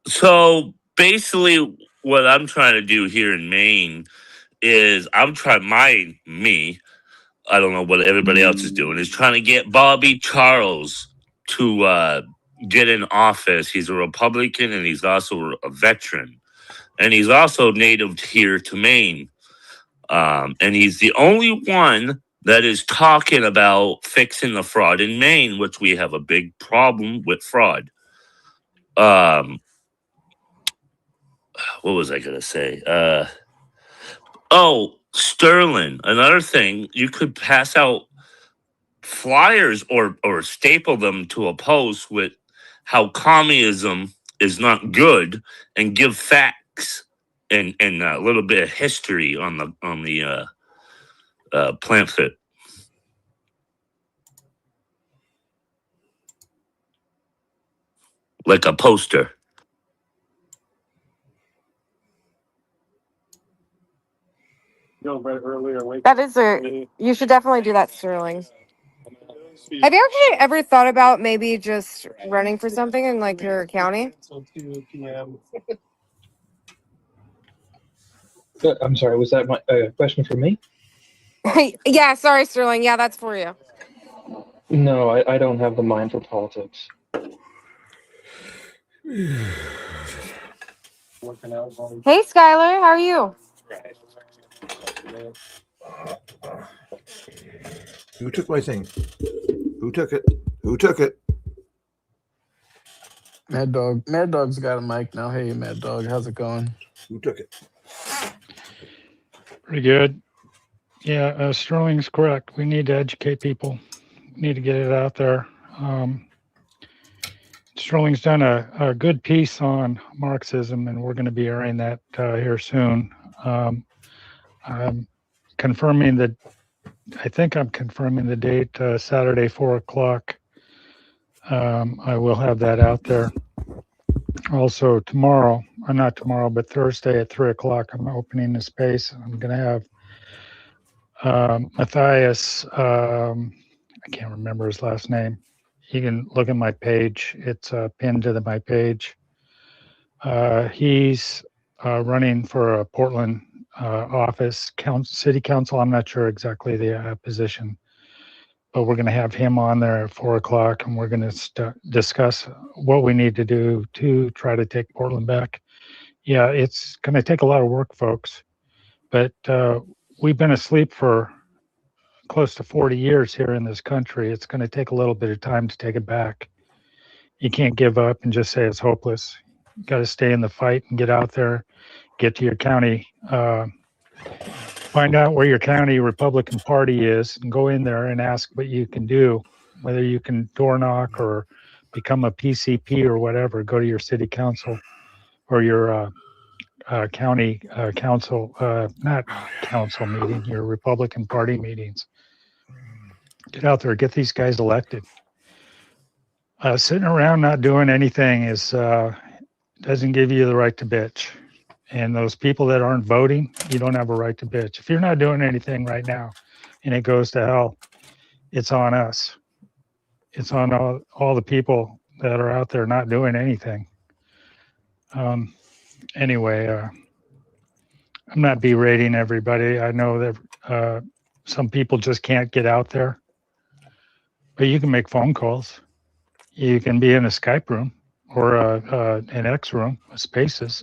So basically, what I'm trying to do here in Maine is I'm trying me. I don't know what everybody else is doing. Is trying to get Bobby Charles to get in office. He's a Republican and he's also a veteran, and he's also native here to Maine. And he's the only one that is talking about fixing the fraud in Maine, which we have a big problem with fraud. Um, what was I gonna say? Oh, Sterling. Another thing, you could pass out flyers or staple them to a post with how communism is not good, and give facts and a little bit of history on the pamphlet, like a poster. That is a. You should definitely do that, Sterling. Have you ever thought about maybe just running for something in like your county? I'm sorry, was that my question for me? Yeah, sorry, Sterling. Yeah, that's for you. No, I don't have the mind for politics. Hey, Skylar, how are you? Who took my thing? Who took it? Who took it? Mad Dog. Mad Dog's got a mic now. Hey, Mad Dog, how's it going? Who took it? Pretty good. Yeah, Sterling's correct. We need to educate people. We need to get it out there. Sterling's done a good piece on Marxism, and we're going to be airing that here soon. I'm confirming that. I think I'm confirming the date, Saturday, 4 o'clock. I will have that out there. Also tomorrow, or not tomorrow, but Thursday at 3 o'clock, I'm opening the space. I'm going to have Matthias, I can't remember his last name. You can look at my page. It's pinned to my page. He's running for a Portland office, city council. I'm not sure exactly the position, but we're going to have him on there at 4 o'clock, and we're going to discuss what we need to do to try to take Portland back. Yeah, it's going to take a lot of work, folks, but we've been asleep for close to 40 years here in this country. It's going to take a little bit of time to take it back. You can't give up and just say it's hopeless. You got to stay in the fight and get out there, get to your county, find out where your county Republican Party is, and go in there and ask what you can do, whether you can door knock or become a PCP or whatever. Go to your city council or your county council, not council meeting, your Republican Party meetings. Get out there, get these guys elected. Sitting around not doing anything doesn't give you the right to bitch. And those people that aren't voting, you don't have a right to bitch. If you're not doing anything right now and it goes to hell, it's on us. It's on all the people that are out there not doing anything. Anyway, I'm not berating everybody. I know that some people just can't get out there, but you can make phone calls. You can be in a Skype room or an X room, Spaces.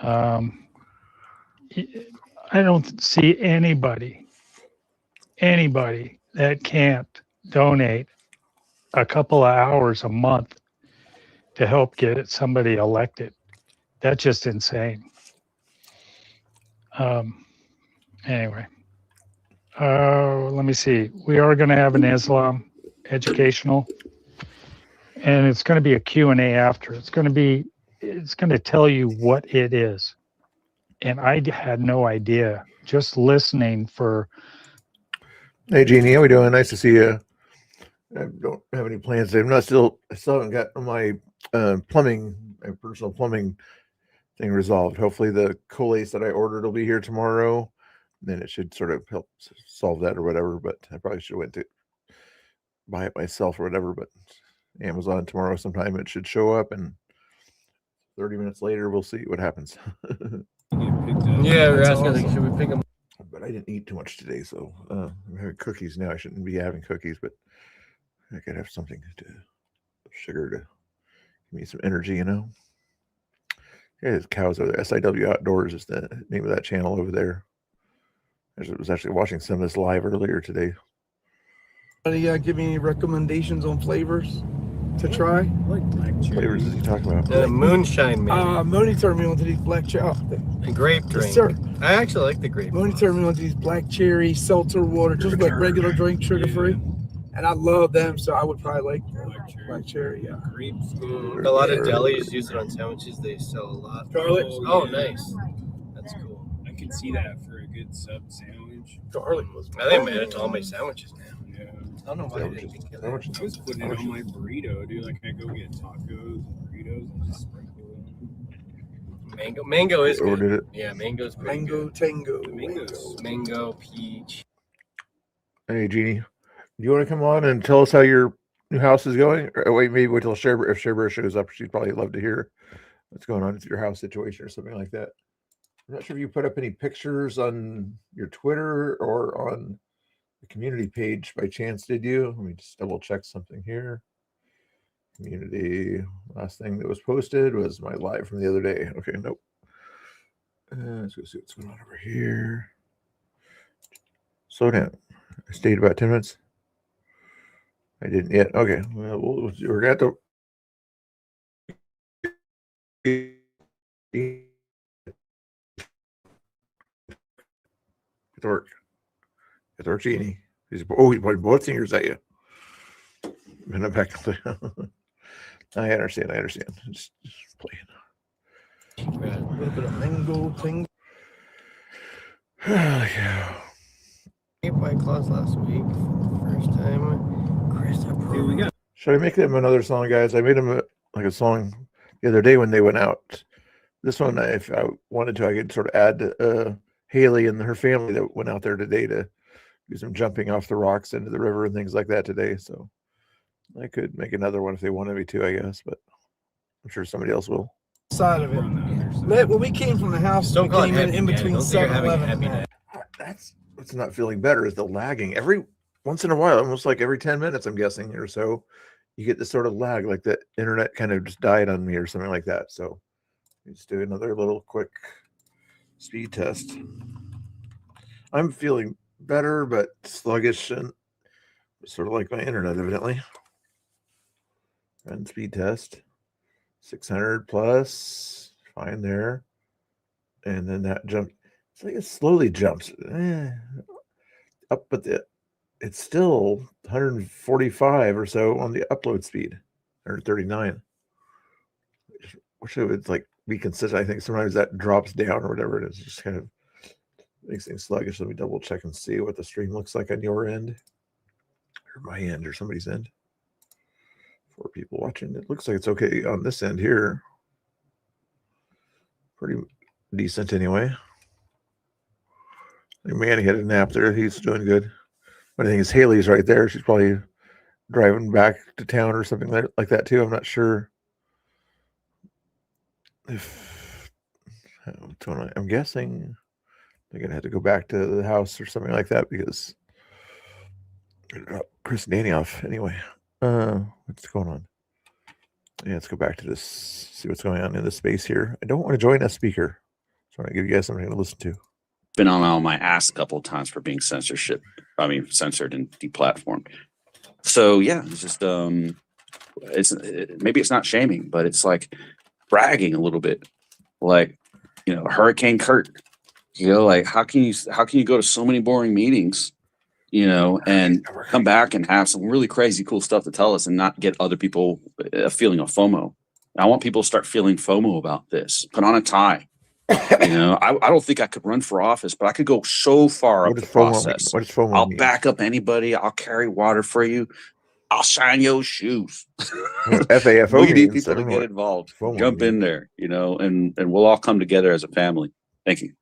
I don't see anybody that can't donate a couple of hours a month to help get somebody elected. That's just insane. Anyway, let me see. We are going to have an Islam educational, and it's going to be a Q&A after. It's going to tell you what it is. And I had no idea, just listening for. Hey, Jeannie, how we doing? Nice to see you. I don't have any plans today. I still haven't got my plumbing, my personal plumbing thing resolved. Hopefully the collace that I ordered will be here tomorrow. Then it should sort of help solve that or whatever. But I probably should have went to buy it myself or whatever. But Amazon tomorrow sometime it should show up, and 30 minutes later, we'll see what happens. Yeah, we're asking, like, should we pick them? But I didn't eat too much today, so I'm having cookies now. I shouldn't be having cookies, but I could have something to sugar to give me some energy, you know. Yeah, there's cows over there. SIW Outdoors is the name of that channel over there. I was actually watching some of this live earlier today. Give me any recommendations on flavors to try? Like black What flavors is he talking about? moonshine, man. Moni turned me on to these black cherry. The grape drink. I actually like the grape. Moni turned me on to these black cherry seltzer water, just like regular drink, sugar free. And I love them, so I would probably like black cherry. Yeah. Grapes. A lot of delis use it on sandwiches. They sell a lot. Garlic. Oh, nice. That's cool. I can see that for a good sub sandwich. Garlic was. I think I made it to all my sandwiches now. Yeah. I don't know why I didn't think of that. I was putting it on my burrito, dude. Like, I go get tacos and burritos and just sprinkle it. Mango is good. Ordered it. Yeah, mango's good. Mango tango. Mango, peach. Hey, Jeannie, do you want to come on and tell us how your new house is going? Or wait, maybe wait till if Sherber shows up. She'd probably love to hear what's going on with your house situation or something like that. I'm not sure if you put up any pictures on your Twitter or on the community page by chance, did you? Let me just double check something here. Community, last thing that was posted was my live from the other day. Okay, nope. Let's go see what's going on over here. Slow down. I stayed about 10 minutes. I didn't yet. Okay, well, we're going to get to work. Get to work, Jeannie. He's pointing both fingers at you. And I'm back. I understand. Just playing. A little bit of mango tango. Yeah. Ate White Claws last week. First time. Chris, Here we go. Should I make them another song, guys? I made them like a song the other day when they went out. This one, if I wanted to, I could sort of add Haley and her family that went out there today to do some jumping off the rocks into the river and things like that today. So I could make another one if they wanted me to, I guess, but I'm sure somebody else will. Side of it. When we came from the house, Don't we call it came in happy, man. between Don't think you're having a 7-Eleven happy and night. That's what's not feeling better is the lagging. Every once in a while, almost like every 10 minutes, I'm guessing, or so, you get this sort of lag, like the internet kind of just died on me or something like that. So let's do another little quick speed test. I'm feeling better, but sluggish and sort of like my internet, evidently. Run speed test. 600 plus. Fine there. And then that jump. It's like it slowly jumps up, but it's still 145 or so on the upload speed, or 39. Wish it would like be consistent. I think sometimes that drops down or whatever it is. Just kind of makes things sluggish. Let me double check and see what the stream looks like on your end, or my end, or somebody's end. 4 people watching. It looks like it's okay on this end here. Pretty decent anyway. Manny had a nap there. He's doing good. But I think it's Haley's right there. She's probably driving back to town or something like that too. I'm not sure if I'm guessing they're gonna have to go back to the house or something like that because Chris and Danny off anyway. What's going on? Yeah, let's go back to this. See what's going on in the space here. I don't want to join a speaker. So I want to give you guys something to listen to. Been on my ass a couple of times for being censored and deplatformed. So yeah, it's just maybe it's not shaming, but it's like bragging a little bit, like, you know, Hurricane Kurt. You know, like how can you go to so many boring meetings, you know, and come back and have some really crazy cool stuff to tell us and not get other people a feeling of FOMO. I want people to start feeling FOMO about this. Put on a tie. You know, I don't think I could run for office, but I could go so far up the process. What does FOMO I'll mean? back up anybody. I'll carry water for you. I'll shine your shoes. FAFO We need means, people to get involved. FOMO Jump in there, you know, and we'll all come together as a family. Thank you.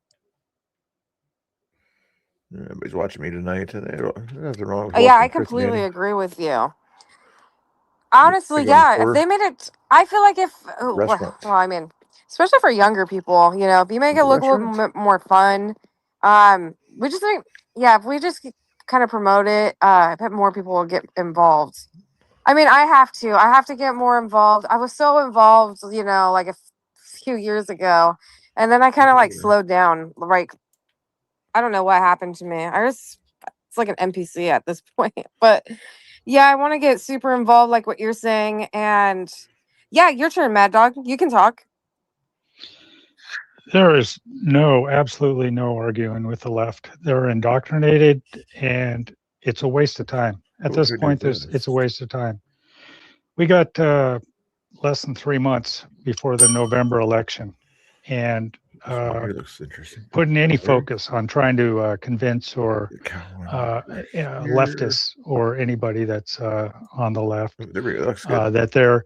Everybody's watching me tonight. There's nothing wrong with Yeah, I watching Chris and completely Danny. agree with you. Honestly, They go to yeah. If order they made it, I feel like if, restaurants. well, I mean, especially for younger people. You know, if you make it look a little bit more fun, we just think, yeah, if we just kind of promote it, I bet more people will get involved. I mean, I have to get more involved. I was so involved, you know, like a few years ago, and then I kind of like slowed down. Like, I don't know what happened to me. It's like an NPC at this point. But yeah, I want to get super involved, like what you're saying. And yeah, your turn, Mad Dog. You can talk. There is absolutely no arguing with the left. They're indoctrinated, and it's a waste of time. At What this should we do point, with this? it's a waste of time. We got less than 3 months before the November election, and It looks interesting. putting any focus on trying to convince or leftists or anybody that's on the left There we go. Looks good. that they're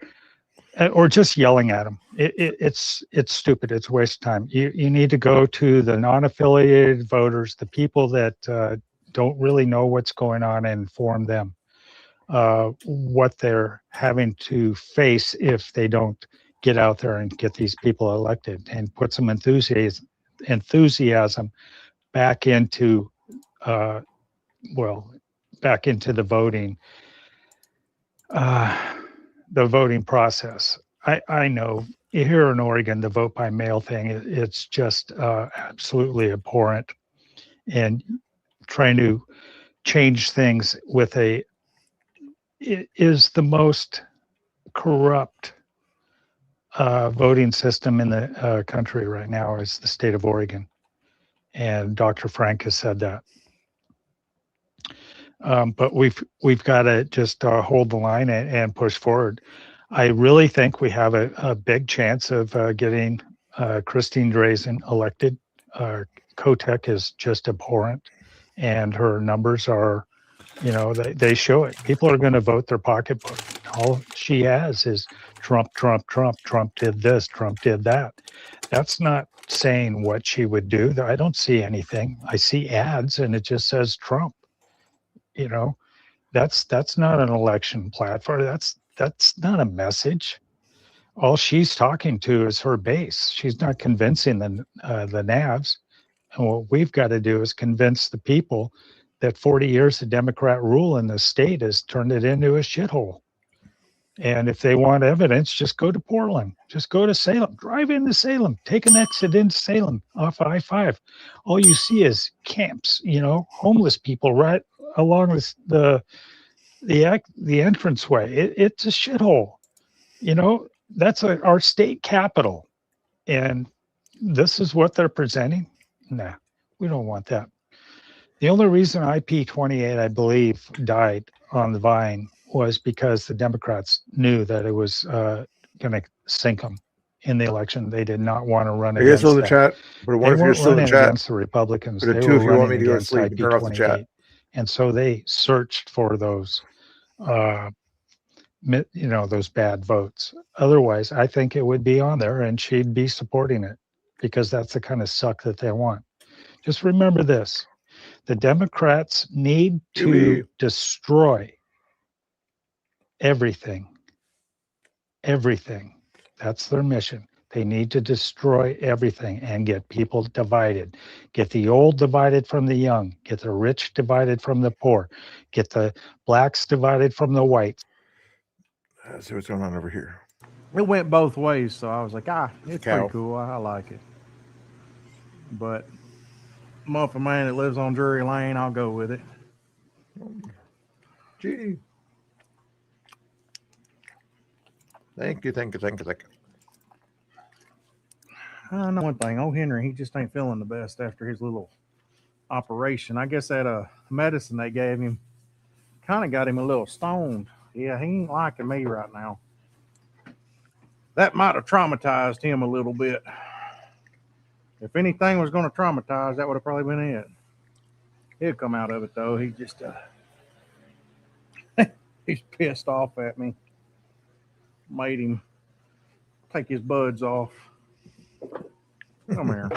or just yelling at them. It's stupid. It's a waste of time. You need to go to the non-affiliated voters, the people that don't really know what's going on, and inform them what they're having to face if they don't get out there and get these people elected, and put some enthusiasm back into back into the voting process. I know here in Oregon, the vote by mail thing, it's just absolutely abhorrent, and trying to change things with it is the most corrupt voting system in the country right now is the state of Oregon. And Dr. Frank has said that. But we've got to just hold the line and push forward. I really think we have a big chance of getting Christine Drazan elected. Kotek is just abhorrent, and her numbers are, they show it. People are going to vote their pocketbook. All she has is Trump, Trump, Trump, Trump did this, Trump did that. That's not saying what she would do. I don't see anything. I see ads and it just says Trump. That's not an election platform. That's not a message. All she's talking to is her base. She's not convincing the NAVs. And what we've got to do is convince the people that 40 years of Democrat rule in the state has turned it into a shithole. And if they want evidence, just go to Portland. Just go to Salem. Drive into Salem. Take an exit into Salem off I-5. All you see is camps, homeless people right along the entranceway. It's a shithole. That's our state capital. And this is what they're presenting? Nah, we don't want that. The only reason IP28, I believe, died on the vine was because the Democrats knew that it was going to sink them in the election. They did not want to run Are you against still in the that. chat? But I They wonder if you're weren't still in the running chat. against the Republicans. Put a They 2 were if you want me running to go to against sleep and turn off the chat. IP28. And so they searched for those, those bad votes. Otherwise, I think it would be on there and she'd be supporting it because that's the kind of suck that they want. Just remember this. The Democrats need to destroy everything. Everything. That's their mission. They need to destroy everything and get people divided. Get the old divided from the young. Get the rich divided from the poor. Get the blacks divided from the whites. Let's see what's going on over here. It went both ways, so I was like, it's Cow. pretty cool. I like it. But muffin man that lives on Drury Lane, I'll go with it. Gee. Thank you. I know one thing. Old Henry, he just ain't feeling the best after his little operation. I guess that medicine they gave him kind of got him a little stoned. Yeah, he ain't liking me right now. That might have traumatized him a little bit. If anything was going to traumatize, that would have probably been it. He'll come out of it, though. He just, he's pissed off at me. Made him take his buds off. Come here.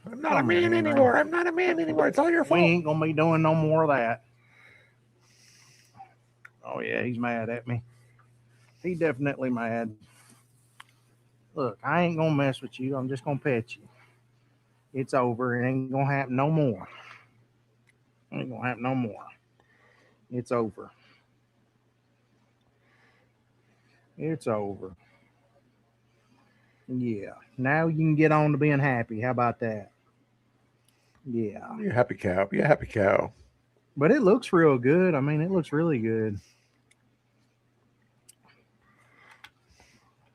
I'm not a man anymore. I'm not a man anymore. It's all your fault. We ain't going to be doing no more of that. Oh, yeah, he's mad at me. He definitely mad. Look, I ain't gonna mess with you. I'm just gonna pet you. It's over. It ain't gonna happen no more. Ain't gonna happen no more. It's over. It's over. Yeah. Now you can get on to being happy. How about that? Yeah. You're a happy cow. Be a happy cow. But it looks real good. I mean, it looks really good.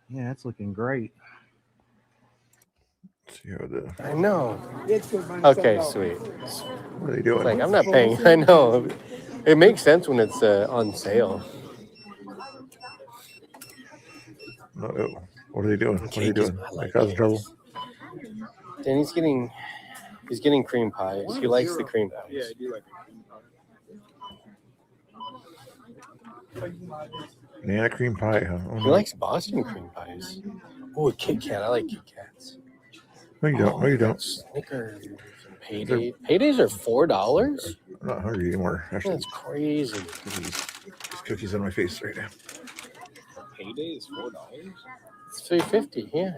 Yeah, it's looking great. Let's see how the I know. It's good. Okay, sweet. what are they doing? Like I'm not paying. I know. It makes sense when it's on sale. No, what are they doing? What are they Cake is- doing? I They like causing cake. trouble? And he's getting cream pies. He likes the cream pies. Yeah, I do like it. Banana cream pie, huh? Oh, He no. likes Boston cream pies. Oh, a Kit Kat. I like Kit Kats. No, you don't. No, you don't. Snickers. Payday. Paydays are $4? I'm not hungry anymore. Actually, That's crazy. these cookies on my face right now. Payday is $4. It's $3.50. Yeah.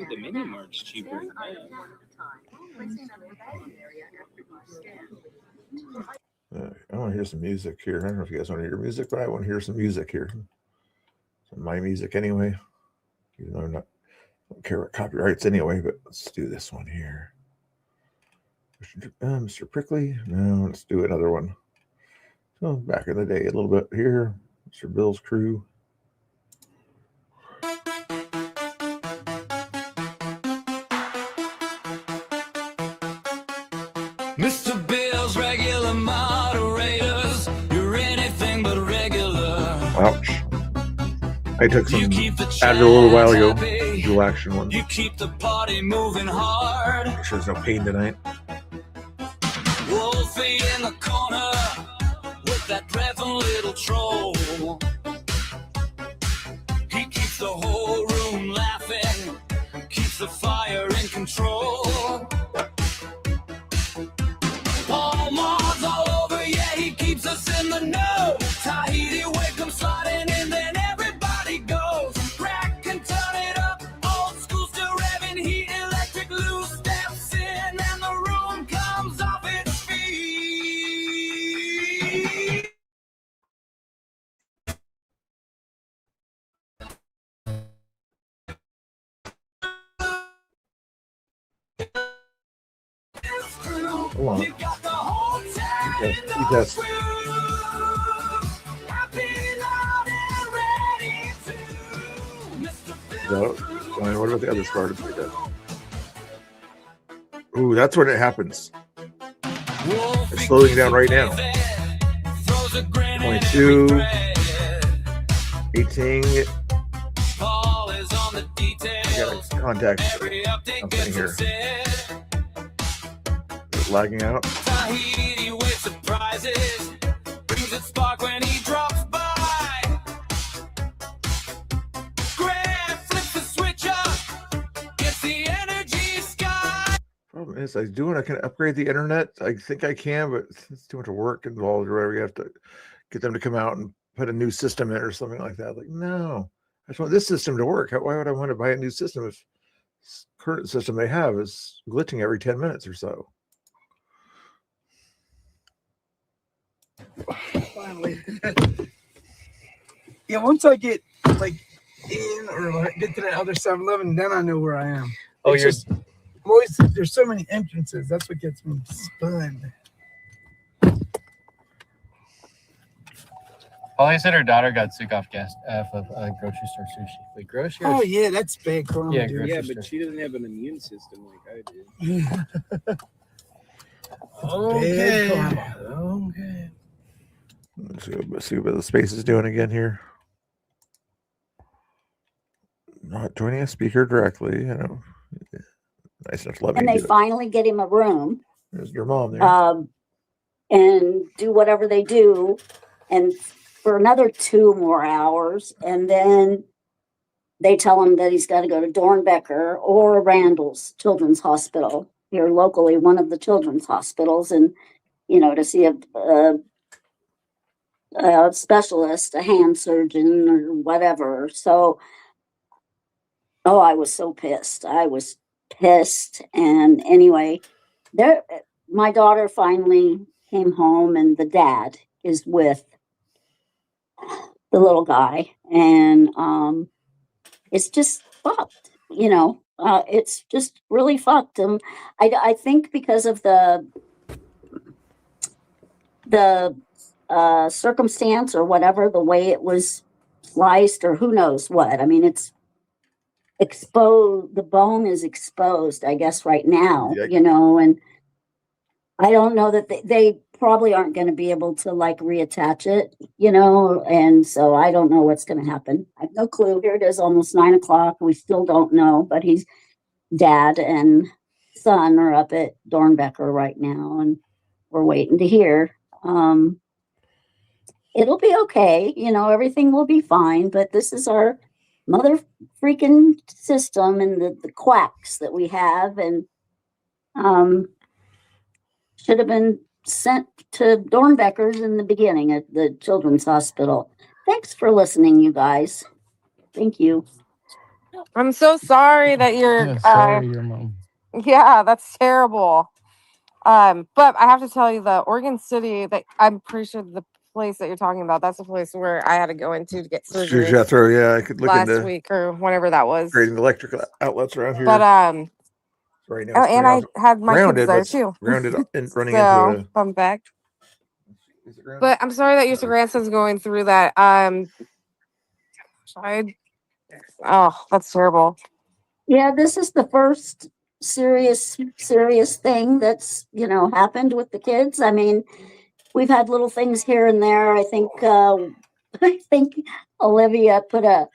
The mini mart's cheaper than that. I want to hear some music here. I don't know if you guys want to hear music, but I want to hear some music here. Some my music anyway. Even though I don't care about copyrights anyway, but let's do this one here. Mr. Prickly. No, let's do another one. So back in the day, a little bit here. Mr. Bill's Crew. Mr. Bill's regular moderators, you're anything but regular. Ouch. I took some You keep the Advil a little while ago. happy. Dual action one. You keep the party moving hard. Make sure there's no pain tonight. Wolfie in the corner with that dreadful little troll. He keeps the whole room laughing, keeps the fire in control. Paul Mars all over, yeah, he keeps us in the know. Tahiti wave comes sliding in, then everybody goes. Crack and turn it up, old school still revving, heat electric loose steps in, and the room comes off its feet. Hold on. You got the whole town Okay, in you the test. groove. Happy, loud, and ready to. Mr. No, fine. What about the other start? Ooh, that's when it happens. It's slowing down right now. 22, 18. Paul is on the I details. got contact Every update something gets here. said. It's lagging out. Tahiti with surprises. Brings it spark when he drops by. Grab, flips the switch up. Gets the energy sky. Problem is, I can upgrade the internet. I think I can, but it's too much work involved. Or whatever. You have to get them to come out and put a new system in or something like that. Like, no, I just want this system to work. Why would I want to buy a new system if this current system they have is glitching every 10 minutes or so? Finally. Yeah, once I get like in or like, get to that other 7-Eleven, then I know where I am. Oh, It's you're just I'm always there's so many entrances. That's what gets me spun. Polly said her daughter got sick off of grocery store sushi. Wait, grocery? Oh yeah, that's bad karma, Yeah, dude. Yeah, but she doesn't have an immune system like I do. Okay. Okay. Let's see what the space is doing again here. Not joining a speaker directly, you know. Nice enough to let me And they do it. finally get him a room, There's your mom there. and do whatever they do, and for another 2 more hours, and then they tell him that he's got to go to Dornbecker or Randall's Children's Hospital here locally, one of the children's hospitals, and to see a specialist, a hand surgeon or whatever. So Oh, I was so pissed. I was pissed. And anyway, there, my daughter finally came home, and the dad is with the little guy, and it's just fucked. It's just really fucked. I think because of the circumstance or whatever, the way it was sliced, or who knows what. I mean, it's exposed. The bone is exposed, I guess, right now. And I don't know that they probably aren't going to be able to like reattach it, and so I don't know what's going to happen. I have no clue. Here it is, almost 9:00. We still don't know, but dad and son are up at Dornbecker right now, and we're waiting to hear. It'll be okay, everything will be fine, but this is our mother freaking system, and the quacks that we have, and should have been sent to Dornbeckers in the beginning at the Children's Hospital. Thanks for listening, you guys. Thank you. I'm so sorry that you're. Yeah, sorry, your mom. Yeah, that's terrible. But I have to tell you, the Oregon City, that I'm pretty sure the place that you're talking about, that's the place where I had to go into to get Your surgery Jethro, yeah, I could look last into week or whenever that was. creating electric outlets around here. But right now, oh, it's and I had my kids grounded, there but too. grounded and running So into fun fact. a. Is it grounded? But I'm sorry that your grandson's going through that. Oh, that's terrible. Yeah, this is the first serious thing that's, happened with the kids. I mean, we've had little things here and there. I think Olivia put a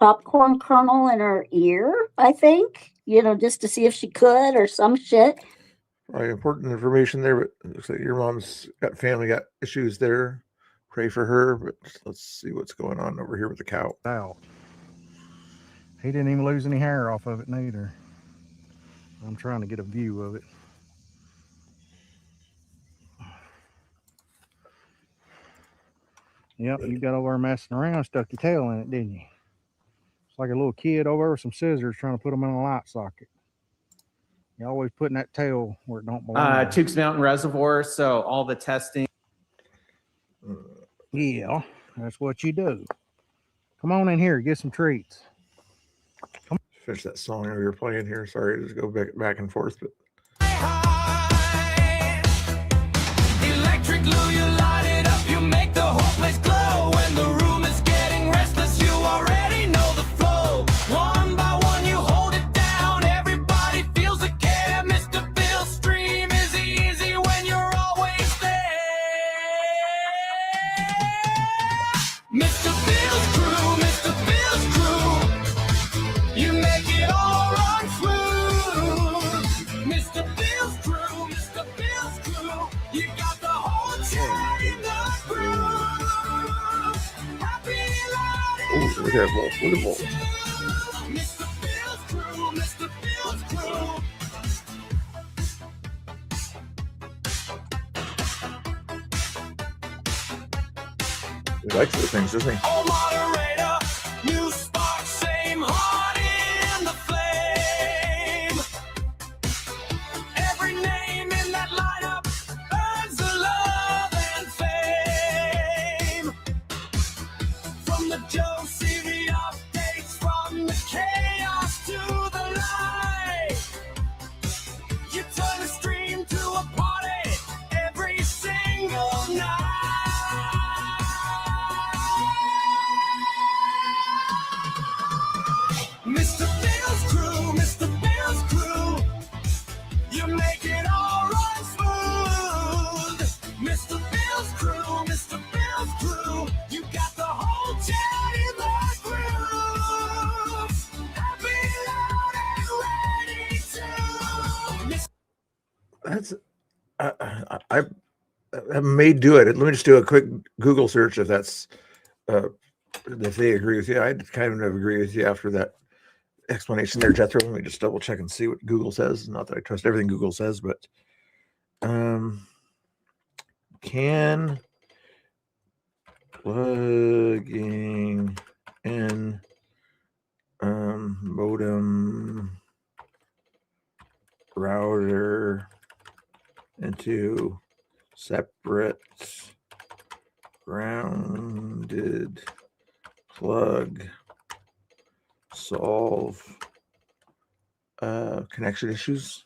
popcorn kernel in her ear, I think, just to see if she could, or some shit. Probably important information there, but it looks like your mom's got issues there. Pray for her, but let's see what's going on over here with the cow. Out. He didn't even lose any hair off of it neither. I'm trying to get a view of it. Yep, you got over there messing around, stuck your tail in it, didn't you? It's like a little kid over there with some scissors trying to put them in a light socket. You're always putting that tail where it don't belong. Tukes Mountain Reservoir, so all the testing. Yeah, that's what you do. Come on in here, get some treats. Finish that song we were playing here. Sorry to just go back and forth, but Electric glue, you light it up, you make the whole place glow. When the room is getting restless, you already know the flow. One by one, you hold it down. Everybody feels the care. Mr. Bill's stream is easy when you're always there. Mr. Bill's crew, Mr. Bill's crew. You make it all run smooth. Mr. Bill's crew, Mr. Bill's crew. You got the whole town in the groove. Happy oh, look at that wolf! Look at the wolf! Mr. Bill's crew, Mr. Bill's crew. He likes those things, doesn't he? Oh, moderator, new spark, same heart in the flame. Every name in that lineup earns the love and fame. From the Joe CV updates, from the chaos to the light, you turn the stream to a party every single night. Mr. Bill's crew, Mr. Bill's crew. You make it all run smooth. Mr. Bill's crew, Mr. Bill's crew. You got the whole town in the groove. Happy, loud, and ready to. That's I may do it. Let me just do a quick Google search if that's if they agree with you. I kind of agree with you after that explanation there, Jethro. Let me just double check and see what Google says. Not that I trust everything Google says, but can plugging in modem router into separate grounded plug, solve connection issues.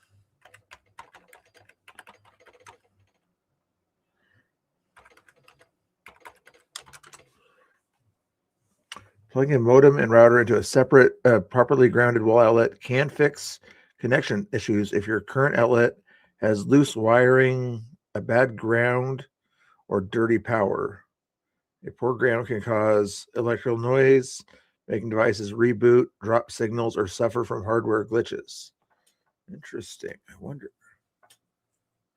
Plugging a modem and router into a separate, properly grounded wall outlet can fix connection issues if your current outlet has loose wiring, a bad ground, or dirty power. A poor ground can cause electrical noise, making devices reboot, drop signals, or suffer from hardware glitches. Interesting. I wonder.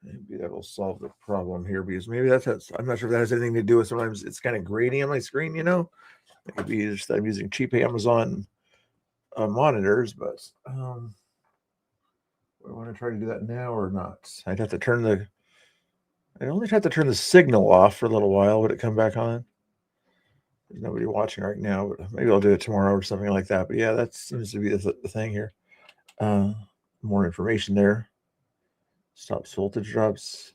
Maybe that will solve the problem here, because maybe that's, I'm not sure if that has anything to do with, sometimes it's kind of grainy on my screen, you know? It could be just that I'm using cheap Amazon monitors, but do I want to try to do that now or not? I'd have to turn the, I only have to turn the signal off for a little while. Would it come back on? There's nobody watching right now, but maybe I'll do it tomorrow or something like that. But yeah, that seems to be the thing here. More information there. Stops voltage drops.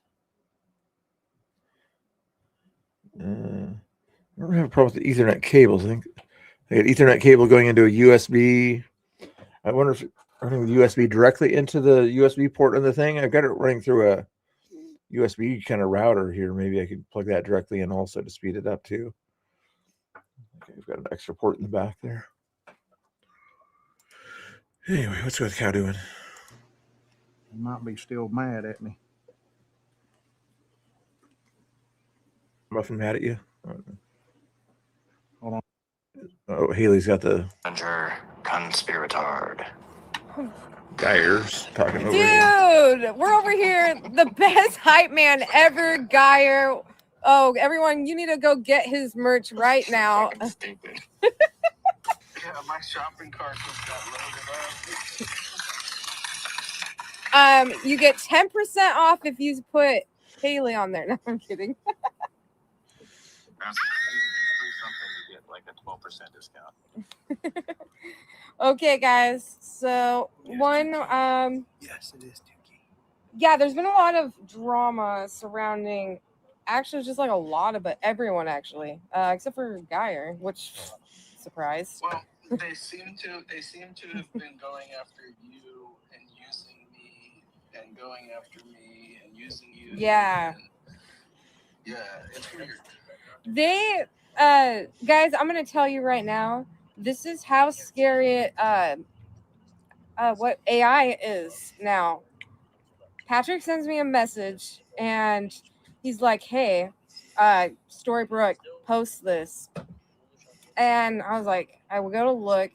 I don't have a problem with the Ethernet cables. I think I had Ethernet cable going into a USB. I wonder if running the USB directly into the USB port on the thing. I've got it running through a USB kind of router here. Maybe I could plug that directly in also to speed it up too. Okay, we've got an extra port in the back there. Anyway, what's the cow doing? He might be still mad at me. Muffin mad at you? Hold on. Oh, Haley's got the Conspiratard. Geyers talking over here. Dude, we're over here. The best hype man ever, Geyer. Oh, everyone, you need to go get his merch right now. Stupid. Yeah, my shopping cart just got loaded up. You get 10% off if you put Haley on there. No, I'm kidding. Like a 12% discount. Okay, guys. So Yes, it is. yeah, there's been a lot of drama surrounding, actually just like a lot of, but everyone actually, except for Geyer, which surprise. Well, they seem to have been going after you and using me and going after me and using you. Yeah. And, yeah, it's weird. They guys, I'm gonna tell you right now, this is how scary what AI is now. Patrick sends me a message and he's like, hey, Storybrooke, post this. And I was like, I will go to look,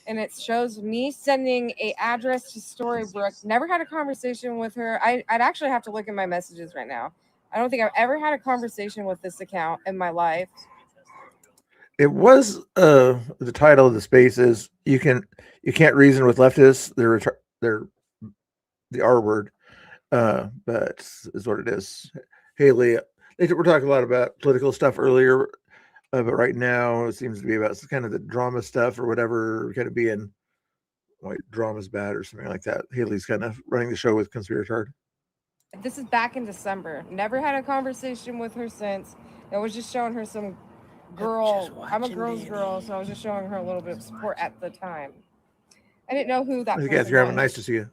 and it shows me sending a address to Storybrooke. Never had a conversation with her. I'd actually have to look at my messages right now. I don't think I've ever had a conversation with this account in my life. It was the title of the space is you can't reason with leftists. They're the R word, but is what it is. Haley, we're talking a lot about political stuff earlier, but right now it seems to be about kind of the drama stuff or whatever, kind of being like drama's bad or something like that. Haley's kind of running the show with Conspiratard. This is back in December. Never had a conversation with her since. I was just showing her some girl. I'm a girl's girl, so I was just showing her a little bit of support at the time. I didn't know who that Hey, person Kathy Gravel, was. nice to see you.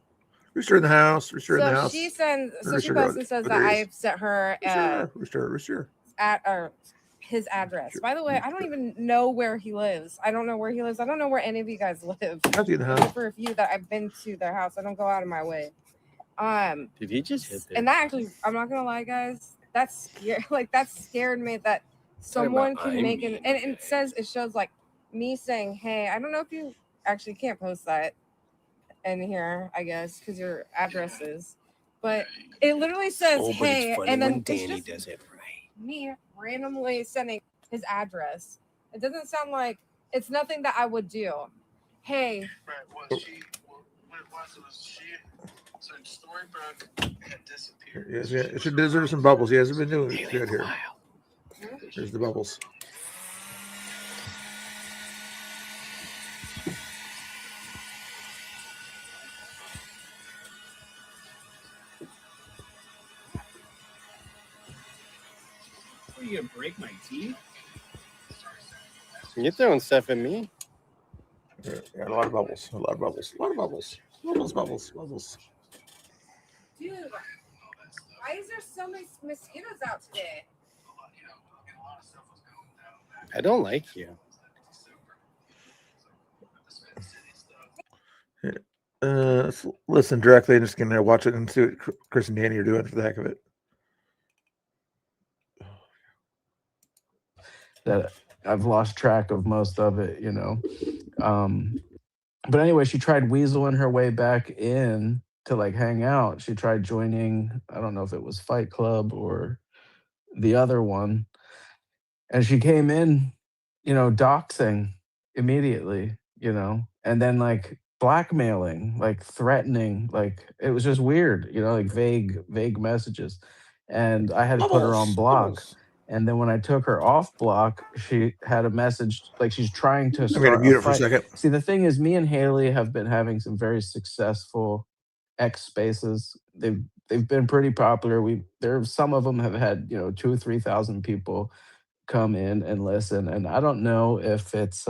Rooster in the house. Rooster in the house. She sends. So she Rooster posts Road. and says Oh, that there he is. I've sent her Rooster. his address. By the way, I don't even know where he lives. I don't know where he lives. I don't know where any of you guys live. Kathy in the house. Except for a few that I've been to their house. I don't go out of my way. Did he just hit there? And that actually, I'm not gonna lie, guys. That's that scared me that someone can make it. And it says, it shows like me saying, "Hey, I don't know if you actually can't post that in here, I guess, because your address is." But it literally says, Oh, but it's "Hey," funny and then when it's Danny just does it right. me randomly sending his address. It doesn't sound like it's nothing that I would do. Hey. Right, well, what it was she, so Storybrooke had disappeared. Yes, yeah, it should deserve some bubbles. He hasn't been doing good here. There's the bubbles. you to break my teeth? You're throwing stuff at me. Yeah, a lot of bubbles. A lot of bubbles. A lot of bubbles. Bubbles. Dude, why is there so many mosquitoes out today? I don't like you. Let's listen directly. I'm just gonna watch it and see what Chris and Danny are doing for the heck of it. That I've lost track of most of it, you know. But anyway, she tried weaseling her way back in to like hang out. She tried joining, I don't know if it was Fight Club or the other one. And she came in, you know, doxing immediately, you know, and then like blackmailing, like threatening, like it was just weird, you know, like vague messages. And I had to put her on block. And then when I took her off block, she had a message like she's trying to I'm gonna start mute a it for a fight. second. See, the thing is, me and Haley have been having some very successful X spaces. They've been pretty popular. Some of them have had, you know, 2,000 or 3,000 people come in and listen. And I don't know if it's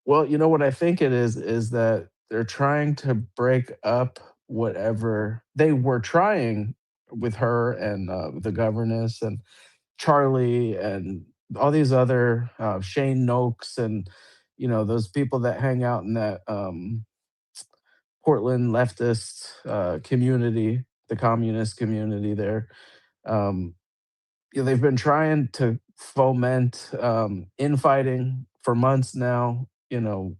well, you know what I think it is that they're trying to break up whatever they were trying with her and the governess and Charlie and all these other Shane Noakes and you know those people that hang out in that Portland leftist community, the communist community there. Um, you know, they've been trying to foment infighting for months now. You know,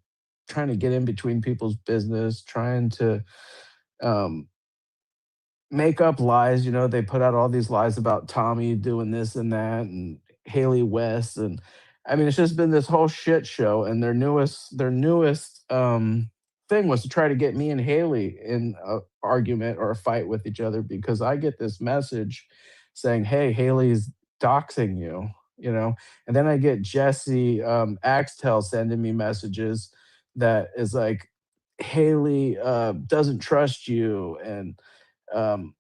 trying to get in between people's business, trying to um, make up lies. You know, they put out all these lies about Tommy doing this and that, and Haley West, and I mean, it's just been this whole shit show. And their newest thing was to try to get me and Haley in a argument or a fight with each other because I get this message saying, "Hey, Haley's doxing you," you know, and then I get Jesse Axtell sending me messages that is like, Haley doesn't trust you and um,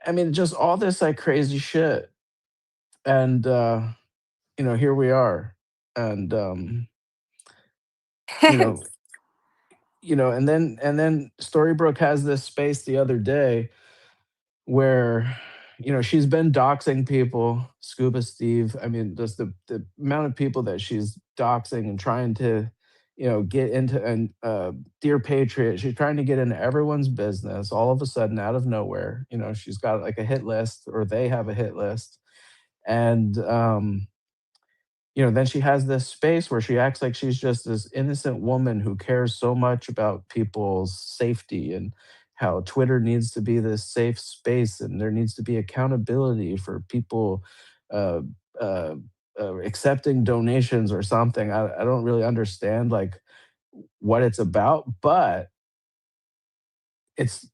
I mean, just all this like crazy shit. And you know, here we are. And you know, and then Storybrooke has this space the other day where you know she's been doxing people, Scuba Steve. I mean, just the amount of people that she's doxing and trying to, you know, get into and Dear Patriot, she's trying to get into everyone's business all of a sudden out of nowhere. You know, she's got like a hit list or they have a hit list. And you know, then she has this space where she acts like she's just this innocent woman who cares so much about people's safety and how Twitter needs to be this safe space and there needs to be accountability for people uh, uh, accepting donations or something. I don't really understand like what it's about, but it's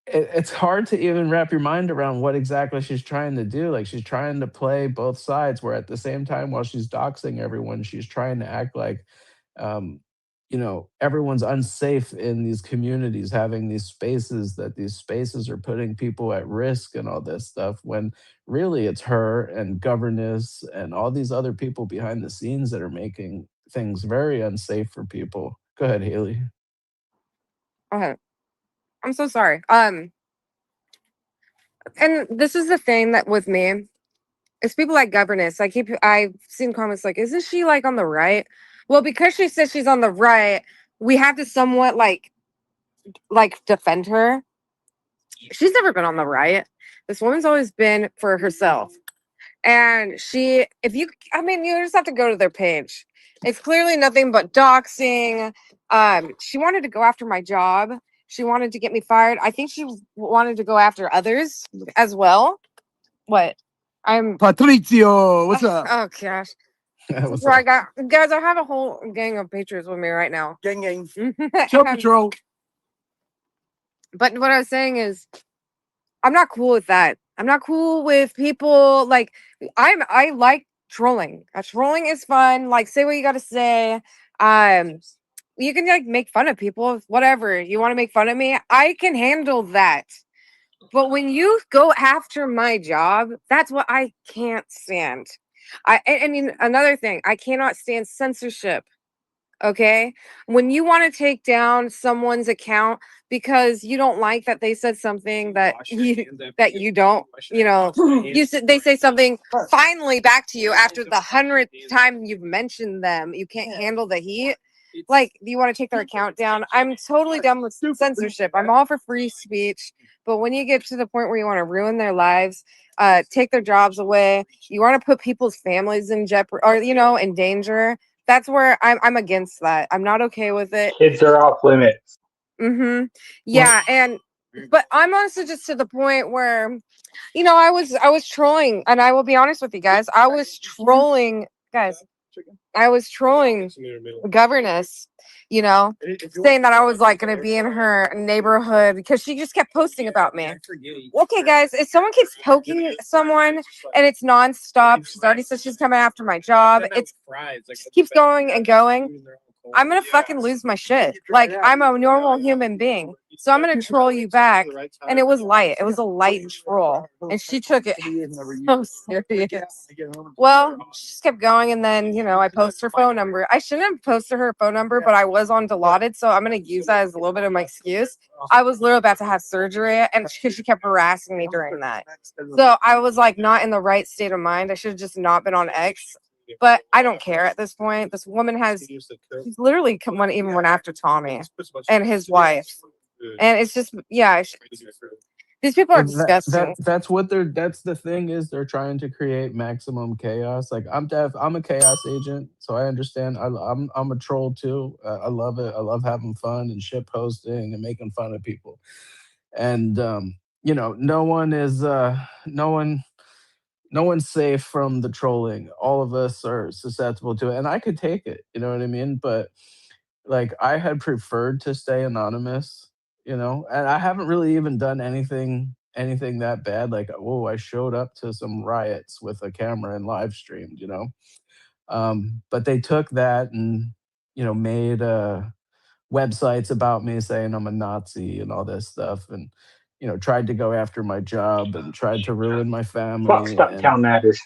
it's hard to even wrap your mind around what exactly she's trying to do. Like she's trying to play both sides, where at the same time, while she's doxing everyone, she's trying to act like, um, you know, everyone's unsafe in these communities, having these spaces that these spaces are putting people at risk and all this stuff. When really it's her and governess and all these other people behind the scenes that are making things very unsafe for people. Go ahead, Haley. Okay. I'm so sorry. And this is the thing that with me, it's people like governess. I've seen comments like, isn't she like on the right? Well, because she says she's on the right, we have to somewhat like defend her. She's never been on the right. This woman's always been for herself. And you just have to go to their page. It's clearly nothing but doxing. She wanted to go after my job. She wanted to get me fired. I think she wanted to go after others as well. What? I'm Patrizio, what's up? Oh gosh. What's So up? guys, I have a whole gang of patriots with me right now. Gang. Chill Patrol. But what I was saying is, I'm not cool with that. I'm not cool with people like I like trolling. Trolling is fun. Like say what you gotta say. You can like make fun of people, whatever. You want to make fun of me? I can handle that. But when you go after my job, that's what I can't stand. I mean, another thing, I cannot stand censorship. Okay, when you want to take down someone's account because you don't like that they said something that you don't, they say something finally back to you after the 100th time you've mentioned them, you can't handle the heat. Like, do you want to take their account down? I'm totally done with censorship. I'm all for free speech, but when you get to the point where you want to ruin their lives, take their jobs away, you want to put people's families in jeopardy or in danger, that's where I'm against that. I'm not okay with it. Kids are off limits. Mm-hmm. Yeah, but I'm also just to the point where, I was trolling, and I will be honest with you guys, I was trolling governess, saying that I was like going to be in her neighborhood because she just kept posting about me. Okay, guys, if someone keeps poking someone and it's nonstop, she's already said she's coming after my job. It keeps going and going. I'm gonna fucking lose my shit. Like, I'm a normal human being, so I'm gonna troll you back. And it was light. It was a light troll, and she took it so serious. Well, she just kept going, and then I post her phone number. I shouldn't have posted her phone number, but I was on Dilaudid, so I'm gonna use that as a little bit of my excuse. I was literally about to have surgery, and because she kept harassing me during that, so I was like not in the right state of mind. I should have just not been on X. But I don't care at this point. This woman she's literally even went after Tommy and his wife. And it's just, these people are disgusting. That's the thing is they're trying to create maximum chaos. Like, I'm a chaos agent, so I understand. I'm a troll too. I love it. I love having fun and shit posting and making fun of people. And no one's safe from the trolling. All of us are susceptible to it, and I could take it. You know what I mean? But like, I had preferred to stay anonymous. And I haven't really even done anything that bad. Like, whoa, I showed up to some riots with a camera and live streamed. But they took that and made websites about me saying I'm a Nazi and all this stuff, and tried to go after my job and tried to ruin my family. Stumptown matters.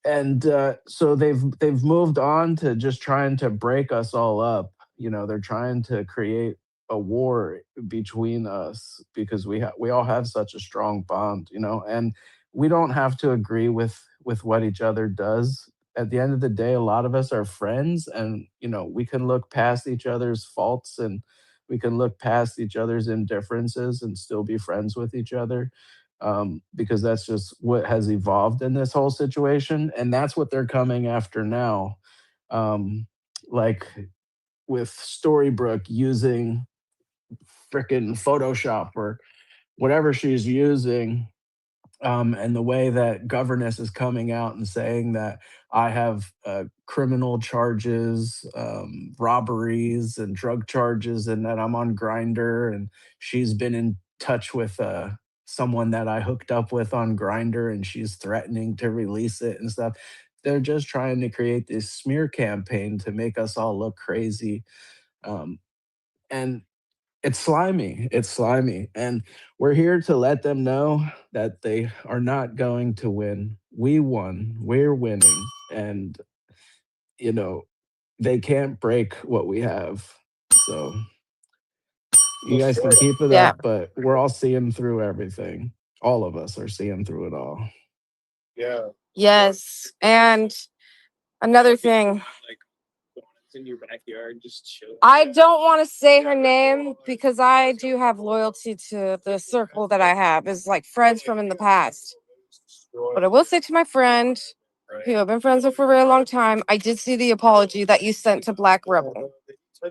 And so they've moved on to just trying to break us all up. They're trying to create a war between us because we all have such a strong bond. And we don't have to agree with what each other does. At the end of the day, a lot of us are friends, and we can look past each other's faults, and we can look past each other's indifferences and still be friends with each other, because that's just what has evolved in this whole situation. And that's what they're coming after now. Like with Storybrooke using frickin' Photoshop or whatever she's using. And the way that governess is coming out and saying that I have criminal charges, robberies and drug charges, and that I'm on Grindr, and she's been in touch with someone that I hooked up with on Grindr, and she's threatening to release it and stuff. They're just trying to create this smear campaign to make us all look crazy. And it's slimy. It's slimy. And we're here to let them know that they are not going to win. We won. We're winning. And, they can't break what we have. So you guys can keep it up, but we're all seeing through everything. All of us are seeing through it all. Yeah. Yes. And another thing, In your backyard, just chill. I don't want to say her name because I do have loyalty to the circle that I have is like friends from in the past. But I will say to my friend, who I've been friends with for a very long time, I did see the apology that you sent to Black Rebel.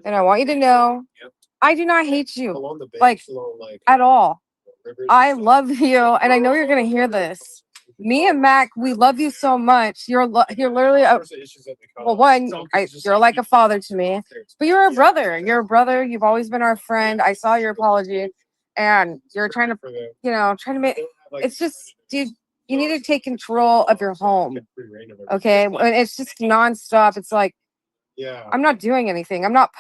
And I want you to know, I do not hate you, like, at all. I love you, and I know you're going to hear this. Me and Mac, we love you so much. You're literally you're like a father to me, but you're a brother. You're a brother. You've always been our friend. I saw your apology, and you're trying to make. It's just, dude, you need to take control of your home. Okay, when it's just nonstop, it's like I'm not doing anything. I'm not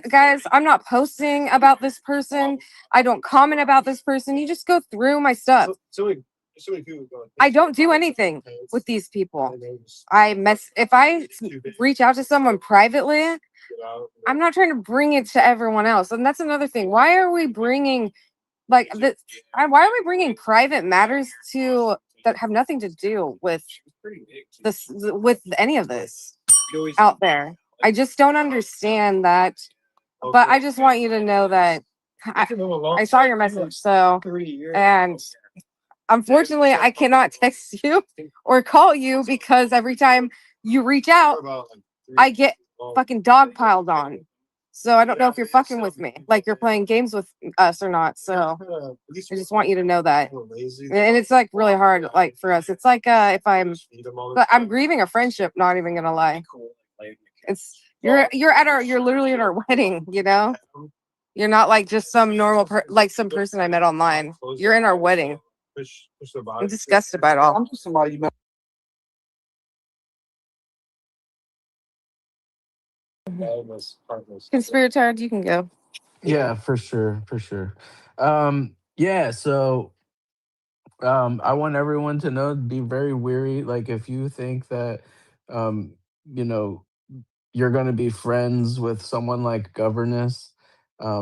guys, I'm not posting about this person. I don't comment about this person. You just go through my stuff. I don't do anything with these people. If I reach out to someone privately, I'm not trying to bring it to everyone else. And that's another thing. Why are we bringing like this? Why are we bringing private matters to that have nothing to do with this, with any of this out there? I just don't understand that. But I just want you to know that I saw your message. So, and unfortunately, I cannot text you or call you because every time you reach out, I get fucking dog piled on. So I don't know if you're fucking with me, like you're playing games with us or not. So I just want you to know that. And it's like really hard, like for us. It's like if but I'm grieving a friendship. Not even gonna lie. It's you're literally at our wedding. You know, you're not like just some normal like some person I met online. You're in our wedding. I'm disgusted by it all. I'm just somebody you met. Conspirator, you can go. Yeah, for sure, for sure. Yeah, so I want everyone to know, be very weary. Like if you think that um, you know, you're gonna be friends with someone like Governess,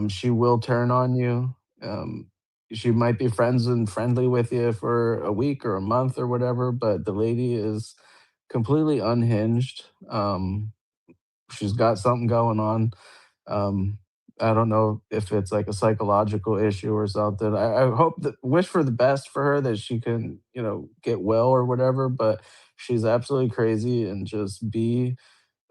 she will turn on you. She might be friends and friendly with you for a week or a month or whatever, but the lady is completely unhinged. She's got something going on. Um, I don't know if it's like a psychological issue or something. I hope that wish for the best for her that she can, get well or whatever, but she's absolutely crazy and just be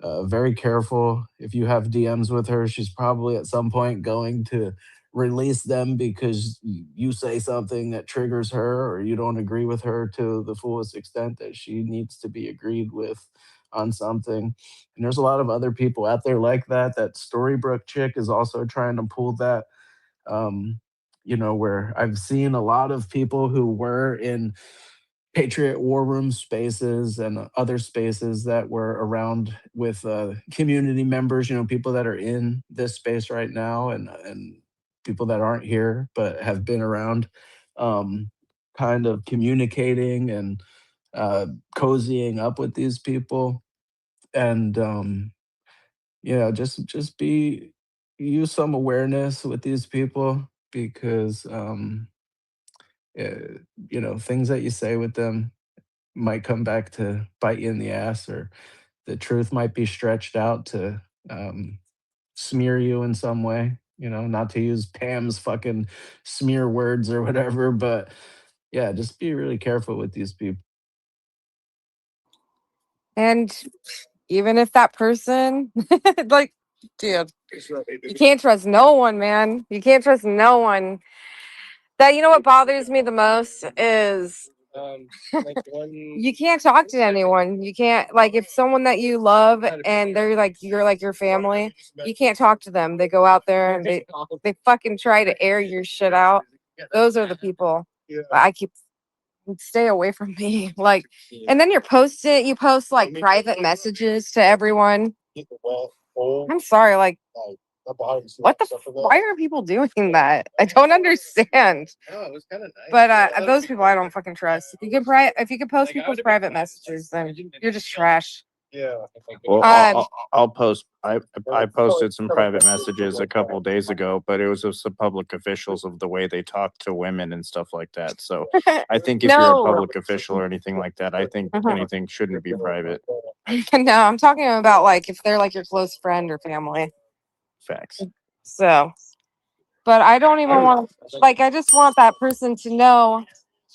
very careful. If you have DMs with her, she's probably at some point going to release them because you say something that triggers her or you don't agree with her to the fullest extent that she needs to be agreed with on something. And there's a lot of other people out there like that. That Storybrooke chick is also trying to pull that, where I've seen a lot of people who were in Patriot War Room spaces and other spaces that were around with community members, people that are in this space right now and people that aren't here but have been around, kind of communicating and cozying up with these people. And just be use some awareness with these people because things that you say with them might come back to bite you in the ass, or the truth might be stretched out to smear you in some way. Not to use Pam's fucking smear words or whatever, but yeah, just be really careful with these people. And even if that person, like, dude, you can't trust no one, man. You can't trust no one. What bothers me the most is you can't talk to anyone. You can't, like, if someone that you love and they're like you're like your family, you can't talk to them. They go out there and they fucking try to air your shit out. Those are the people I keep stay away from me. Like, and then you post like private messages to everyone. I'm sorry, like, what the why are people doing that? I don't understand. But those people I don't fucking trust. If you could post people's private messages, then you're just trash. Well, I'll post. I posted some private messages a couple days ago, but it was with some public officials of the way they talk to women and stuff like that. So I think if you're a public official or anything like that, I think anything shouldn't be private. No, I'm talking about like if they're like your close friend or family. Facts. So, but I don't even want like I just want that person to know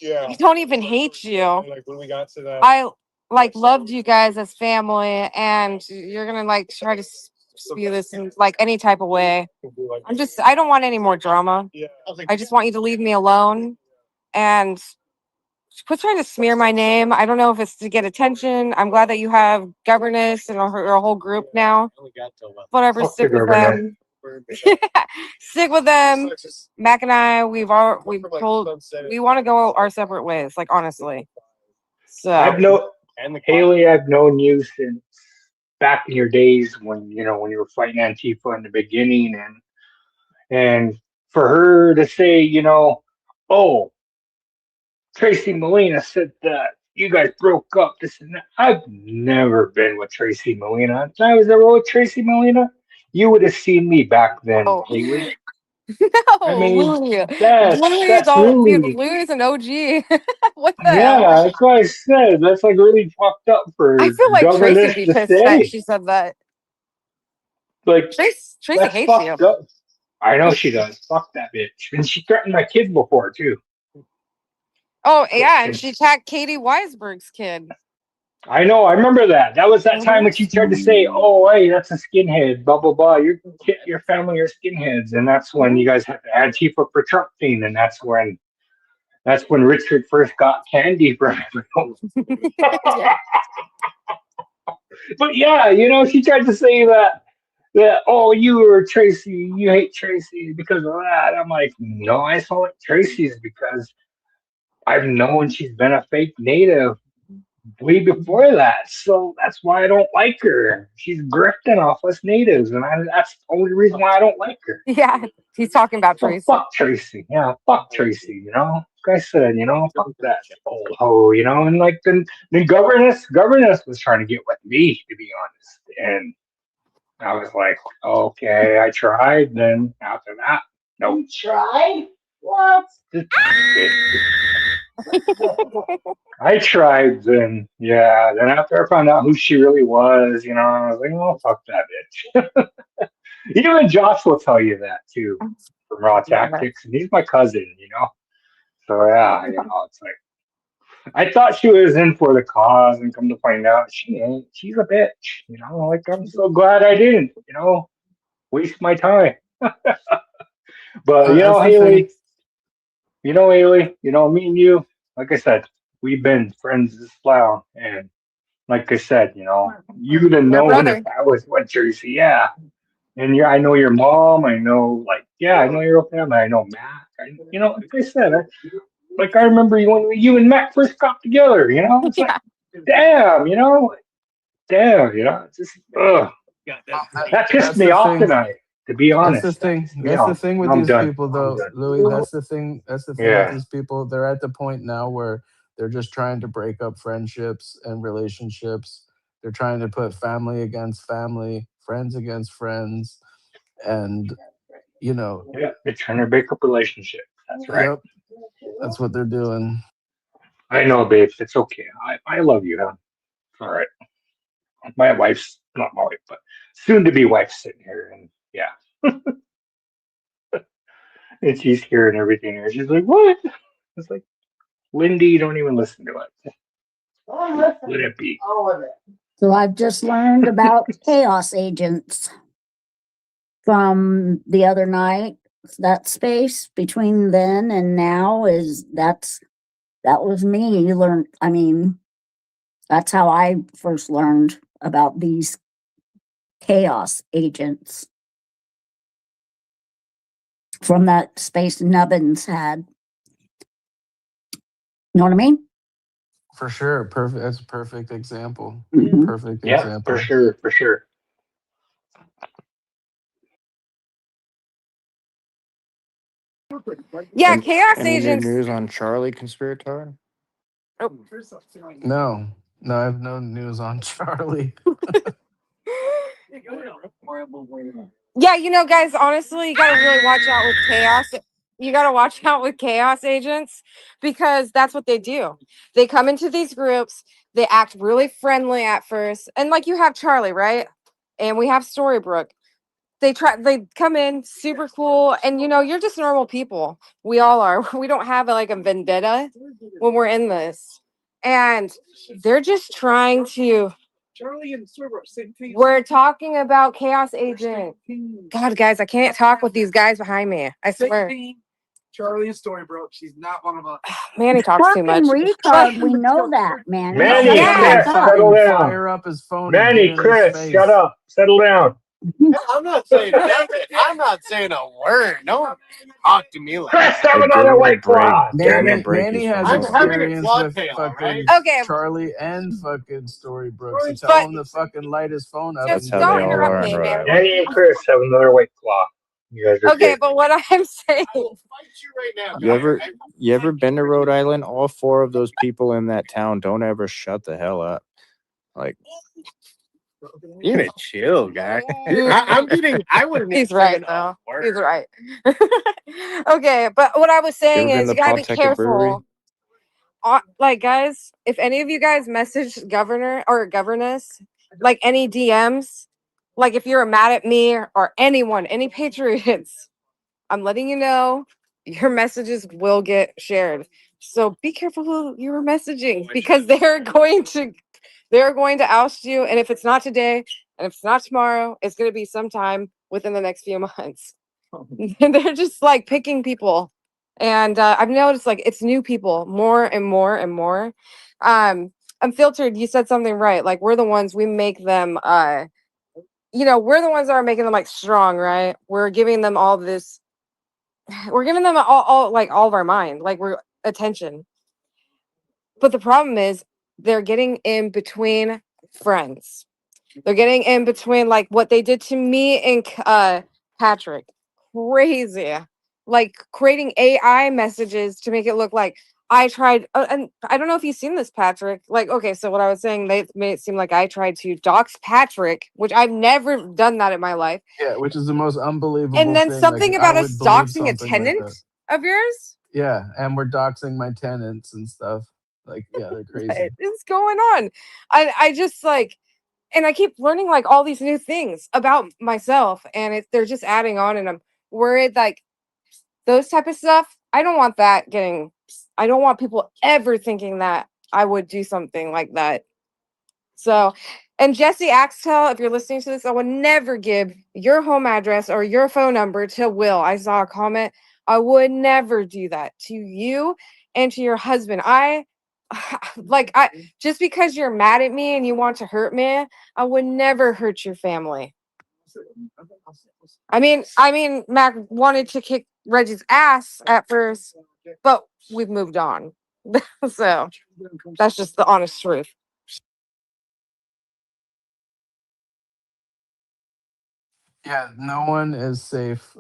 I don't even hate you. I like loved you guys as family, and you're gonna like try to spew this in like any type of way. I don't want any more drama. I just want you to leave me alone and quit trying to smear my name. I don't know if it's to get attention. I'm glad that you have Governess and a whole group now. Whatever, stick with them. Stick with them. Mac and I, we want to go our separate ways. Like honestly. So Haley, I've known you since back in your days when when you were fighting Antifa in the beginning, and for her to say, oh, Tracy Molina said that you guys broke up, this and that. I've never been with Tracy Molina. If I was ever with Tracy Molina, you would have seen me back then, Oh. Haley. No, I mean, Louie. that's Louie is all dude. really, Louie is an OG. What the yeah, hell? that's what I said. That's like really fucked up I for feel like Tracy'd governess be to pissed that say. she said that. Like, Tracy that's hates you. fucked up. I know she does. Fuck that bitch. And she threatened my kids before too. Oh yeah, and And she attacked Katie Weisberg's kid. I know. I remember that. That was that time when she tried to say, "Oh, hey, that's a skinhead." Blah blah blah. Your family are skinheads, and that's when you guys had the Antifa for Trump thing, and that's when Richard first got candy from everyone. Yeah. But yeah, she tried to say that oh, you or Tracy, you hate Tracy because of that. I'm like, no, I saw like Tracy's because I've known she's been a fake native way before that. So that's why I don't like her. She's grifting off us natives, and that's the only reason why I don't like her. Yeah, he's talking about So Tracy. fuck Tracy. Yeah, fuck Tracy, Like I said, fuck that old hoe, and like then governess was trying to get with me, to be honest. And I was like, okay, I tried. Then after that, nope. Tried? What? I tried. Then yeah. Then after I found out who she really was, I was like, oh, fuck that bitch. Even Josh will tell you that too from Raw Tactics, and he's my cousin, So yeah, it's like I thought she was in for the cause, and come to find out she ain't. She's a bitch, Like I'm so glad I didn't, waste my time. But Haley, Haley, me and you, like I said, we've been friends this long, and like I said, you would have known if I was with Tracy, yeah. And I know your mom. I know, I know your whole family. I know Matt. Like I said, I remember when you and Matt first got together. It's like, damn, damn, just that pissed me off tonight. To be honest, That's the thing. That's the thing with these people, though, Louis. That's the thing. That's the thing with these people. They're at the point now where they're just trying to break up friendships and relationships. They're trying to put family against family, friends against friends, and they're trying to break up relationships. That's right. Yep, that's what they're doing. I know, babe. It's okay. I love you, huh? All right. My wife's not my wife, but soon to be wife sitting here, and yeah. And she's hearing everything, and she's like, "What?" It's like, Lindy, don't even listen to it. Let it be. So I've just learned about chaos agents from the other night. That space between then and now that was me. You learned, that's how I first learned about these chaos agents from that space Nubbins had. You know what I mean? For sure. Perfect. That's a perfect example. Mhm. Perfect Yeah, example. for sure, for sure. Yeah, chaos agents. News on Charlie Conspirator? Oh. No, I have no news on Charlie. Yeah, guys, honestly, you gotta really watch out with chaos. You gotta watch out with chaos agents because that's what they do. They come into these groups, they act really friendly at first, and like you have Charlie, right? And we have Storybrooke. They come in super cool, and you're just normal people. We all are. We don't have like a vendetta when we're in this. And they're just trying to. Charlie and Storybrooke, same team. We're talking about chaos agent. God, guys, I can't talk with these guys behind me. I swear. Charlie and Storybrooke. She's not one of us. Manny talks too much. Fucking retard, we know that, man. Manny, Shut Chris, up. settle down. Fire up his phone. and get Manny, in his Chris, face. shut up. Settle down. I'm not saying nothing. I'm not saying a word. Don't talk to me like Chris, that. have Hey, another white claw. Damn Give him a it. break. Manny He's has from I'm having a Milwaukee. experience claw with tail, all fucking right? Okay, Charlie and fucking Storybrooke, so tell but him to fucking light his phone up just and That's how get don't they him all interrupt are in going. me, Rhode man. Island. Danny and Chris have another white claw. You guys are Okay, good. but what I'm saying, I will fight you right now. You ever been to Rhode Island? All four of those people in that town don't ever shut the hell up. Like, You're gonna chill, guy. I'm getting. I wouldn't. he's even right say though. a word. He's right. Okay, but what I was you saying ever been is to you gotta be Pawtucket Brewery? careful. Like, guys, if any of you guys message governor or governess, like any DMs, like if you're mad at me or anyone, any patriots, I'm letting you know your messages will get shared. So be careful who you're messaging because they're going to oust you. And if it's not today and if it's not tomorrow, it's going to be sometime within the next few months. And they're just like picking people. And I've noticed like it's new people more and more and more. Unfiltered, you said something right. Like we're the ones we make them we're the ones that are making them like strong, right? We're giving them all this, we're giving them all like all of our mind, like we're attention. But the problem is they're getting in between friends. They're getting in between like what they did to me and Patrick. Crazy. Like creating AI messages to make it look like I tried. And I don't know if you've seen this, Patrick. Like, okay, so what I was saying, they made it seem like I tried to dox Patrick, which I've never done that in my life. Yeah, which is the most unbelievable And then thing. Like, something I about us would believe doxing a something like tenant that. of yours. Yeah, and we're doxing my tenants and stuff. Like, yeah, they're What crazy. is going on? I just like, and I keep learning like all these new things about myself, and they're just adding on, and I'm worried like those type of stuff. I don't want that getting. I don't want people ever thinking that I would do something like that. So, and Jesse Axtell, if you're listening to this, I would never give your home address or your phone number to Will. I saw a comment. I would never do that to you and to your husband. I just because you're mad at me and you want to hurt me, I would never hurt your family. I mean, Mac wanted to kick Reggie's ass at first, but we've moved on. So that's just the honest truth. Yeah, no one is safe.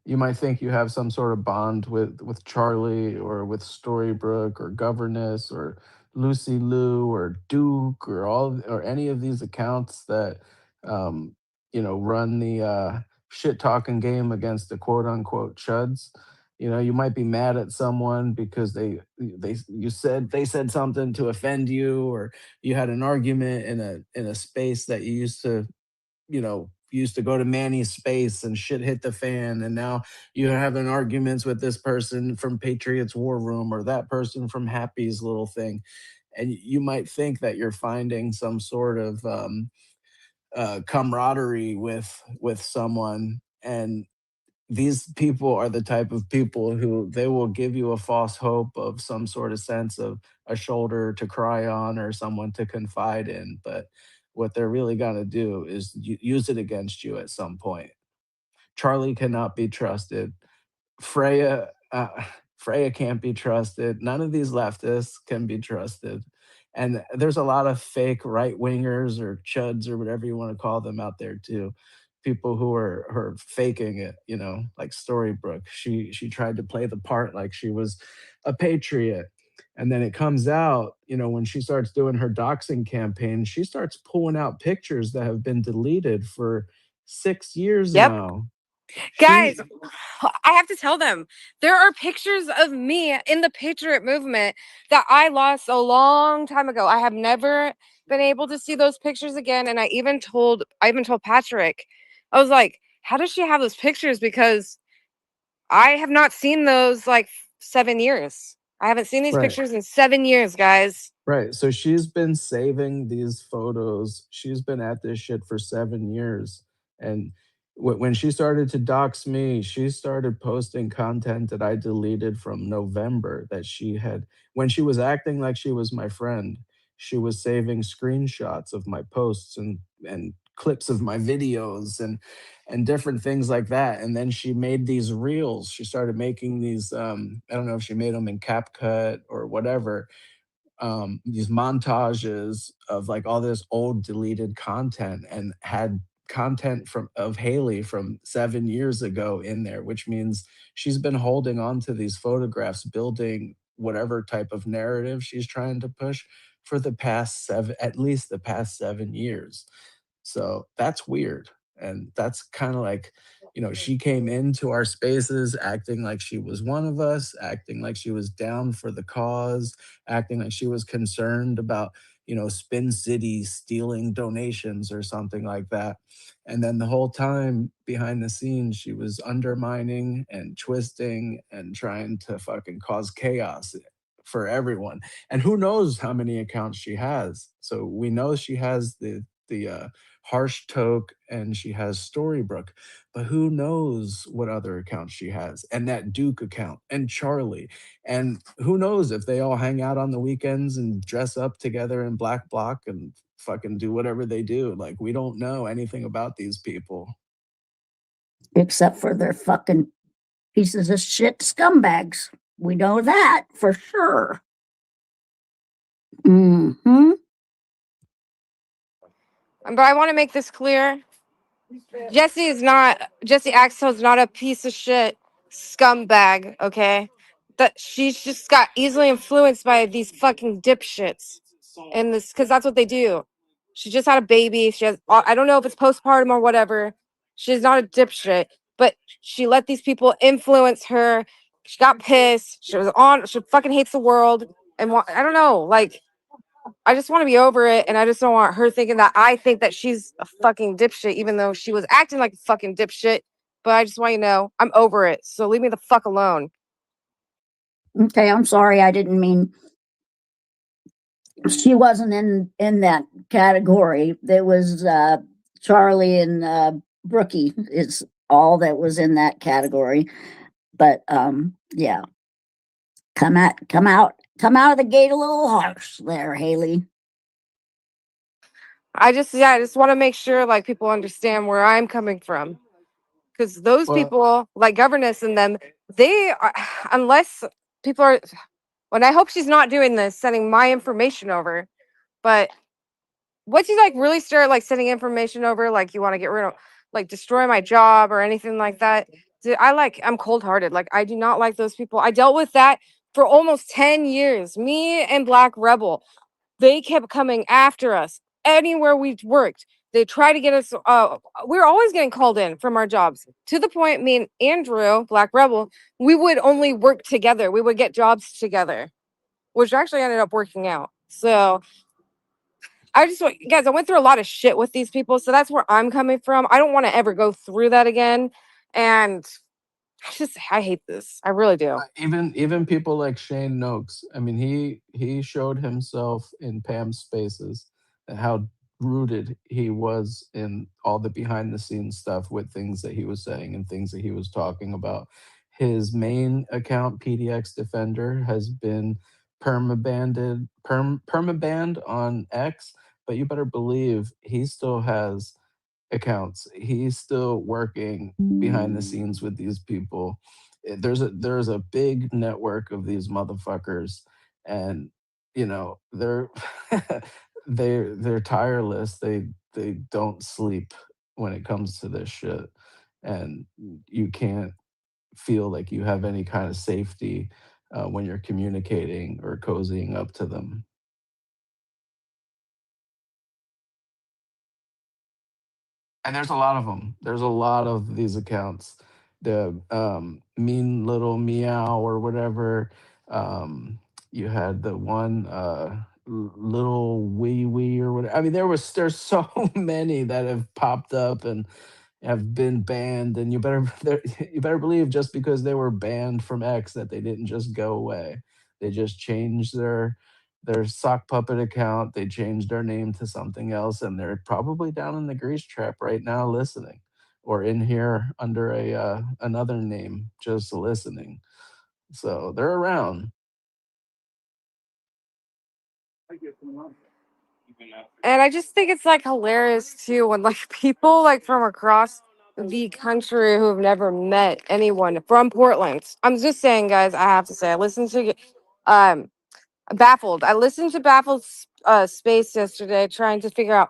You might think you have some sort of bond with Charlie or with Storybrooke or Governess or Lucy Lou or Duke or or any of these accounts that um, run the shit talking game against the quote unquote chuds. You might be mad at someone because they said something to offend you, or you had an argument in a space that you used to go to Manny's space and shit hit the fan, and now you're having arguments with this person from Patriots War Room or that person from Happy's little thing, and you might think that you're finding some sort of camaraderie with someone, and these people are the type of people who they will give you a false hope of some sort of sense of a shoulder to cry on or someone to confide in, but what they're really going to do is use it against you at some point. Charlie cannot be trusted. Freya, Freya can't be trusted. None of these leftists can be trusted. And there's a lot of fake right wingers or chuds or whatever you want to call them out there too. People who are faking it, like Storybrooke. She tried to play the part like she was a patriot. And then it comes out, when she starts doing her doxing campaign, she starts pulling out pictures that have been deleted for 6 years Yep. now. Guys, I have to tell them there are pictures of me in the Patriot movement that I lost a long time ago. I have never been able to see those pictures again. And I even told Patrick, I was like, how does she have those pictures? Because I have not seen those like 7 years. I haven't seen these Right. pictures in 7 years, guys. Right. So she's been saving these photos. She's been at this shit for 7 years. And when she started to dox me, she started posting content that I deleted from November that she had, when she was acting like she was my friend, she was saving screenshots of my posts and clips of my videos and different things like that. And then she made these reels. She started making these. I don't know if she made them in CapCut or whatever. These montages of like all this old deleted content, and had content from of Haley from 7 years ago in there, which means she's been holding on to these photographs, building whatever type of narrative she's trying to push for the past at least the past 7 years. So that's weird. And that's kind of like, she came into our spaces acting like she was one of us, acting like she was down for the cause, acting like she was concerned about, Spin City stealing donations or something like that. And then the whole time behind the scenes, she was undermining and twisting and trying to fucking cause chaos for everyone. And who knows how many accounts she has. So we know she has the Harsh Toke and she has Storybrooke, but who knows what other accounts she has, and that Duke account and Charlie, and who knows if they all hang out on the weekends and dress up together in black bloc and fucking do whatever they do. Like, we don't know anything about these people. Except for their fucking pieces of shit scumbags. We know that for sure. Mm-hmm. But I want to make this clear. Jesse Axel is not a piece of shit scumbag, okay? That she's just got easily influenced by these fucking dipshits. And this, because that's what they do. She just had a baby. She has, I don't know if it's postpartum or whatever. She's not a dipshit, but she let these people influence her. She got pissed. She fucking hates the world. And I don't know, like, I just want to be over it, and I just don't want her thinking that I think that she's a fucking dipshit, even though she was acting like a fucking dipshit. But I just want you to know, I'm over it. So leave me the fuck alone. Okay, I'm sorry. I didn't mean she wasn't in that category. There was Charlie and Brookie is all that was in that category. But yeah, come out of the gate a little harsh there, Haley. I just want to make sure like people understand where I'm coming from, because those people like Governess and them, they are, unless people are. Well, I hope she's not doing this, sending my information over. But once you like really start like sending information over, like you want to get rid of, like destroy my job or anything like that, I'm cold hearted. Like, I do not like those people. I dealt with that for almost 10 years. Me and Black Rebel, they kept coming after us anywhere we worked. They tried to get us. We were always getting called in from our jobs, to the point me and Andrew, Black Rebel, we would only work together. We would get jobs together, which actually ended up working out. So I went through a lot of shit with these people. So that's where I'm coming from. I don't want to ever go through that again. And I hate this. I really do. Even people like Shane Noakes. I mean, he showed himself in Pam's spaces and how rooted he was in all the behind the scenes stuff with things that he was saying and things that he was talking about. His main account, PDX Defender, has been permabanned on X, but you better believe he still has accounts. He's still working behind the scenes with these people. There's a big network of these motherfuckers, and they're they're tireless. They don't sleep when it comes to this shit, and you can't feel like you have any kind of safety when you're communicating or cozying up to them. And there's a lot of them. There's a lot of these accounts. The mean little meow or whatever. You had the one little wee wee or whatever. I mean, there's so many that have popped up and have been banned. And you better believe, just because they were banned from X, that they didn't just go away. They just changed their sock puppet account. They changed their name to something else, and they're probably down in the grease trap right now listening, or in here under another name just listening. So they're around. And I just think it's like hilarious too when like people like from across the country who have never met anyone from Portland. I'm just saying, guys, I have to say, I listened to um Baffled. I listened to Baffled Space yesterday trying to figure out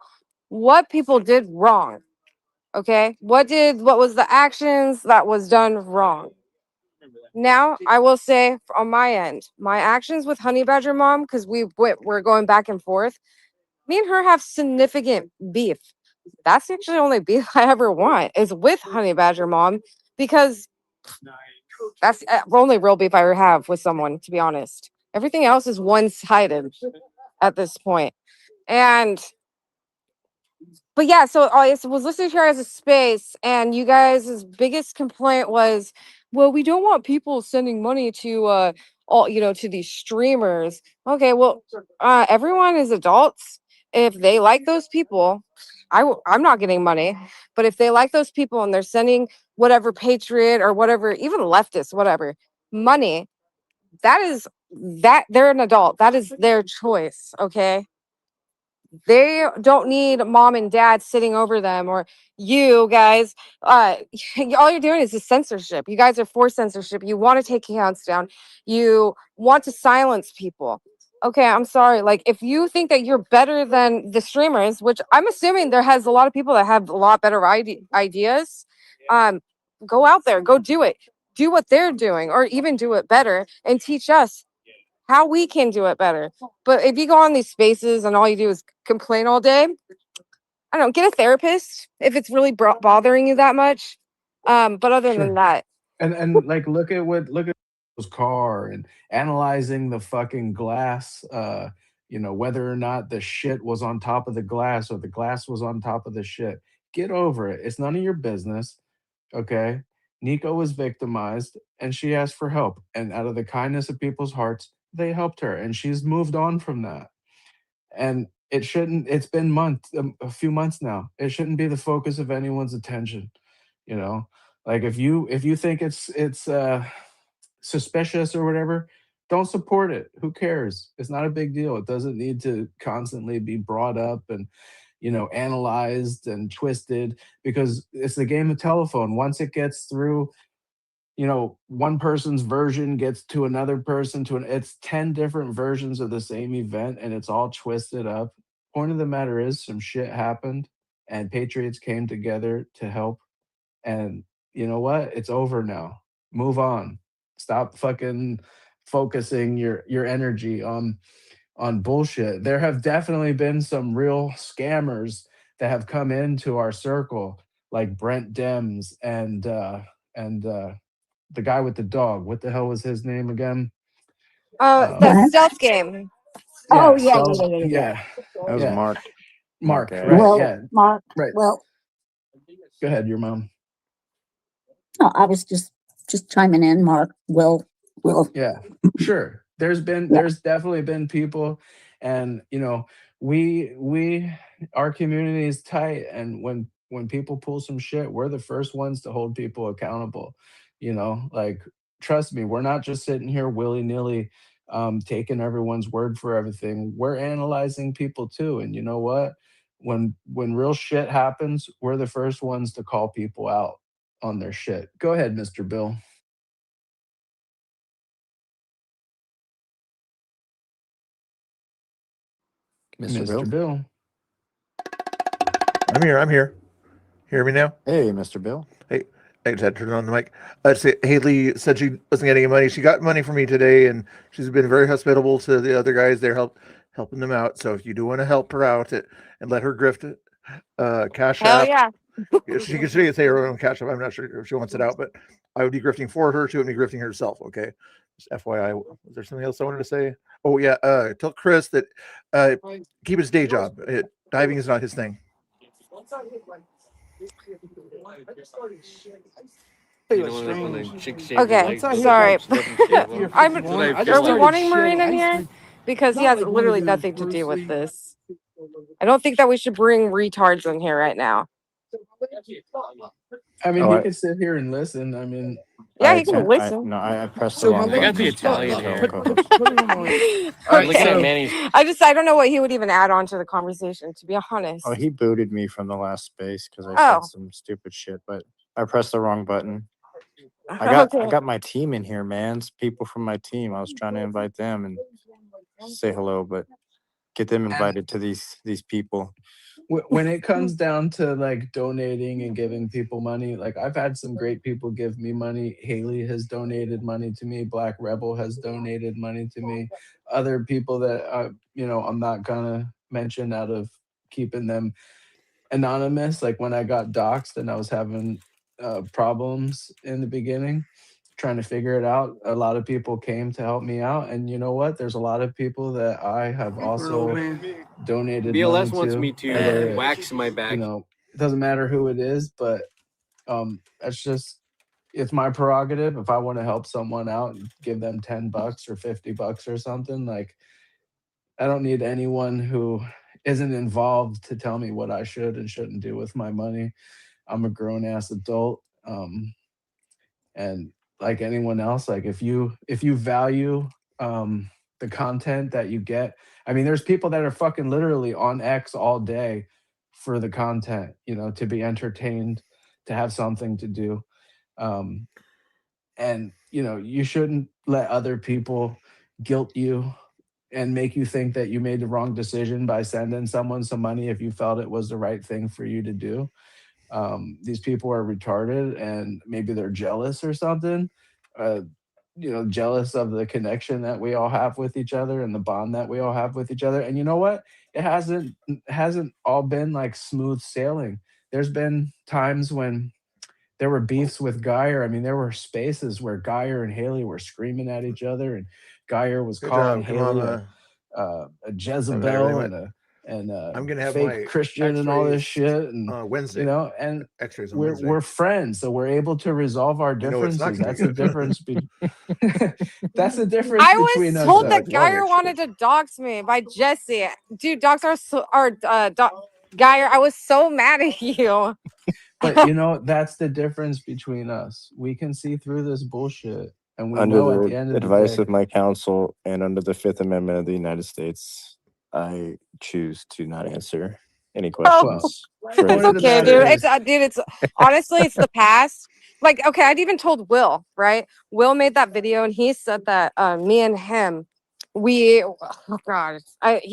what people did wrong. Okay? What was the actions that was done wrong? Now, I will say on my end, my actions with Honey Badger Mom, because we're going back and forth, me and her have significant beef. That's actually the only beef I ever want is with Honey Badger Mom, because that's the only real beef I ever have with someone, to be honest. Everything else is one-sided at this point. But yeah, so I was listening to her as a space, and you guys' biggest complaint was, well, we don't want people sending money to to these streamers. Okay, well, everyone is adults. If they like those people, I'm not getting money, but if they like those people and they're sending whatever patriot or whatever, even leftist, whatever, money, that they're an adult. That is their choice. Okay. They don't need mom and dad sitting over them or you guys. All you're doing is just censorship. You guys are for censorship. You want to take accounts down. You want to silence people. Okay, I'm sorry. Like, if you think that you're better than the streamers, which I'm assuming there has a lot of people that have a lot better ideas, go out there, go do it. Do what they're doing, or even do it better, and teach us how we can do it better. But if you go on these spaces and all you do is complain all day, I don't know, get a therapist if it's really bothering you that much. But other than Sure. that, And like look at his car and analyzing the fucking glass, whether or not the shit was on top of the glass or the glass was on top of the shit. Get over it. It's none of your business. Okay. Nico was victimized and she asked for help. And out of the kindness of people's hearts, they helped her and she's moved on from that. And it's been a few months now. It shouldn't be the focus of anyone's attention, you know? Like if you think it's suspicious or whatever, don't support it. Who cares? It's not a big deal. It doesn't need to constantly be brought up and analyzed and twisted because it's the game of telephone. Once it gets through, one person's version gets to another person it's 10 different versions of the same event and it's all twisted up. Point of the matter is some shit happened and patriots came together to help. And you know what? It's over now. Move on. Stop fucking focusing your energy on bullshit. There have definitely been some real scammers that have come into our circle, like Brent Dems and the guy with the dog. What the hell was his name again? the stealth game. Oh, yeah, Stealth- yeah, yeah, yeah, yeah. That was yeah. Mark. Mark, Mark, right? Well, Yeah, Mark, right. well, Go ahead, your mom. no, I was just chiming in, Mark. Well, Yeah, sure. There's definitely been people, and our community is tight, and when people pull some shit, we're the first ones to hold people accountable. Like trust me, we're not just sitting here willy nilly, taking everyone's word for everything. We're analyzing people too, and you know what? When real shit happens, we're the first ones to call people out on their shit. Go ahead, Mr. Bill. Mr. Bill. I'm here. Hear me now? Hey, Mr. Bill. Hey, I just had to turn on the mic. Haley said she wasn't getting any money. She got money from me today, and she's been very hospitable to the other guys. They're helping them out. So if you do want to help her out and let her grift it, Cash Hell App. yeah. She can say her own Cash App. I'm not sure if she wants it out, but I would be grifting for her. She wouldn't be grifting herself. Okay. Just FYI. Was there something else I wanted to say? Oh yeah. Tell Chris that keep his day job. Diving is not his thing. Okay, sorry. Are we wanting Marine in here? Because he has literally nothing to do with this. I don't think that we should bring retards in here right now. I mean, Oh, he I, could sit here and listen. I mean, Yeah, he can listen. no, I pressed the So wrong Manny, I got the button. Italian So hair. co-host. put him on. all right, Looking at so Manny's. I don't know what he would even add on to the conversation, to be honest. Oh, he booted me from the last space because I Oh. said some stupid shit, but I pressed the wrong button. I Okay. got my team in here, man. It's people from my team. I was trying to invite them and say hello, but get them invited to these people. when it comes down to like donating and giving people money, like I've had some great people give me money. Haley has donated money to me. Black Rebel has donated money to me. Other people that I'm not gonna mention out of keeping them anonymous. Like when I got doxxed and I was having problems in the beginning, trying to figure it out, a lot of people came to help me out. And you know what? There's a lot of people that I have also donated BLS money wants to. me to whether it, wax my back. it doesn't matter who it is, but that's just, it's my prerogative. If I want to help someone out and give them $10 or $50 or something, like I don't need anyone who isn't involved to tell me what I should and shouldn't do with my money. I'm a grown ass adult. And like anyone else, like if you value the content that you get, I mean, there's people that are fucking literally on X all day for the content, to be entertained, to have something to do. And you shouldn't let other people guilt you and make you think that you made the wrong decision by sending someone some money if you felt it was the right thing for you to do. These people are retarded and maybe they're jealous or something, jealous of the connection that we all have with each other and the bond that we all have with each other. And you know what? It hasn't all been like smooth sailing. There's been times when there were beefs with Geyer. I mean, there were spaces where Geyer and Haley were screaming at each other, and Geyer was Good calling job. Come Haley on, a I'm gonna really Jezebel and I'm gonna have fake my Christian and all this X-rays shit. And Wednesday. and X-rays on we're Wednesday. friends, so we're able to resolve our You know it's not differences. gonna That's be the good. difference. That's the difference I between was us. told Though. that Geyer wanted to dox me by Jesse. Dude, dogs Geyer, I was so mad at you. But that's the difference between us. We can see through this bullshit, and we Under know at the the end of the advice day. of my counsel and under the Fifth Amendment of the United States, I choose to not answer any questions. Well, It's okay, dude. It's honestly, it's the past. Like, okay, I'd even told Will, right? Will made that video and he said that me and him, he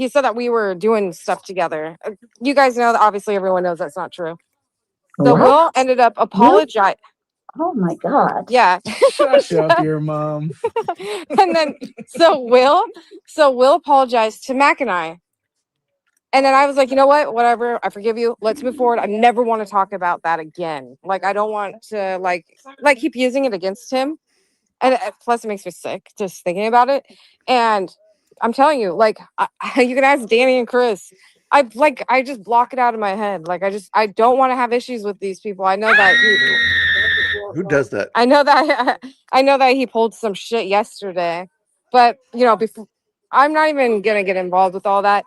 said that we were doing stuff together. You guys know that obviously everyone knows that's not true. So What? Will ended up apologizing. Oh my God. Yeah. Shush up, your mom. And then so Will apologized to Mac and I. And then I was like, you know what? Whatever. I forgive you. Let's move forward. I never want to talk about that again. Like, I don't want to like keep using it against him. And plus, it makes me sick just thinking about it. And I'm telling you, like, you can ask Danny and Chris. I just block it out of my head. Like, I don't want to have issues with these people. I know that. Who does that? I know that he pulled some shit yesterday, but before I'm not even gonna get involved with all that.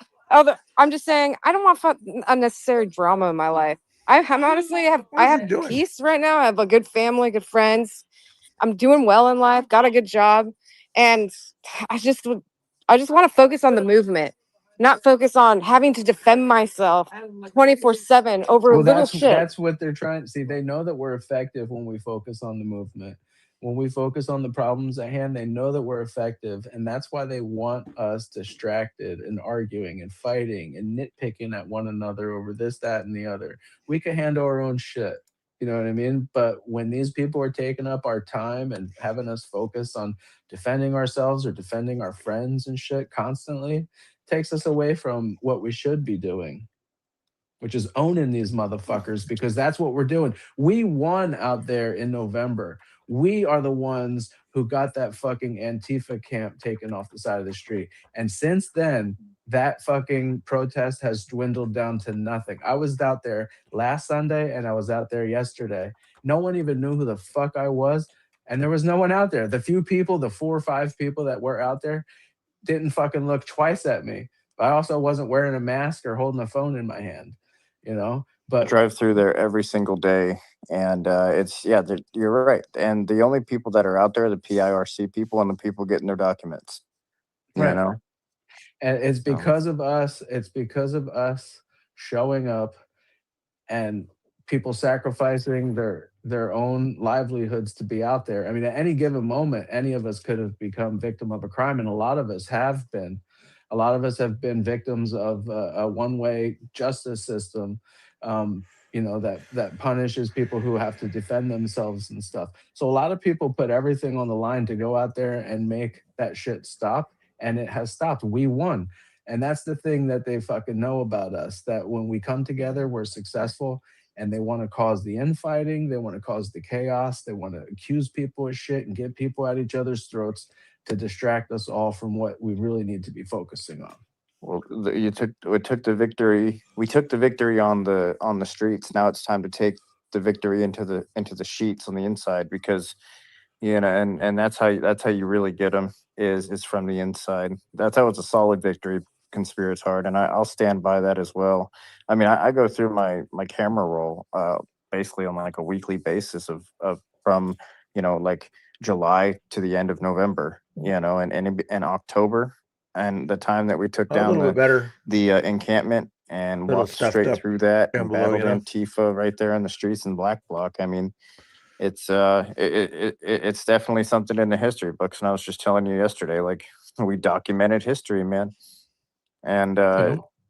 I'm just saying I don't want unnecessary drama in my life. I'm honestly I have peace right now. I have a good family, good friends. I'm doing well in life, got a good job, and I just want to focus on the movement, not focus on having to defend myself 24/7 over Well, little shit. that's what they're trying to see. They know that we're effective when we focus on the movement. When we focus on the problems at hand, they know that we're effective. And that's why they want us distracted and arguing and fighting and nitpicking at one another over this, that, and the other. We can handle our own shit. You know what I mean? But when these people are taking up our time and having us focus on defending ourselves or defending our friends and shit constantly, it takes us away from what we should be doing, which is owning these motherfuckers, because that's what we're doing. We won out there in November. We are the ones who got that fucking Antifa camp taken off the side of the street. And since then, that fucking protest has dwindled down to nothing. I was out there last Sunday and I was out there yesterday. No one even knew who the fuck I was. And there was no one out there. The few people, the 4 or 5 people that were out there didn't fucking look twice at me. But I also wasn't wearing a mask or holding a phone in my hand. But drive through there every single day, and it's you're right. And the only people that are out there are the PIRC people and the people getting their documents. You right. know, And it's so because of us. It's because of us showing up and people sacrificing their own livelihoods to be out there. I mean, at any given moment, any of us could have become victim of a crime, and a lot of us have been. A lot of us have been victims of a one-way justice system, that punishes people who have to defend themselves and stuff. So a lot of people put everything on the line to go out there and make that shit stop, and it has stopped. We won. And that's the thing that they fucking know about us, that when we come together, we're successful, and they want to cause the infighting. They want to cause the chaos. They want to accuse people of shit and get people at each other's throats to distract us all from what we really need to be focusing on. well, we took the victory. We took the victory on the streets. Now it's time to take the victory into the sheets on the inside, because and that's how you really get them is from the inside. That's how it's a solid victory. Conspiracy hard, and I'll stand by that as well. I mean, I go through my camera roll basically on like a weekly basis of from like July to the end of November, and in October, and the time that we took A down little bit better. the encampment and Little walked stuffed straight up through that down and below, battled Antifa right there in the streets in Black Bloc. I mean, it's it's definitely something in the history books. And I was just telling you yesterday, like, we documented history, man, and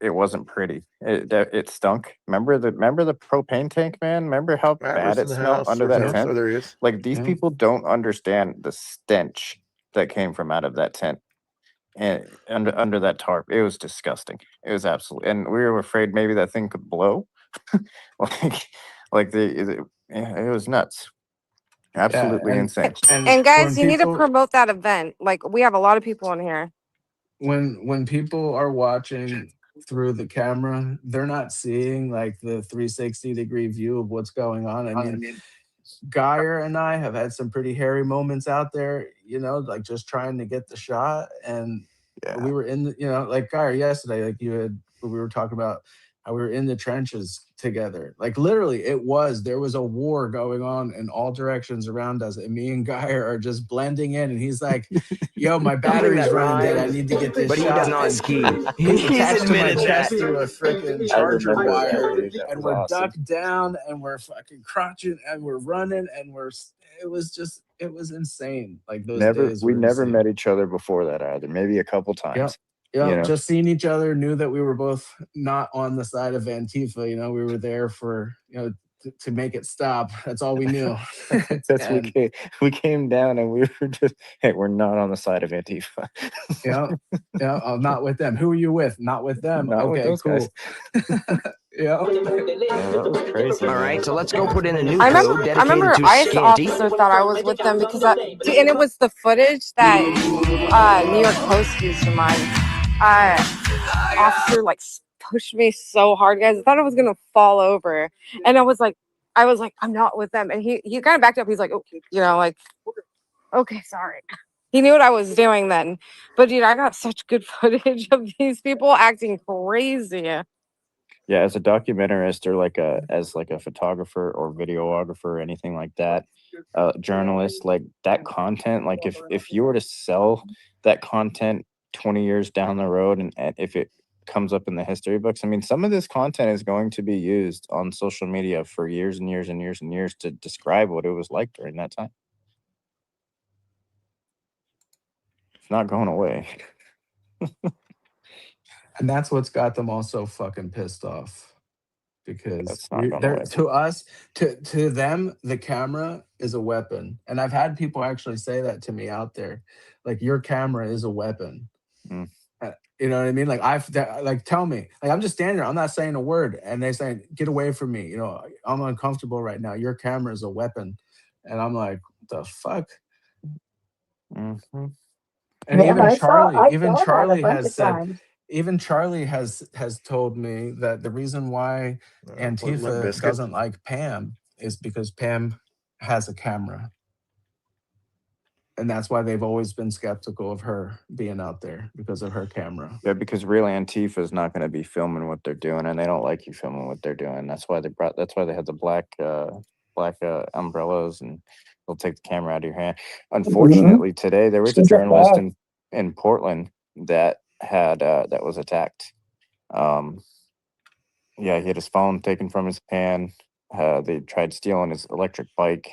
it wasn't pretty. It stunk. Remember the propane tank, man? Remember how bad Atlas it in the smelled house. under There's that no, tent? so there he is. Like, these people don't understand the stench that came from out of that tent and under that tarp. It was disgusting. It was absolutely, and we were afraid maybe that thing could blow. It was nuts. Absolutely insane. And guys, you need to promote that event. Like, we have a lot of people in here. When people are watching through the camera, they're not seeing like the 360-degree view of what's going on. I mean, Geyer and I have had some pretty hairy moments out there, like just trying to get the shot. And we were in the, like Geyer yesterday, like we were talking about how we were in the trenches together. Like, literally, there was a war going on in all directions around us, and me and Geyer are just blending in. And he's like, "Yo, my battery's running dead. I need to get this But he shot." does not ski. He's He's attached to my admitted chest that. through a freaking I charger remember that, wire, dude. That and was we're awesome. ducked down, and we're fucking crouching, and we're running, and it was insane. Like, those days We were never insane. met each other before that either. Maybe a couple times. Yeah, just seeing each other, knew that we were both not on the side of Antifa. We were there for to make it stop. That's all we knew. That's we came down and we were just, hey, we're not on the side of Antifa. Not with them. Who are you with? Not with them. Not with Okay, those cool. Yeah, that was crazy. All right, so let's go put in a new I code remember dedicated to ICE Scanty. officer thought I was with them because and it was the footage that New York Post used of mine. Officer pushed me so hard, guys. I thought I was gonna fall over, and I was like, I'm not with them. And he kind of backed up. He's like, okay, okay, sorry. He knew what I was doing then. But dude, I got such good footage of these people acting crazy. Yeah, as a documentarist or as a photographer or videographer or anything like that, journalist, like that content, like if you were to sell that content 20 years down the road, and if it comes up in the history books, I mean, some of this content is going to be used on social media for years and years and years and years to describe what it was like during that time. It's not going away. And that's what's got them all so fucking pissed off, because away. to us, to them, the camera is a weapon. And I've had people actually say that to me out there, like, your camera is a weapon. You know what I mean? Like, tell me, like, I'm just standing there, I'm not saying a word, and they saying, get away from me. I'm uncomfortable right now. Your camera is a weapon. And I'm like, the fuck? Mm-hmm. And Yeah, even Charlie has told me that the reason why Antifa doesn't like Pam is because Pam has a camera. and that's why they've always been skeptical of her being out there because of her camera. Yeah, because real Antifa is not going to be filming what they're doing, and they don't like you filming what they're doing. That's why they had the black umbrellas, and they'll take the camera out of your hand. Unfortunately, today there was a Seems like journalist that. in Portland that had that was attacked. Yeah, he had his phone taken from his hand. They tried stealing his electric bike,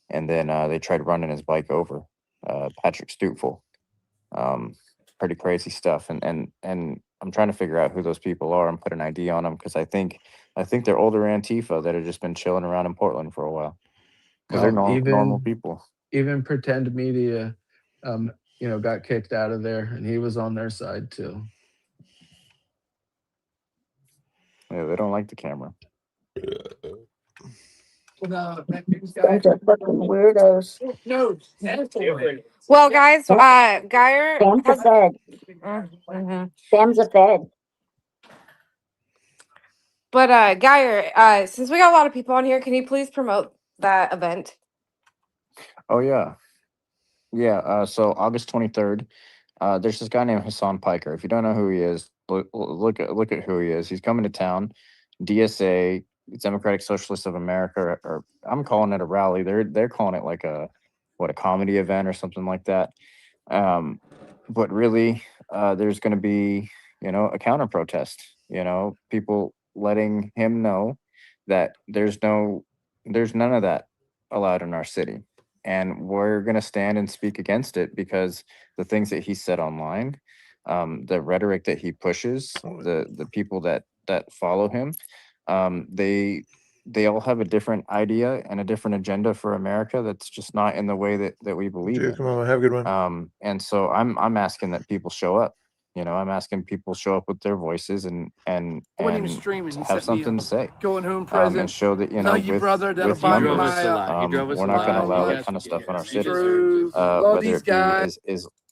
and then they tried running his bike over. Patrick Stuteful. Pretty crazy stuff, and I'm trying to figure out who those people are and put an ID on them, because I think they're older Antifa that have just been chilling around in Portland for a while, because they're normal people. Even Pretend Media, got kicked out of there, and he was on their side too. Yeah, they don't like the camera. Bunch of fucking weirdos. Well, guys, Geyer Sam's a has. fed. Mhm. Sam's a fed. But Geyer, since we got a lot of people on here, can you please promote that event? Oh yeah. So August 23rd, there's this guy named Hassan Piker. If you don't know who he is, look at who he is. He's coming to town. DSA, Democratic Socialists of America, or I'm calling it a rally. They're calling it like a comedy event or something like that. But really, there's going to be a counter protest. People letting him know that there's none of that allowed in our city. And we're going to stand and speak against it, because the things that he said online, the rhetoric that he pushes, the people that follow him, they all have a different idea and a different agenda for America that's just not in the way that we believe Dude, in. come on, have a good one. And so I'm asking that people show up. I'm asking people show up with their voices and I wasn't even streaming. He have set me something up. to say. Going home And present. show that Tell your brother that'll with buy me numbers, my we're not going to allow that kind of stuff in our city. Love Whether these it be guys.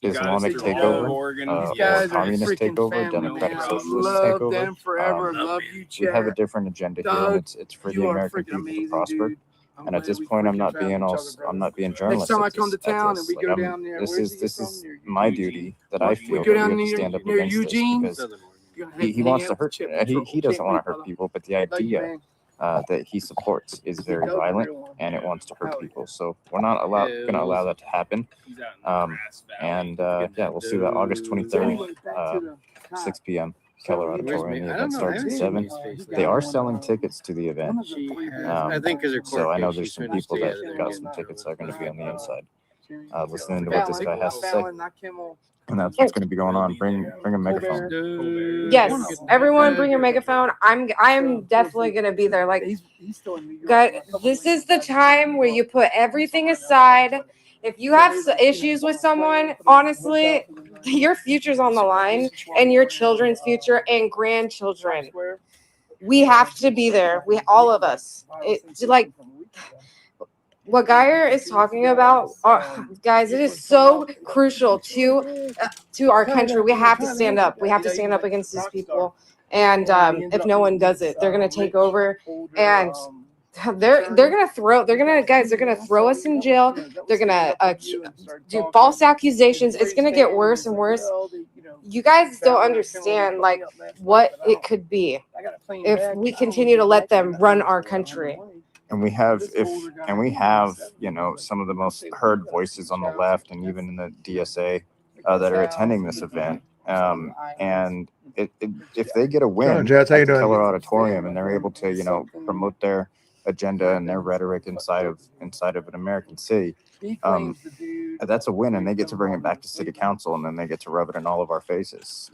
Islamic These takeover, guys or are communist freaking takeover, family, democratic man. I socialist love takeover. them forever. Love you, We have a Chad. different agenda here, Doug, and it's for the you are American freaking people amazing, to prosper. dude. I'm And at glad this we point, I'm freaking not found being each all other, brother. I'm not being Next journalist. time I at come to this- at town this. and we Like, go I'm- down there, This where's is he this from? is Near my Eugene? duty that I feel We go that down we have to near, stand up near against this, Eugene. because You're gonna he hang wants out to with the hurt. chip He patrol. doesn't Can't want wait, to hurt brother. people, but the Love you, idea man. that he supports is very Doug the violent, real one. and it wants to hurt Hell people. So we're not going to allow that to happen. Yeah, we'll see that August 23rd, 6 p.m. Keller Auditorium. The event starts at 7. They are selling tickets to the event. I think because her So I court know case, there's she's some trying to people stay that out of there got and some get tickets that are going to be on the inside, Fallon, listening to what this guy has to say. Fallon, not Kimmel. And that's what's going to be going on. Bring a megaphone. Yes, everyone, bring your megaphone. I am definitely gonna be there. Like, He's still in New York. God, this is the time where you put everything aside. If you have issues with someone, honestly, your future's on the line, and your children's future and grandchildren. We have to be there. All of us. It's like what Geyer is talking about, guys. It is so crucial to our country. We have to stand up. We have to stand up against these people. And if no one does it, they're gonna take over, and they're gonna throw us in jail. They're gonna do false accusations. It's gonna get worse and worse. You guys don't understand like what it could be if we continue to let them run our country. And we have some of the most heard voices on the left and even in the DSA that are attending this event. And if they get a win John Jets, how you at the doing? Keller Auditorium and they're able to promote their agenda and their rhetoric inside of an American city, that's a win, and they get to bring it back to city council, and then they get to rub it in all of our faces.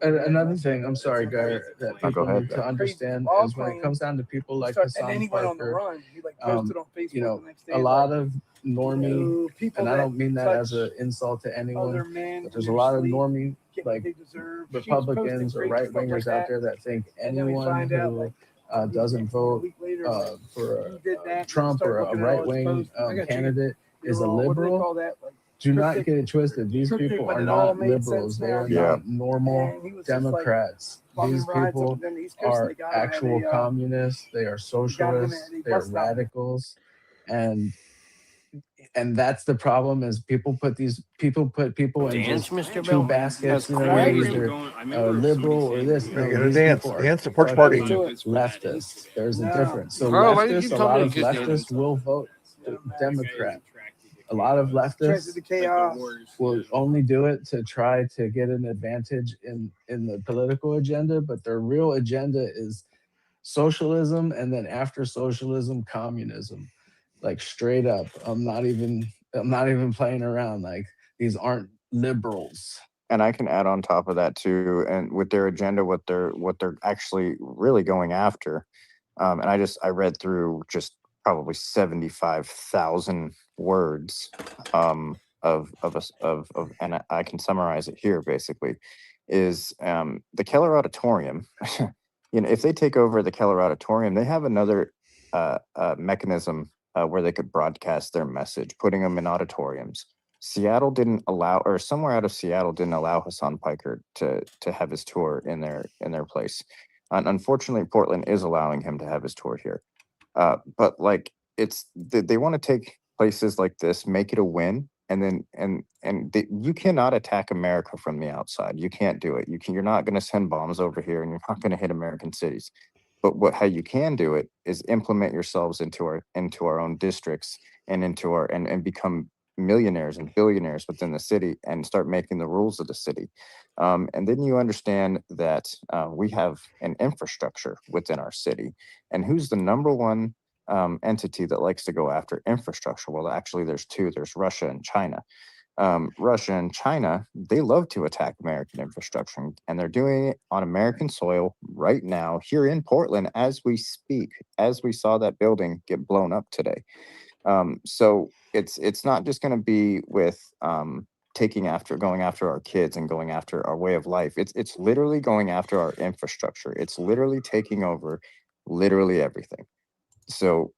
Another thing, I'm sorry, Guy, that Oh, go people ahead. need to understand is when it comes down to people like And Hassan then he went on the Piker, run. He like posted on Facebook the next day. a lot of normie, people and I that don't mean that touch as an insult to other anyone, men but there's a in lot their of sleep, normie, get what like they deserve. She was Republicans posting or great right stuff wingers like out that. there that think And then we anyone find out, who like, doesn't vote a week later, for he did that, Trump started or a looking at all his right wing posts. I got candidate is a what do they liberal. call that? Like, Do not cryptic- get it twisted. These cryptic, people but are it all not made liberals. sense They now. are Yeah. not normal And he was just, like, Democrats. bumming These rides up people and down the East Coast, and are they got him at actual a, communists. They are got him socialists. at a They are bus stop. radicals. And and that's the problem is people put people in Dance, just Mr. two Bill? baskets. That's You know, they're crazy. either liberal or this. We're No, gonna these dance. people are Dance the porch fucking party. leftists. There's a difference. So Bro, why did you leftists, a tell me lot to of kiss leftists will vote Democrat. A lot of leftists the chaos. will only do it to try to get an advantage in the political agenda, but their real agenda is socialism, and then after socialism, communism. Like straight up. I'm not even playing around. Like these aren't liberals. And I can add on top of that too, and with their agenda, what they're actually really going after. And I read through just probably 75,000 words and I can summarize it here basically, is the Keller Auditorium. You know, if they take over the Keller Auditorium, they have another mechanism where they could broadcast their message, putting them in auditoriums. Seattle didn't allow, or somewhere out of Seattle didn't allow Hassan Piker to have his tour in their place. Unfortunately, Portland is allowing him to have his tour here. But like they want to take places like this, make it a win, and then you cannot attack America from the outside. You can't do it. You're not going to send bombs over here, and you're not going to hit American cities. But how you can do it is implement yourselves into our own districts and into our and become millionaires and billionaires within the city and start making the rules of the city. And then you understand that we have an infrastructure within our city. And who's the number one entity that likes to go after infrastructure? Well, actually, there's two. There's Russia and China. Russia and China, they love to attack American infrastructure, and they're doing it on American soil right now here in Portland as we speak, as we saw that building get blown up today. So it's not just going to be with going after our kids and going after our way of life. It's literally going after our infrastructure. It's literally taking over literally everything. So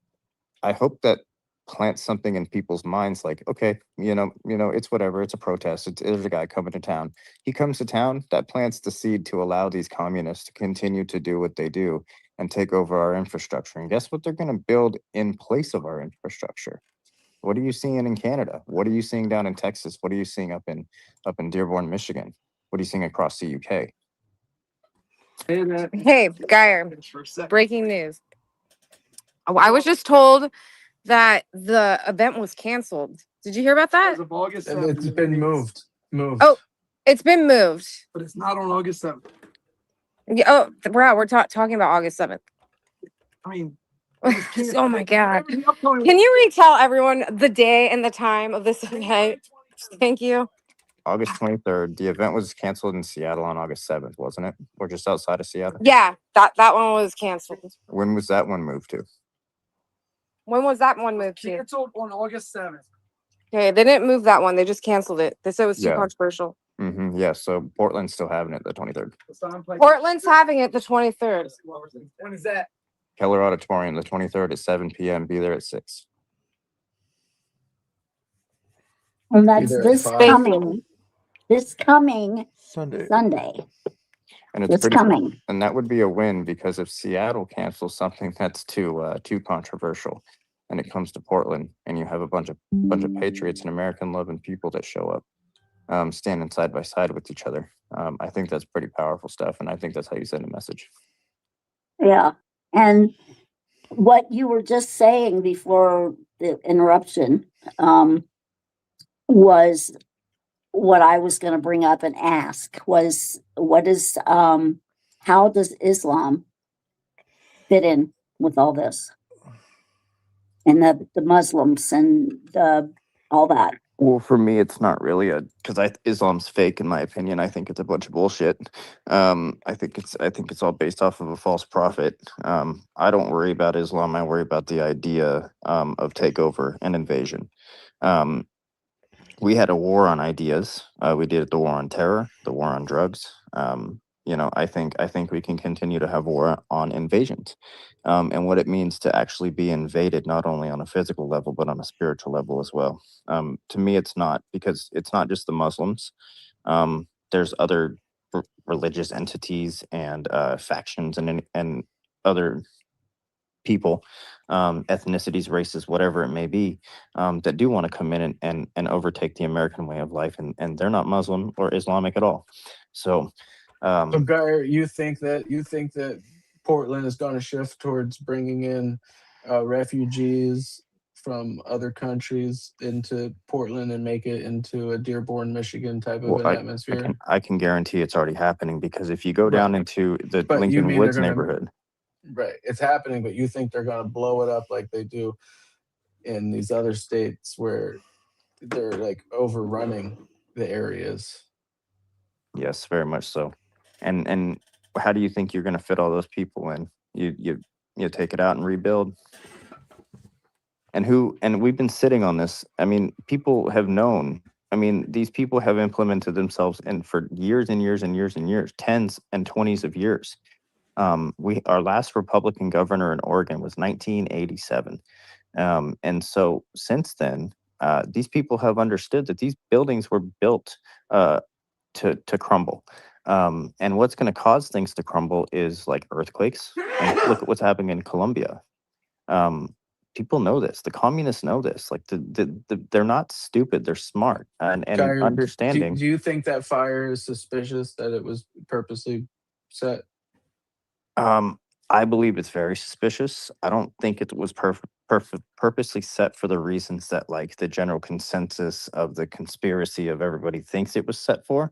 I hope that plants something in people's minds like, okay, it's whatever, it's a protest. There's a guy coming to town. He comes to town, that plants the seed to allow these communists to continue to do what they do and take over our infrastructure. And guess what they're going to build in place of our infrastructure? What are you seeing in Canada? What are you seeing down in Texas? What are you seeing up in Dearborn, Michigan? What are you seeing across the UK? Hey, Geyer, breaking news. I was just told that the event was canceled. Did you hear about that? As of August And 7th. it's been moved. Oh, it's been moved. But it's not on August 7th. Yeah, oh, we're talking about August 7th. I mean, oh my God. Can you retell everyone the day and the time of this event? Thank you. August 23rd. The event was canceled in Seattle on August 7th, wasn't it? Or just outside of Seattle? Yeah, that one was canceled. When was that one moved to? When was that one moved to? Canceled on August 7th. Okay, they didn't move that one. They just canceled it. They said it was too Yeah. controversial. Yeah, so Portland's still having it the 23rd. Portland's having it the 23rd. When is that? Keller Auditorium, the 23rd at 7 p.m. Be there at 6. And that's Either this at 5. coming Sunday. And It's coming. And that would be a win, because if Seattle cancels something that's too controversial, and it comes to Portland, and you have a bunch of patriots and American loving people that show up, standing side by side with each other, I think that's pretty powerful stuff, and I think that's how you send a message. Yeah. And what you were just saying before the interruption was what I was going to bring up and ask was, how does Islam fit in with all this? And the Muslims and all that. Well, for me, it's not really because Islam's fake, in my opinion. I think it's a bunch of bullshit. I think it's all based off of a false prophet. I don't worry about Islam. I worry about the idea of takeover and invasion. We had a war on ideas. We did the war on terror, the war on drugs. I think we can continue to have war on invasions, and what it means to actually be invaded, not only on a physical level, but on a spiritual level as well. To me, it's not, because it's not just the Muslims. There's other religious entities and factions and other people, ethnicities, races, whatever it may be, that do want to come in and overtake the American way of life, and they're not Muslim or Islamic at all. So, So, Guy, you think that Portland is going to shift towards bringing in refugees from other countries into Portland and make it into a Dearborn, Michigan type of well, an I atmosphere? I can guarantee it's already happening, because if you go down Right. into the But you Lincoln mean they're Woods gonna neighborhood, right? It's happening, but you think they're going to blow it up like they do in these other states where they're like overrunning the areas? yes, very much so. And how do you think you're going to fit all those people in? You take it out and rebuild. And we've been sitting on this. I mean, people have known. I mean, these people have implemented themselves in for years and years and years and years, 10s and 20s of years. Our last Republican governor in Oregon was 1987. And so since then, these people have understood that these buildings were built to crumble. And what's going to cause things to crumble is like earthquakes. And look at what's happening in Colombia. People know this. The communists know this. Like they're not stupid. They're smart and Kyrie, understanding. do you think that fire is suspicious, that it was purposely set? I believe it's very suspicious. I don't think it was purposely set for the reasons that like the general consensus of the conspiracy of everybody thinks it was set for.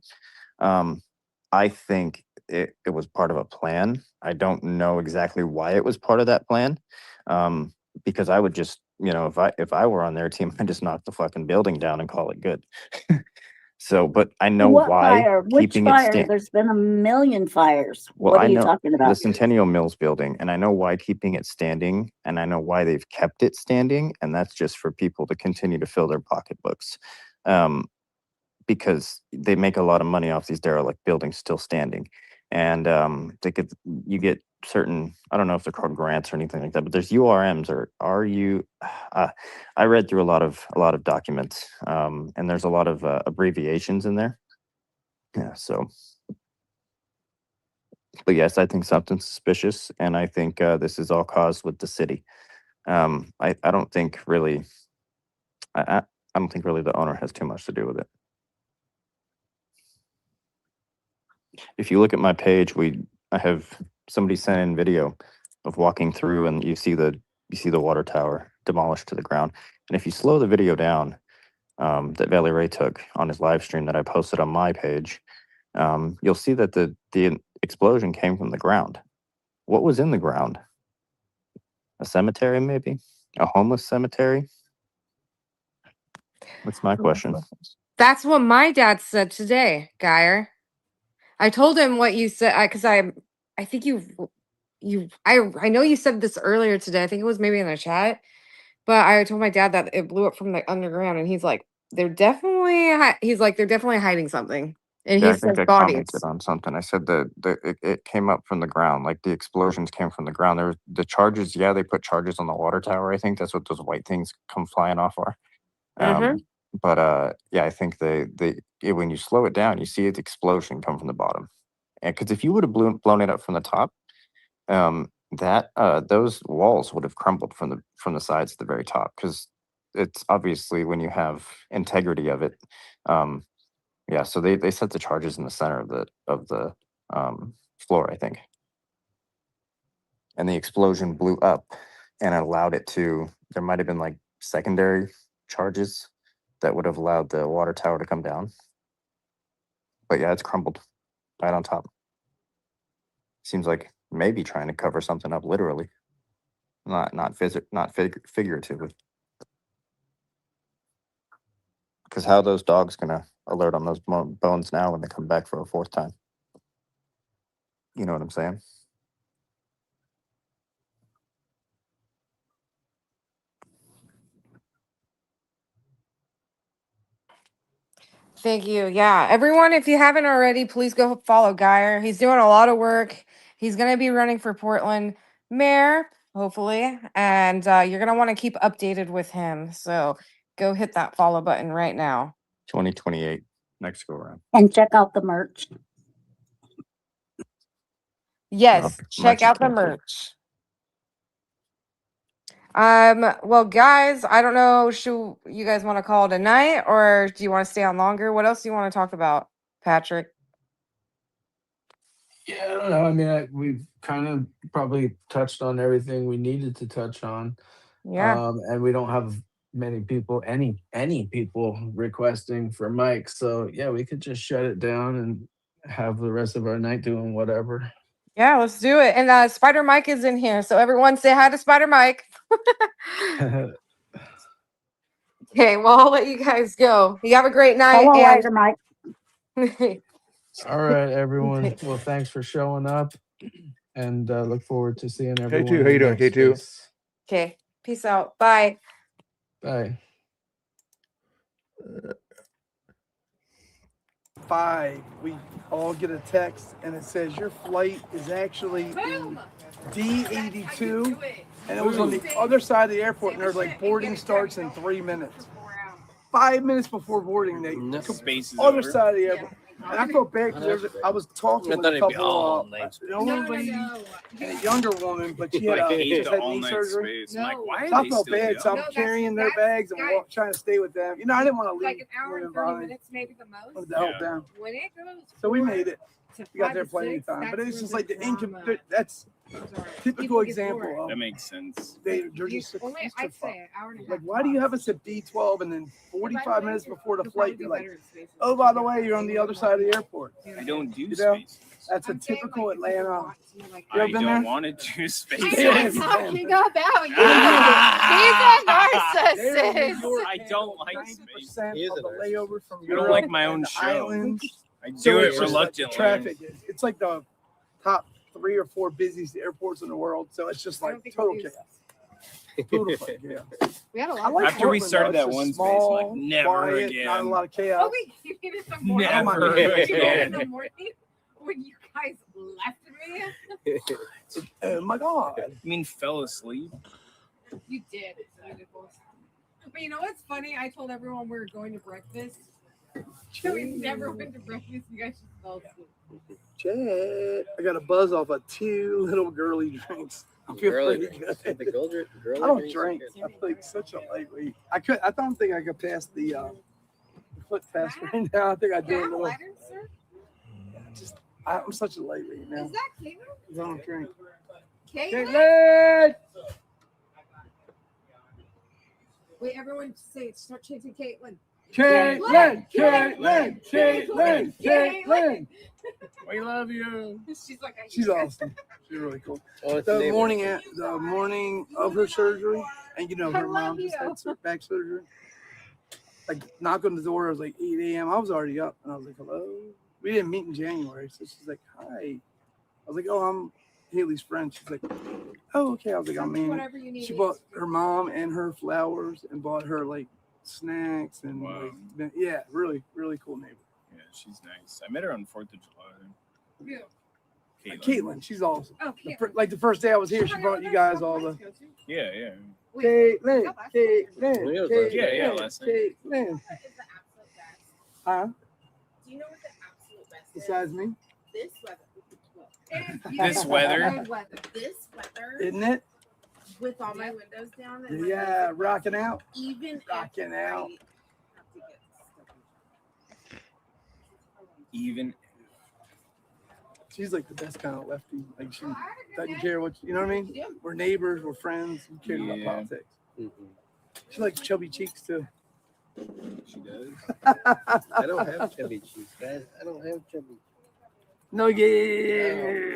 I think it was part of a plan. I don't know exactly why it was part of that plan. Because I would just, if I were on their team, I'd just knock the fucking building down and call it good. So, but I know What why fire? Which keeping it fire? stand. There's been a million fires. Well, What I are you know talking the about? Centennial Mills building, and I know why keeping it standing, and I know why they've kept it standing, and that's just for people to continue to fill their pocketbooks, because they make a lot of money off these derelict buildings still standing, and you get certain, I don't know if they're called grants or anything like that, but there's URMs or RU. I read through a lot of documents, and there's a lot of abbreviations in there. Yeah, so. But yes, I think something's suspicious, and I think this is all caused with the city. I don't think really, I don't think really the owner has too much to do with it. If you look at my page, I have somebody sent in video of walking through, and you see the water tower demolished to the ground. And if you slow the video down, that Valley Ray took on his live stream that I posted on my page, you'll see that the explosion came from the ground. What was in the ground? A cemetery, maybe? A homeless cemetery? That's my question. That's what my dad said today, Geyer. I told him what you said because I think I know you said this earlier today. I think it was maybe in the chat, but I told my dad that it blew up from the underground, and he's like, they're definitely hiding something, and Yeah, he I think said I bodies. commented on something. I said that it came up from the ground, like the explosions came from the ground. There was the charges. Yeah, they put charges on the water tower. I think that's what those white things come flying off are. Mhm. But yeah, I think when you slow it down, you see the explosion come from the bottom. And because if you would have blown it up from the top, those walls would have crumbled from the sides to the very top. Because it's obviously when you have integrity of it. Yeah, so they set the charges in the center of the floor, I think. And the explosion blew up and it allowed it to. There might have been like secondary charges that would have allowed the water tower to come down. But yeah, it's crumbled right on top. Seems like maybe trying to cover something up literally, not figuratively. Because how are those dogs gonna alert on those bones now when they come back for a fourth time? You know what I'm saying? Thank you. Yeah, everyone, if you haven't already, please go follow Geyer. He's doing a lot of work. He's gonna be running for Portland mayor, hopefully, and you're gonna want to keep updated with him. So go hit that follow button right now. 2028 next go around. And check out the merch. Yes, Merch check is out the coming soon. merch. Well, guys, I don't know. Should you guys want to call it a night, or do you want to stay on longer? What else do you want to talk about, Patrick? Yeah, I don't know. I mean, we've kind of probably touched on everything we needed to touch on. Yeah. And we don't have many people, any people requesting for Mike. So yeah, we could just shut it down and have the rest of our night doing whatever. Yeah, let's do it. And Spider Mike is in here, so everyone say hi to Spider Mike. Okay, well, I'll let you guys go. You have a great night. Hello, And later, Mike. All right, everyone. Well, thanks for showing up, and look forward to seeing everyone. K2, how you doing, next K2? space. Okay, peace out. Bye. Bye. 5, we all get a text and it says your flight is actually in D82, and it was on the other side of the airport, and there's like boarding starts in 3 minutes. 5 minutes before boarding, they Space is other over. side of the airport. And I felt bad because I was talking I with thought a it'd be couple all of night. an older lady and a younger woman, but she had, Like, hate just the had knee all-night surgery. space. I'm like, why are So I they felt still bad, so I'm going? carrying their bags and trying to stay with them. You know, I didn't want to leave. Like an hour and 30 minutes, maybe the most. To help them. When it goes, So we made it. to We got 5 there to plenty of 6, time, but that's it's where just the like the drama- that's typical People get example bored. of That makes sense. they're You- just only, just I'd to fuck. say an hour and a half. Like, why do you have us at B12 and then 45 minutes before the You'll flight, probably you're do like, better in spaces. oh, by the way, you're on the other side of the airport. I don't do You know? spaces. That's a I'm saying, typical like, if you Atlanta. want to, like, You I ever been don't there? want to do spaces. I'm not talking about you. Ah! He's a narcissist. I don't like 90% space. of the layover from I don't Europe like my and own the show. islands. I do So it it's just like the reluctantly. traffic is. It's like the top 3 or 4 busiest airports in the world. So it's just I like don't think total we do- chaos. Total chaos. We had a I lot. like After we Portland, started though. that It's one just space, I'm like, small, never quiet, again. Not a lot of chaos. Oh, wait, you needed some more. Never Oh my again. In the morning when you guys left me. Oh my God. I mean, fell asleep. You did. But you know what's funny? I told everyone we were going to breakfast. We never went to breakfast. You guys just fell asleep. Jet. I got a buzz off of 2 little girly drinks. I feel pretty good. The girl I don't drink. I feel like such a lightweight. I don't think I could pass the foot test right now. I think I do a little. I'm such a lightweight now. Is that Caitlin? I don't drink. Caitlin? Caitlin! Wait, everyone say it. Start chanting Caitlin. Caitlin! Caitlin! Caitlin! Caitlin! We love you. She's like, She's awesome. She's really cool. Oh, it's The neighbor. morning of her surgery, and you know I her mom love just you. had back surgery. Like knock on the door, it was like 8 a.m. I was already up, and I was like, "Hello." We didn't meet in January, so she's like, "Hi." I was like, "Oh, I'm Haley's friend." She's like, "Oh, okay." I was like, "I'm in." Whatever you need. She bought her mom and her flowers, and bought her like snacks and Wow. like, yeah, really, really cool neighbor. Yeah, she's nice. I met her on 4th of July. Yeah. Caitlin, she's awesome. Oh, Like the first day I was here, she brought you guys all the. Yeah, yeah. Caitlin, Caitlin, Yeah, last night. Caitlin. Huh? Do you know what the absolute best Besides me, is? This weather. This weather? Good weather. This weather. isn't it? With all my windows down. And my Yeah, windows rocking out. Even Rocking out. Even She's like the best kind of lefty. Like she doesn't care what you know what I mean. We're neighbors, we're friends. We care about Yeah. politics. She likes chubby cheeks too. she does. I don't have chubby cheeks, guys. I don't have chubby. No, yeah.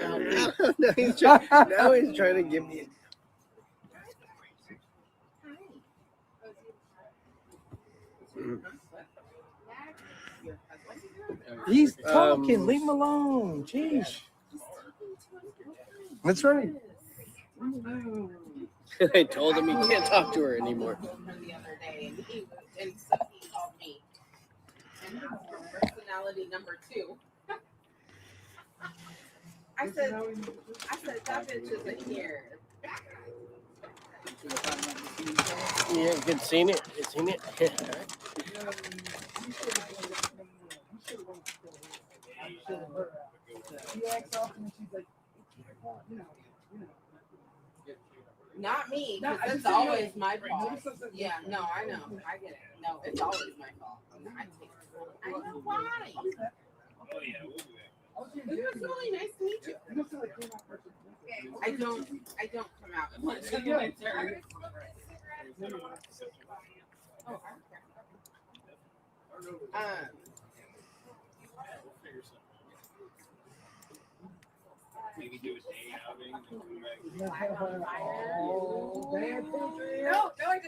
Now he's trying to give me. He's talking. Leave him alone. Jeez. That's right. I told him he can't talk to her anymore. the other day, and so he called me. And personality number 2. I said, that bitch isn't here. Yeah, you can seen it. You seen it. She acts often and she's like, Not me, No, because I it's just didn't know. always my fault. Maybe something- Yeah, no, I know. I get it. No, it's always my fault. I know why. It was really nice to meet you. I don't come out much in the winter. Maybe do a day outing and then come back. No, I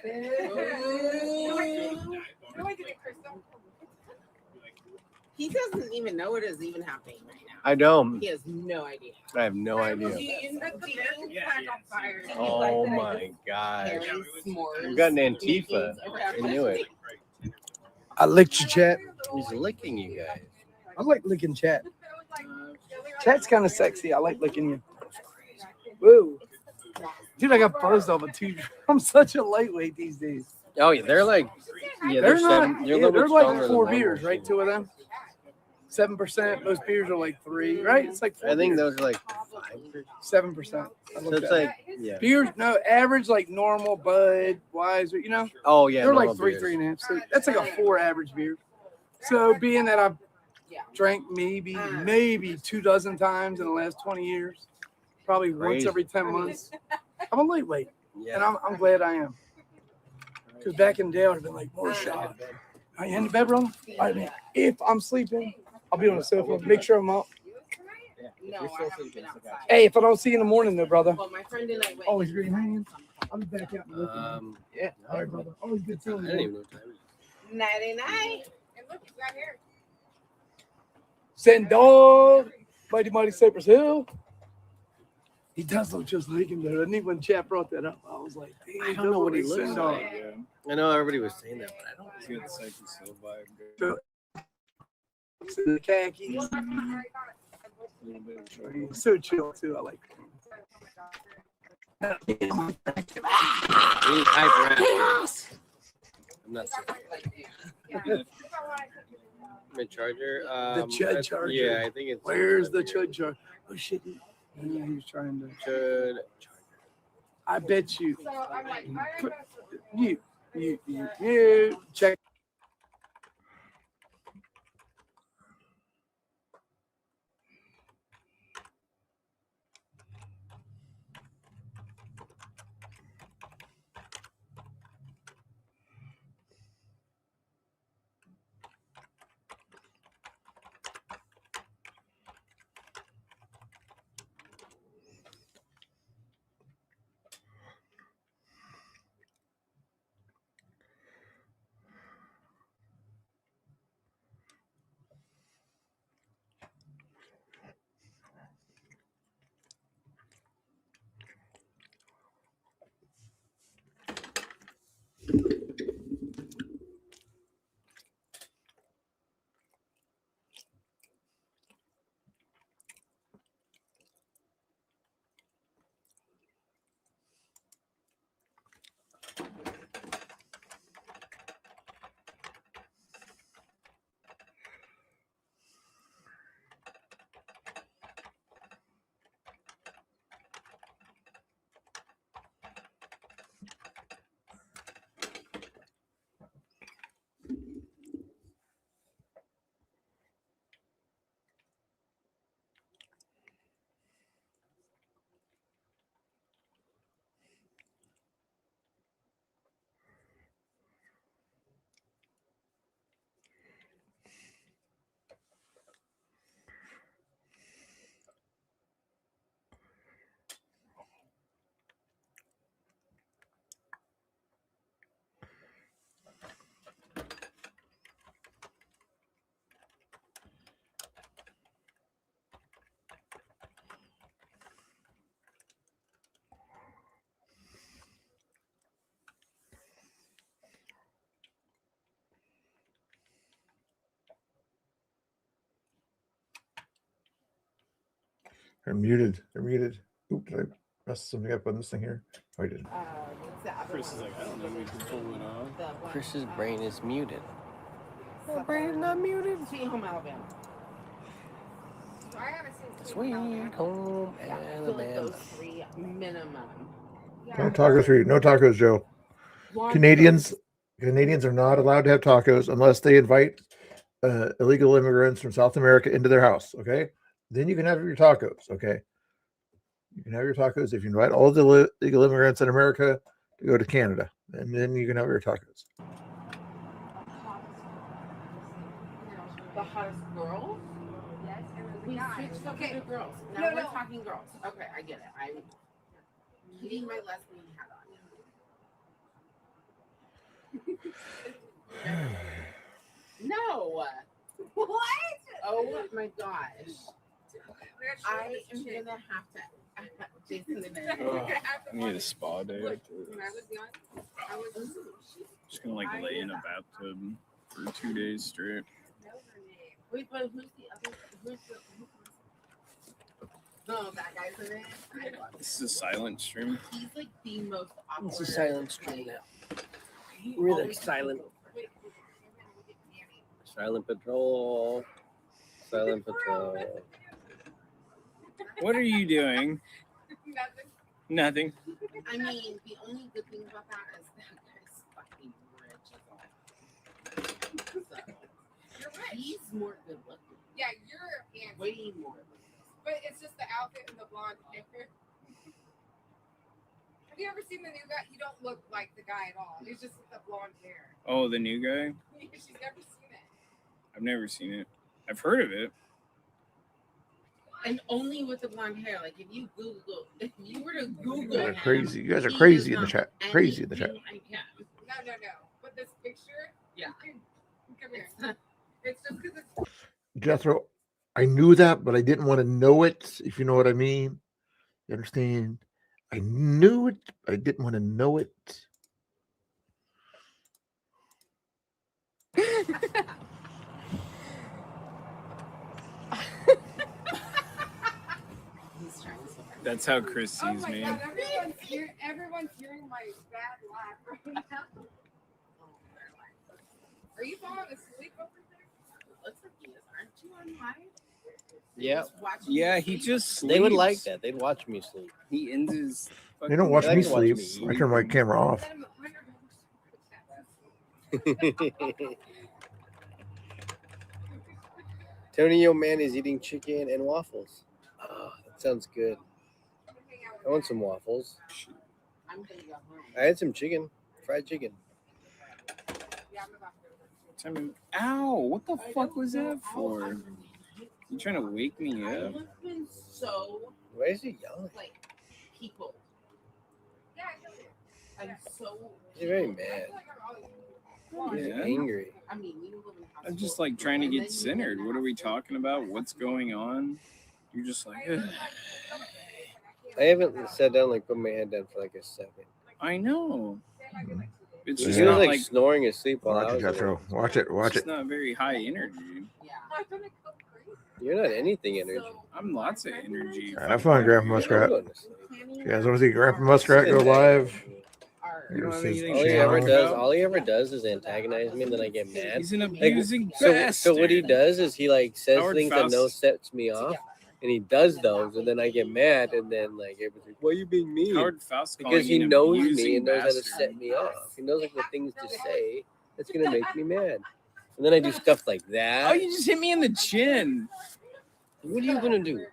didn't. No, I didn't, Crystal. He doesn't even know it is even happening right now. I don't. He has no idea. I have no idea. Oh my god. We've got an Antifa. I knew it. I licked your chat. He's licking you guys. I like licking chat. Chat's kind of sexy. I like licking you. Woo. Dude, I got buzzed off of two. I'm such a lightweight these days. Oh yeah, they're like, yeah, They're seven, not. they're a Yeah, little they're bit like stronger 4 than beers, normal. right? 2 of them. 7%. Most beers are like 3, right? It's like 4 I think beers. those are like 7%. So it's like, yeah. Beers, no, average like normal, Bud, Wise, you know? Oh yeah, They're like normal 3, beers. 3.5. So that's like a 4 average beer. So being that I've drank maybe 2 dozen times in the last 20 years, probably once Crazy. every 10 months, I'm a lightweight. Yeah. And I'm glad I am. Because back in the day, I would have been like, more shot. Are you in the bed, brother? I mean, if I'm sleeping, I'll be on the sofa. Make sure I'm up. No, I haven't been outside. Hey, if I don't see you in the morning, though, brother. Well, my friend and I went. Always great hanging. I'll be back out. Yeah. All right, brother. Always good I telling didn't you. even know what time it is. Nighty night. And look, he's right here. Send dog. Mighty Cypress Hill. He does look just like him, though. Doesn't he? When Chat brought that up, I was like, damn, I don't know what he looks Send Dog. like. I know everybody was saying that, but I don't. He's got the Cypress Hill vibe. The khakis. He's so chill, too. I like him. He's hype rap. I'm not serious. My charger. The Chud charger. Yeah, I think it's. Where's the Chud charger? Oh, shit. Yeah, he was trying to. Chud. I bet you. You. Check. They're muted. They're muted. Oop, did I mess something up on this thing here? Oh, I didn't. Chris is like, I don't know, we can pull it off. Chris's brain is muted. My brain's not muted. Sweet Home Alabama. Sweet Home Yeah, I feel like Alabama. those 3 minimum. No tacos for you. No tacos, Joe. Canadians are not allowed to have tacos unless they invite illegal immigrants from South America into their house. Okay, then you can have your tacos. Okay, you can have your tacos if you invite all the illegal immigrants in America to go to Canada, and then you can have your tacos. The hottest girls? Yes, we switched up to the girls. Now we're talking girls. Okay, I get it. I'm getting my lesbian hat on. No. What? Oh my gosh. I am gonna have to. Jason, I need a spa day. when I was young, I was Just gonna like lay in a bathtub for 2 days straight. Wait, but who's the other? Who's the? No, that guy's in it. I love it. This is a silent stream. He's like the most awkward. It's a silent stream now. He We're the always- silent. Silent patrol. Silent patrol. What are you doing? Nothing. Nothing. I mean, the only good thing about that is that guy's fucking rich as all. So, You're rich. he's more good looking. Yeah, you're handsome. Way more. But it's just the outfit and the blonde hair. Have you ever seen the new guy? You don't look like the guy at all. It's just the blonde hair. Oh, the new guy? She's never seen it. I've never seen it. I've heard of it. And only with the blonde hair. Like if you were to Google You guys are him, crazy. You guys are he crazy does in the not chat. have Crazy in the chat. anything like him. No. But this picture. Yeah. Come here. It's just because it's. Jethro, I knew that, but I didn't want to know it, if you know what I mean. You understand? I knew it, but I didn't want to know it. That's how Chris Oh sees my me. God, everyone's hearing my bad laugh right now. Are you falling asleep over there? Looks like he is. Aren't you on live? Yeah. Yeah, he just sleeps. They would like that. They'd watch me sleep. He ends his. They don't watch They me like to watch sleep. me I turn my camera off. Tony O'Man is eating chicken and waffles. Oh, that sounds good. I want some waffles. I'm gonna go home. I had some chicken, fried chicken. Ow! What the fuck was that for? You trying to wake me I up? have been so Why is he yelling? like people. I'm so. He's very mad. He's Yeah. angry. I mean, we live in I'm just like trying to get centered. What are we talking about? What's going on? You're just like, ugh. I haven't sat down, like, put my head down for like a second. I know. It's He just was not like, like snoring asleep while Watch I it, was Jethro. awake. Watch it. Watch it's it. not very high energy. You're not anything energy. I'm lots of energy. Have fun, Grandpa Muskrat. Going to sleep. If you guys want to see Grandpa Muskrat go live, here's his All he ever does is antagonize me, and then I get mad. He's an Like, abusing so what he bastard. does is he like says Howard things that Faust. sets me off, and he does those, and then I get mad, and then like everybody's like, "Why are you being mean?" Howard Faust Because he calling an knows me abusing and knows how to bastard. set me off. He knows like the things to say that's gonna make me mad, and then I do stuff like that. Oh, you just hit me in the chin. What are you gonna do?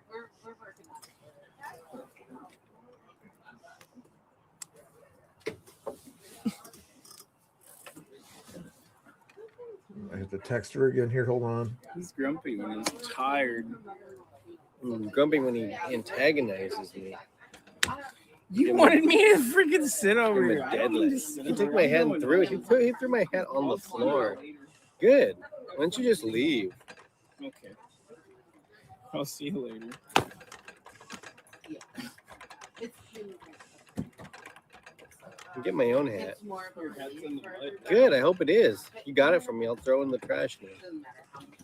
I have to text her again here. Hold on. He's grumpy when he's tired. Grumpy when he antagonizes me. You wanted me to freaking sit over I'm here. a I don't need to deadlift. sit He took over my here. hat I'm and going threw it. He threw my hat on the floor. Good. Why don't you just leave? Okay. I'll see you later. Get my own hat. It's more of a relief for everybody. Good. I hope it is. You got it from me. I'll throw it in the trash now. Doesn't matter how much.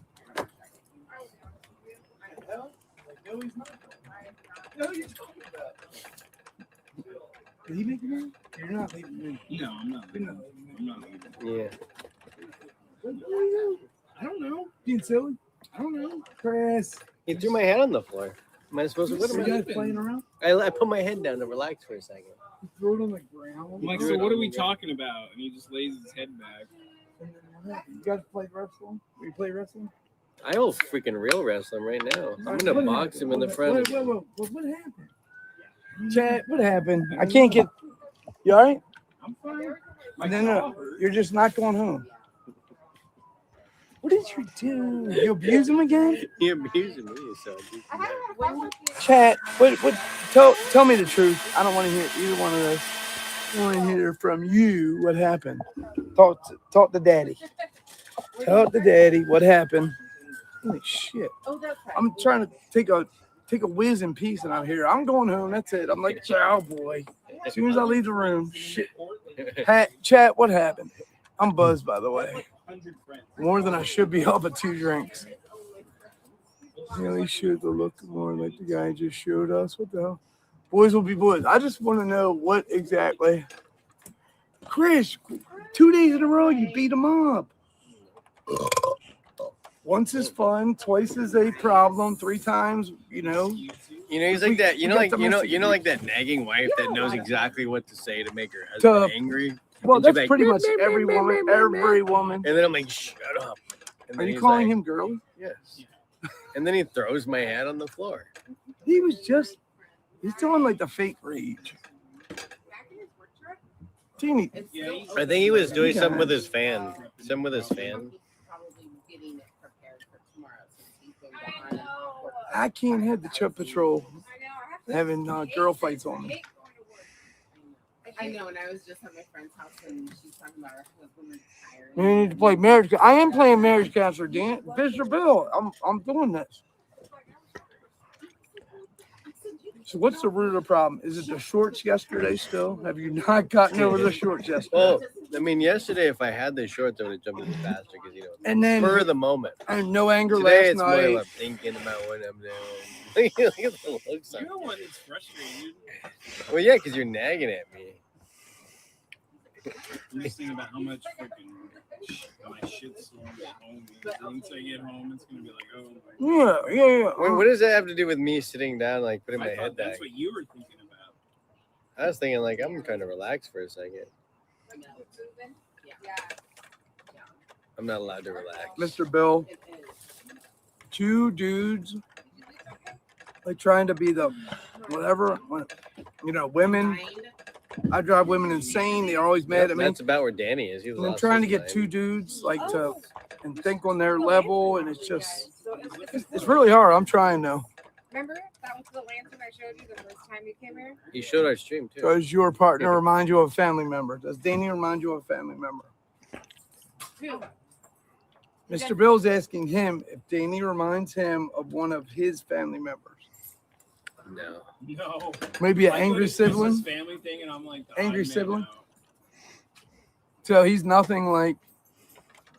No, he's not. No, you're talking about. Did he make me? You're not leaving me. No, I'm not leaving. I'm not leaving. Yeah. I don't know. Being silly. I don't know. Chris. He threw my hat on the floor. Am I supposed to? What am You I guys playing around? I put my head down to relax for a second. Throw it on the ground. I'm like, so what are we talking about? And he just lays his head back. You guys play wrestling? We play wrestling? I will freaking real wrestle him right now. I'm gonna box him in the front. What happened? Chad, what happened? I can't get. You all right? I'm fine. No, you're just not going home. What did you do? You abuse him again? He abusing me, so. Chad, what? Tell me the truth. I don't want to hear either one of those. I want to hear from you what happened. Talk to daddy. Talk to daddy what happened. Holy shit. I'm trying to take a whiz in peace and I'm here. I'm going home. That's it. I'm like, ciao, boy. As soon as I leave the room, shit. Chat, what happened? I'm buzzed, by the way. More than I should be off of 2 drinks. Really should look more like the guy just showed us. What the hell? Boys will be boys. I just want to know what exactly. Chris, 2 days in a row, you beat him up. Once is fun, twice is a problem, 3 times, You know, he's like that. Like that nagging wife that knows exactly what to say to make her husband angry. Well, And she's that's like, pretty much every woman. Every woman. And then I'm like, shut up. And Are then you he's calling like, him girly? Yes. And then he throws my hat on the floor. He's doing like the fake rage. Teeny. I think he was doing something with his fan. Something with his fan. I can't have the Chub Patrol having girl fights on me. I know, and I was just at my friend's house and she's talking about her husband retiring. You need to play marriage. I am playing marriage counselor, Dan. Mr. Bill, I'm doing this. So what's the root of the problem? Is it the shorts yesterday still? Have you not gotten over the shorts yesterday? Well, I mean, yesterday if I had the shorts, I would have jumped in faster because and then for the moment. And no anger Today, last night. More about thinking about what I'm doing. Look at the looks on You know what? It's frustrating. Well, yeah, because you're nagging at me. I'm just thinking about how much freaking my shit's going to get home. Once I get home, it's going to be like, oh. Yeah. What does that have to do with me sitting down, like putting my head back? That's what you were thinking about. I was thinking, like, I'm trying to relax for a second. I'm not allowed to relax. Mr. Bill, 2 dudes like trying to be the whatever, women. I drive women insane. They're always mad at me. That's about where Danny is. He was And I'm trying to get 2 dudes like to and think on their level, and it's really hard. I'm trying though. Remember that was the lantern I showed you the first time you came here? He showed our stream too. Does your partner remind you of a family member? Does Danny remind you of a family member? Mr. Bill's asking him if Danny reminds him of one of his family members. No. Maybe an angry sibling. Family thing, and I'm like, angry sibling. So he's nothing like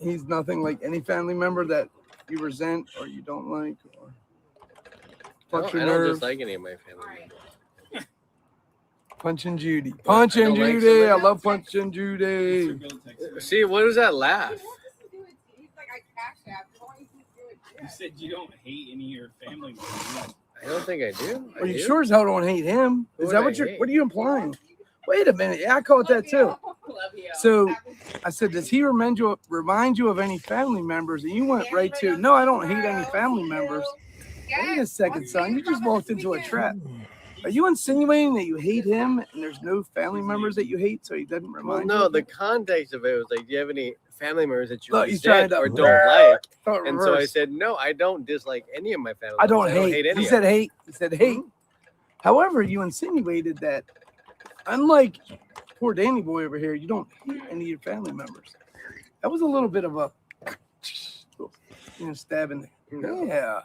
any family member that you resent or you don't like or punch your I don't nerve. dislike any of my family members. Punching Judy. Punching Judy. I love punching Judy. See, what was that laugh? You said you don't hate any of your family members. I don't think I do. Well, you sure as hell don't hate him. Is that what what are you implying? Wait a minute. Yeah, I call it that too. So I said, does he remind you of any family members? And you went right to, no, I don't hate any family members. Wait a second, son. You just walked into a trap. Are you insinuating that you hate him and there's no family members that you hate, so he doesn't Well, remind you? no, the context of it was like, do you have any family members that you Look, he's resent trying or to don't like? thought And so I reverse. said, no, I don't dislike any of my family I don't members. hate. any He of said them. hate. He said hate. However, you insinuated that, unlike poor Danny boy over here, you don't hate any of your family members. That was a little bit of a, stabbing. No. Yeah.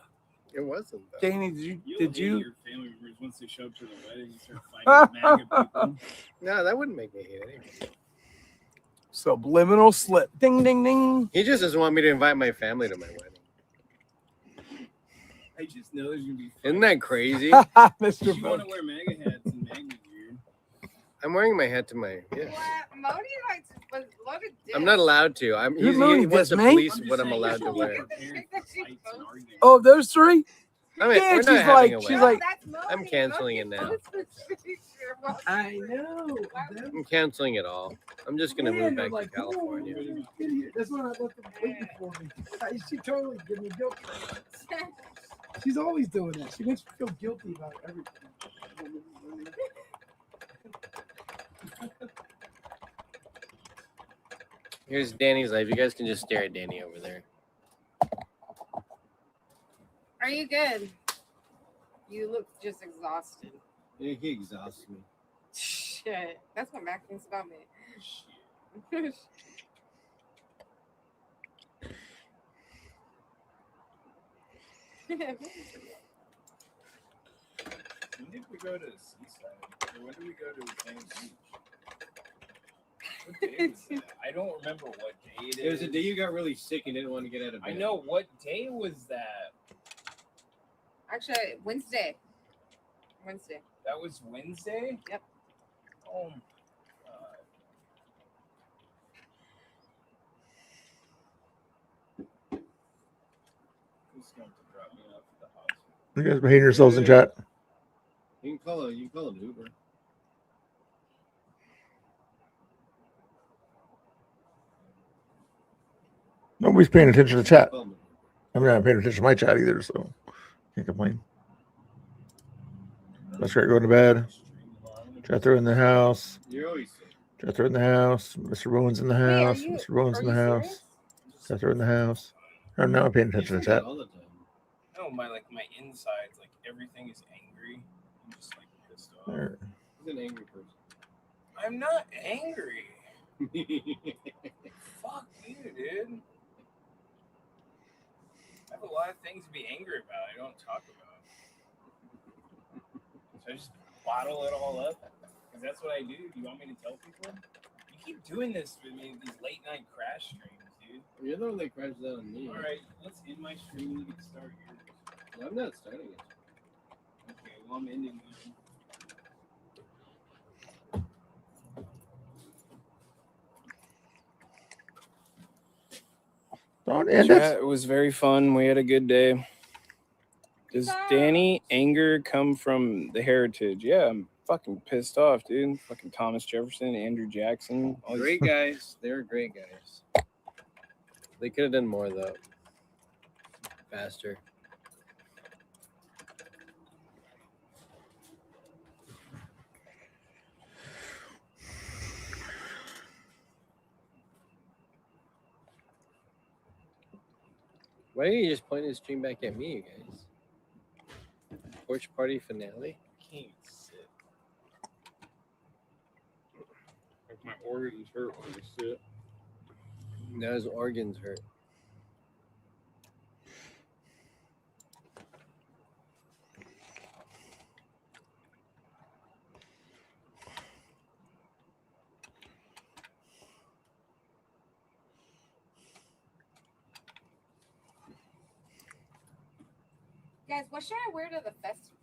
It wasn't. Though. Danny, did you? Your family members once they show up to the wedding and start fighting with MAGA people. No, that wouldn't make me hate anyone. Subliminal slip. Ding, ding, ding. He just doesn't want me to invite my family to my wedding. I just know there's gonna be. Isn't that crazy? Mr. You want to wear MAGA hats and MAGA gear. I'm wearing my hat to my. Yes. Modi likes was loaded. I'm not allowed to. You're He loading wants to this, mate? police what I'm allowed to wear. Oh, those 3? I mean, Yeah, we're she's not having like, a she's wedding. like, I'm canceling it now. I know. I'm canceling it all. I'm just gonna move back to California. Idiot. That's what I left them waiting for me. She totally give me guilt. She's always doing that. She makes me feel guilty about everything. Here's Danny's life. You guys can just stare at Danny over there. Are you good? You look just exhausted. Yeah, he exhausts me. Shit. That's what Mac thinks about me. When did we go to Seaside? Or when did we go to Venice Beach? What day was that? I don't remember what day it is. It was the day you got really sick and didn't want to get out of bed. I know. What day was that? Actually, Wednesday. Wednesday. That was Wednesday? Yep. Oh my God. Who's going to drop me off at the hospital? You guys behaving yourselves in chat. You can call an Uber. Nobody's paying attention to chat. I'm not paying attention to my chat either, so can't complain. Let's go to bed. Jethro in the house. You're always sick. Jethro in the house. Mr. Rowan's in the house. Mr. Rowan's in the house. Jethro in the house. Oh, now I'm paying attention to chat. No, my insides, like everything is angry. I'm just like pissed off. There. He's an angry person. I'm not angry. Fuck you, dude. I have a lot of things to be angry about. I don't talk about. So I just bottle it all up. Because that's what I do. Do you want me to tell people? You keep doing this with me, these late night crash streams, dude. You're the one that crashes out on me. Alright, let's end my stream and we can start yours. Well, I'm not starting it. Okay, well, I'm ending mine. Don't end Chat, it. it was very fun. We had a good day. Does Danny anger come from the heritage? Yeah, I'm fucking pissed off, dude. Fucking Thomas Jefferson, Andrew Jackson. All these- Great guys. They were great guys. They could have done more though. Faster. Why didn't you just point the stream back at me, you guys? Porch party finale? Can't sit. Like my organs hurt when I sit. Now his organs hurt. Guys, what should I wear to the festival?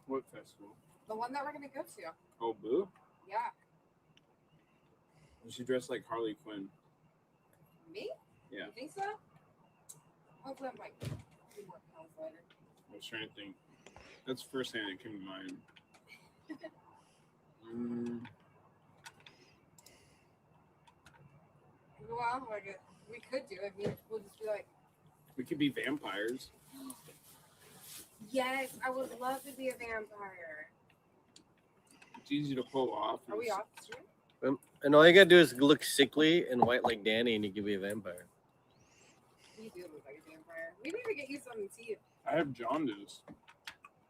What festival? The one that we're gonna go to. Oh, Boo? Yeah. You should dress like Harley Quinn. Me? Yeah. You think so? Hopefully I'm like a few more pounds later. I was trying to think. That's the first thing that came to mind. Well, like we could do it. I mean, we'll just be like, We could be vampires. yes, I would love to be a vampire. It's easy to pull off. Are we off the stream? And all you gotta do is look sickly and white like Danny, and you can be a vampire. You do look like a vampire. We need to get you some tea. I have jaundice.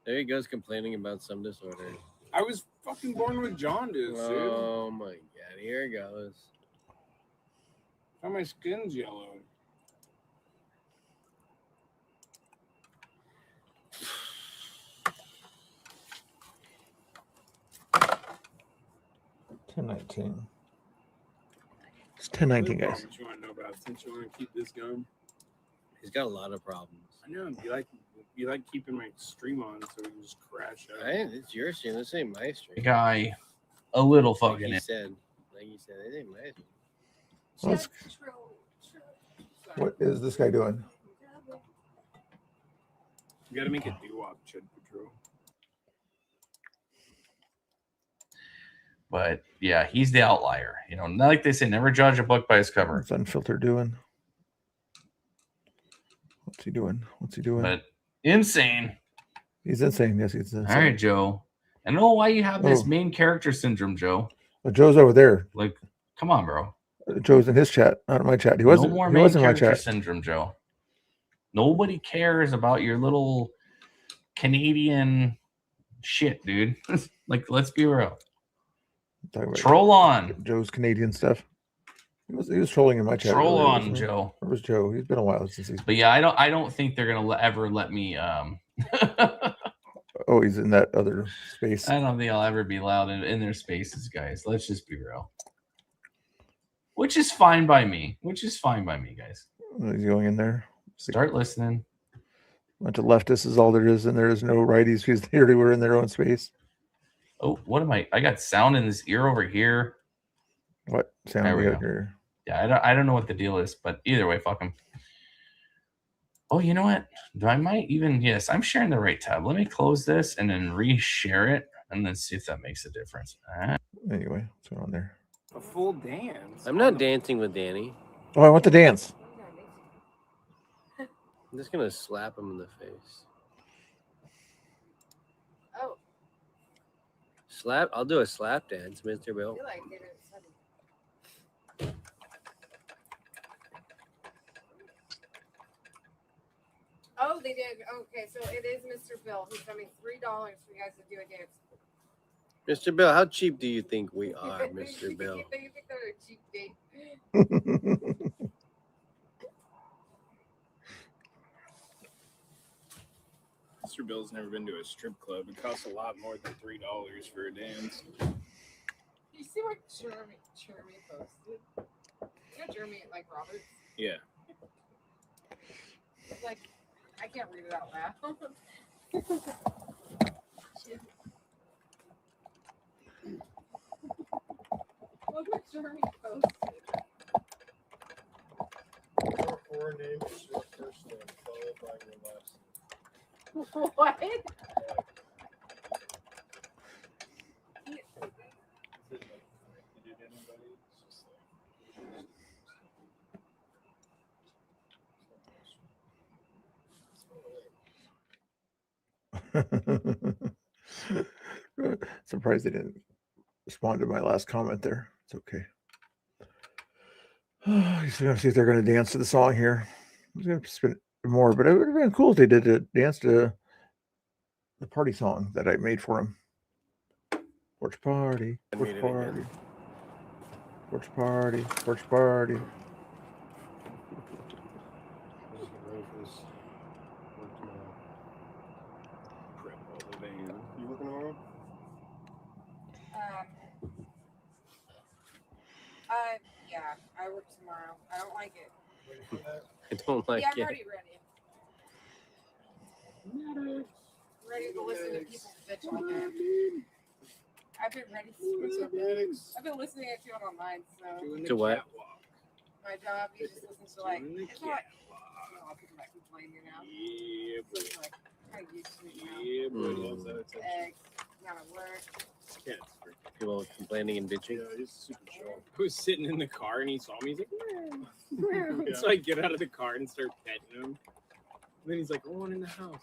There he goes complaining about some disorder. I was fucking born with jaundice, dude. Oh my god, here it goes. How my skin's yellow. $10.19. It's $10.19, guys. What you want to know about since you want to keep this going? He's got a lot of problems. I know. You like keeping my stream on so we can just crash out. Right? It's your stream. This ain't my stream. Guy, a little Like fucking you it. said. Like you said, it ain't my stream. What's- What is this guy doing? You gotta make a doo-wop, Chud Patrol. But yeah, he's the outlier. You know, like they say, never judge a book by its cover. What's Unfiltered doing? What's he doing? What's he doing? But insane. He's insane. Yes, he's insane. All right, Joe. I don't know why you have this main character syndrome, Joe. Well, Joe's over there. Like, come on, bro. Joe's in his chat, not in my chat. He wasn't. No more he main wasn't in my character chat. syndrome, Joe. Nobody cares about your little Canadian shit, dude. Like, let's be real. Troll on. Joe's Canadian stuff. He was trolling in my chat. Troll earlier, on, wasn't he? Joe. Where was Joe? He's been a while since he's. But yeah, I don't think they're gonna ever let me. Oh, he's in that other space. I don't think I'll ever be allowed in their spaces, guys. Let's just be real. Which is fine by me. Guys. He's going in there. Start listening. Bunch of leftists is all there is, and there is no righties because they already were in their own space. Oh, what am I? I got sound in this ear over here. What sound There we we got go. here? Yeah, I don't know what the deal is, but either way, fuck them. Oh, you know what? I might even, yes, I'm sharing the right tab. Let me close this and then reshare it and then see if that makes a difference. All right. Anyway, what's going on there? A full dance. I'm not dancing with Danny. Oh, I want to dance. I'm just gonna slap him in the face. Oh, Slap? I'll do a slap dance, Mr. Bill. I feel like they didn't study. Oh, they did. Okay, so it is Mr. Bill who sent me $3 for you guys to do a dance. Mr. Bill, how cheap do you think we are, Mr. Bill? You think they're a cheap date? Mr. Bill's never been to a strip club. It costs a lot more than $3 for a dance. You see what Jeremy posted? You know Jeremy like Roberts? Yeah. It's like I can't read it out loud. Look what Jeremy posted. Your name is your first name, followed by your last name. What? Surprised they didn't respond to my last comment there. It's okay. He's gonna see if they're gonna dance to the song here. I was gonna spin it more, but it would have been cool if they did a dance to the party song that I made for him. Porch party, porch party, porch party, porch party. You working tomorrow? Yeah, I work tomorrow. I don't like it. I don't like Yeah, I'm it. already ready. Ready to listen to people bitch all day. I've been ready. I've been listening to it online, so. To what? My job, you just listen to like. It's not. A lot of people that complain, you know. Yeah, So it's like kind of used to it now. Yeah, Mm. loves that attention. Eggs, not at work. Yeah, it's freaking- People complaining and bitching. Yeah, he's super chill. I was sitting in the car and he saw me. He's like, Yeah. So I get out of the car and start petting him. And then he's like, "Go on in the house.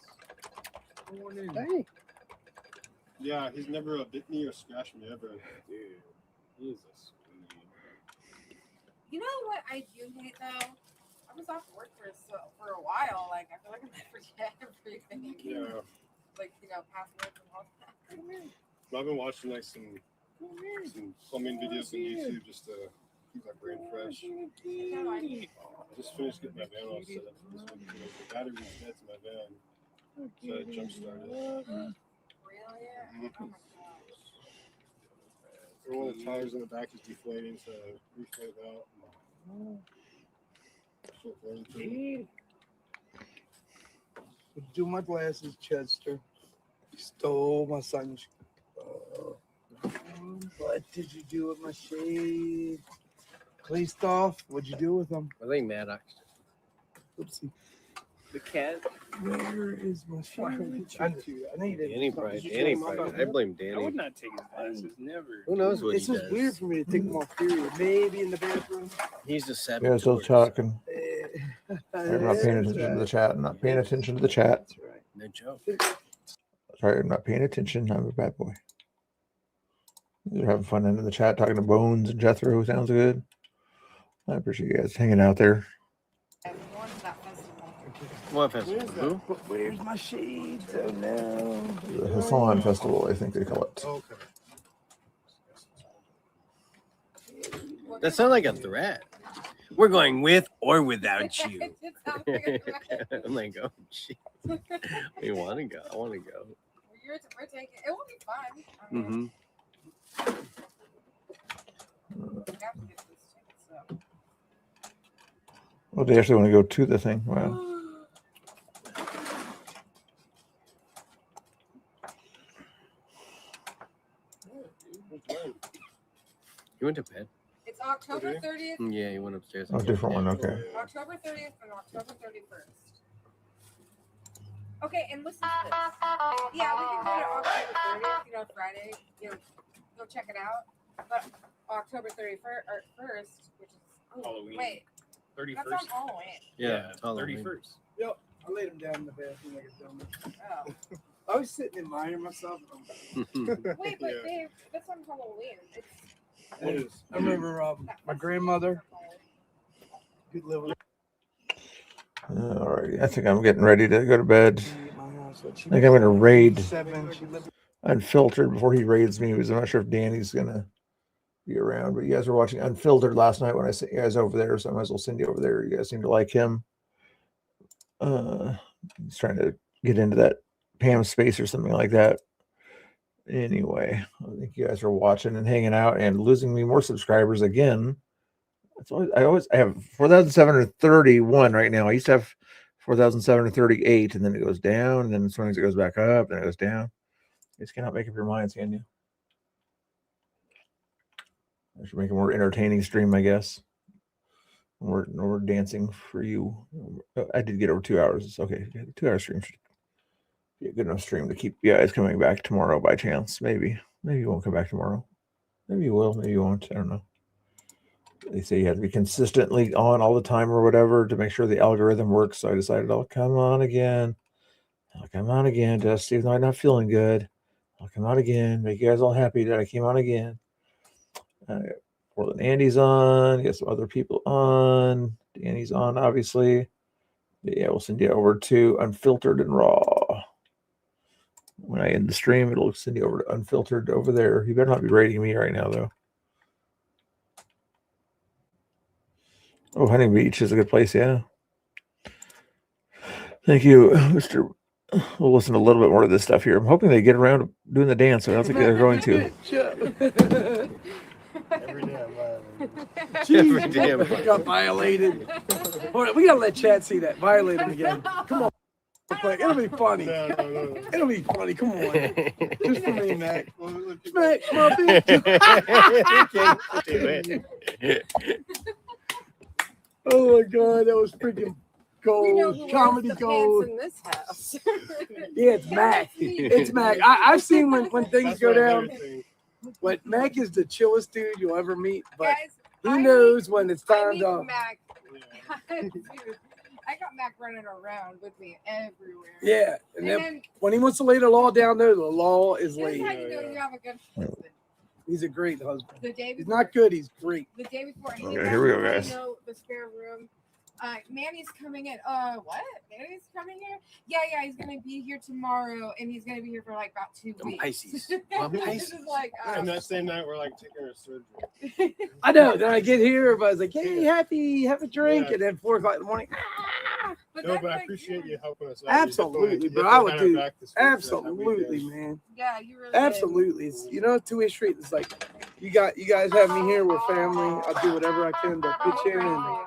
Go on in." Hey. Yeah, he's never bit me or scratched me ever. Dude, he's a sweetie. You know what I do hate though? I was off work for a while. Like I feel like I'm gonna forget everything. Yeah. Like passwords and all that. I've been watching like some plumbing videos on YouTube just to keep my brain fresh. I just finished getting my van all set up for this week. The battery was dead to my van, so I jump started. Really? Mhm. One of the tires in the back is deflating, so I reflate it out. So going through. Do my glasses, Chester. You stole my sunshine. What did you do with my shade? Christoph, what'd you do with them? I think Maddox. Oopsie. The cat. Where is my phone? I need it. Danny probably. I blame I Danny. would not take his glasses. Never. Who knows what It's he just does? weird for me to take them off. Period. Maybe in the bathroom. He's just You guys still talking? I'm not paying attention to the chat. I'm not paying attention to the chat. No joke. Sorry, I'm not paying attention. I'm a bad boy. They're having fun in the chat talking to Bones and Jethro. Sounds good. I appreciate you guys hanging out there. What festival? Who? Where's my shades? Oh no. The Hassan Festival, I think they call it. Okay. That sounds like a threat. We're going with or without you. I'm like, oh shit. You want to go? I want to go. We're taking it. Will be fun. Oh, they actually want to go to the thing. Wow. You went to bed? It's October 30th. Yeah, you went upstairs. Oh, different one. Okay. October 30th and October 31st. Okay, and listen to this. Yeah, we can go to October 30th, Friday, go check it out. But October 31st, which is Halloween. Wait, 31st. that's on Halloween. Yeah, it's Halloween. 31st. Yep. I laid him down in the bathroom like a dummy. Oh. I was sitting admiring myself. Wait, but Dave, that's on Halloween. I remember my grandmother. Good living. All right. I think I'm getting ready to go to bed. I think I'm going to raid Unfiltered before he raids me. I'm not sure if Danny's going to be around, but you guys were watching Unfiltered last night when I sent you guys over there, so I might as well send you over there. You guys seem to like him. He's trying to get into that Pam space or something like that. Anyway, I think you guys are watching and hanging out and losing me more subscribers again. That's always I have 4,731 right now. I used to have 4,738, and then it goes down, and then sometimes it goes back up, and it goes down. You just cannot make up your minds, can you? I should make a more entertaining stream, I guess. We're dancing for you. I did get over 2 hours. It's okay. 2 hour stream should be a good enough stream to keep you guys coming back tomorrow by chance. Maybe you won't come back tomorrow. Maybe you will. Maybe you won't. I don't know. They say you have to be consistently on all the time or whatever to make sure the algorithm works. So I decided I'll come on again. Just even though I'm not feeling good. I'll come on again. Make you guys all happy that I came on again. Portland Andy's on. Get some other people on. Danny's on, obviously. But yeah, we'll send you over to Unfiltered and Raw. When I end the stream, it'll send you over to Unfiltered over there. You better not be rating me right now, though. Oh, Hunting Beach is a good place, yeah. Thank you, Mr. We'll listen a little bit more to this stuff here. I'm hoping they get around to doing the dance. I don't think they're going to. Every damn Jeez, got violated. We gotta let Chad see that. Violate him again. Come on. It'll be funny. No. It'll be funny. Come on. Just for me, Mac. Mac, come on, oh my God, that was freaking gold. Comedy gold. In this house. Yeah, it's Mac. It's Mac. I've seen when things go down. But Mac is the chillest dude you'll ever meet. But he knows when it's time to. Mac. I got Mac running around with me everywhere. Yeah, and then when he wants to lay the law down there, the law is laid. How you know you have a good husband. He's a great husband. The day before, he's not good. He's great. The day before, Okay, here we go, guys. The spare room. Manny's coming in. What? Manny's coming here? Yeah. He's gonna be here tomorrow, and he's gonna be here for like about 2 weeks. Pisces. This is like, And that same night, we're like taking her surgery. I know. Then I get here, everybody's like, "Hey, happy, have a drink," and then 4 o'clock in the morning. But I appreciate you helping us out. Absolutely, bro. I would do. Absolutely, man. Yeah, you really. Absolutely. It's 2-way street. It's like you guys have me here. We're family. I'll do whatever I can to pitch in and.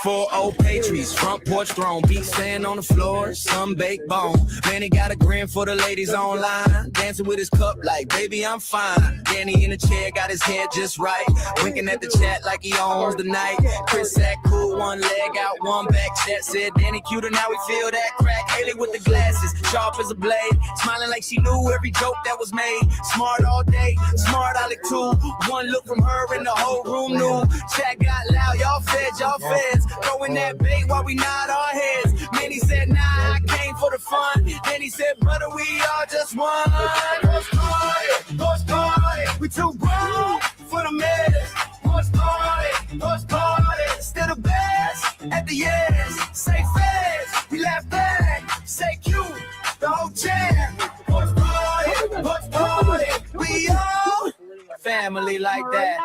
4 old Patriots, front porch throne, beat sand on the floor, some baked bone. Man, he got a grin for the ladies online, dancing with his cup like, baby, I'm fine. Danny in the chair, got his hair just right, winking at the chat like he owns the night. Chris sat cool, one leg out, one back. Chat said, Danny cuter, now we feel that crack. Haley with the glasses, sharp as a blade, smiling like she knew every joke that was made. Smart all day, smart Alec too. One look from her and the whole room knew. Chat got loud, y'all feds, throwing that bait while we nod our heads. Man, he said, nah, I came for the fun. Then he said, brother, we all just won. Horse party, we too grown for the mess. Horse party, still the best at the end. Say fast, we laugh back. Say cute, the whole chair. Horse party, we all family like that.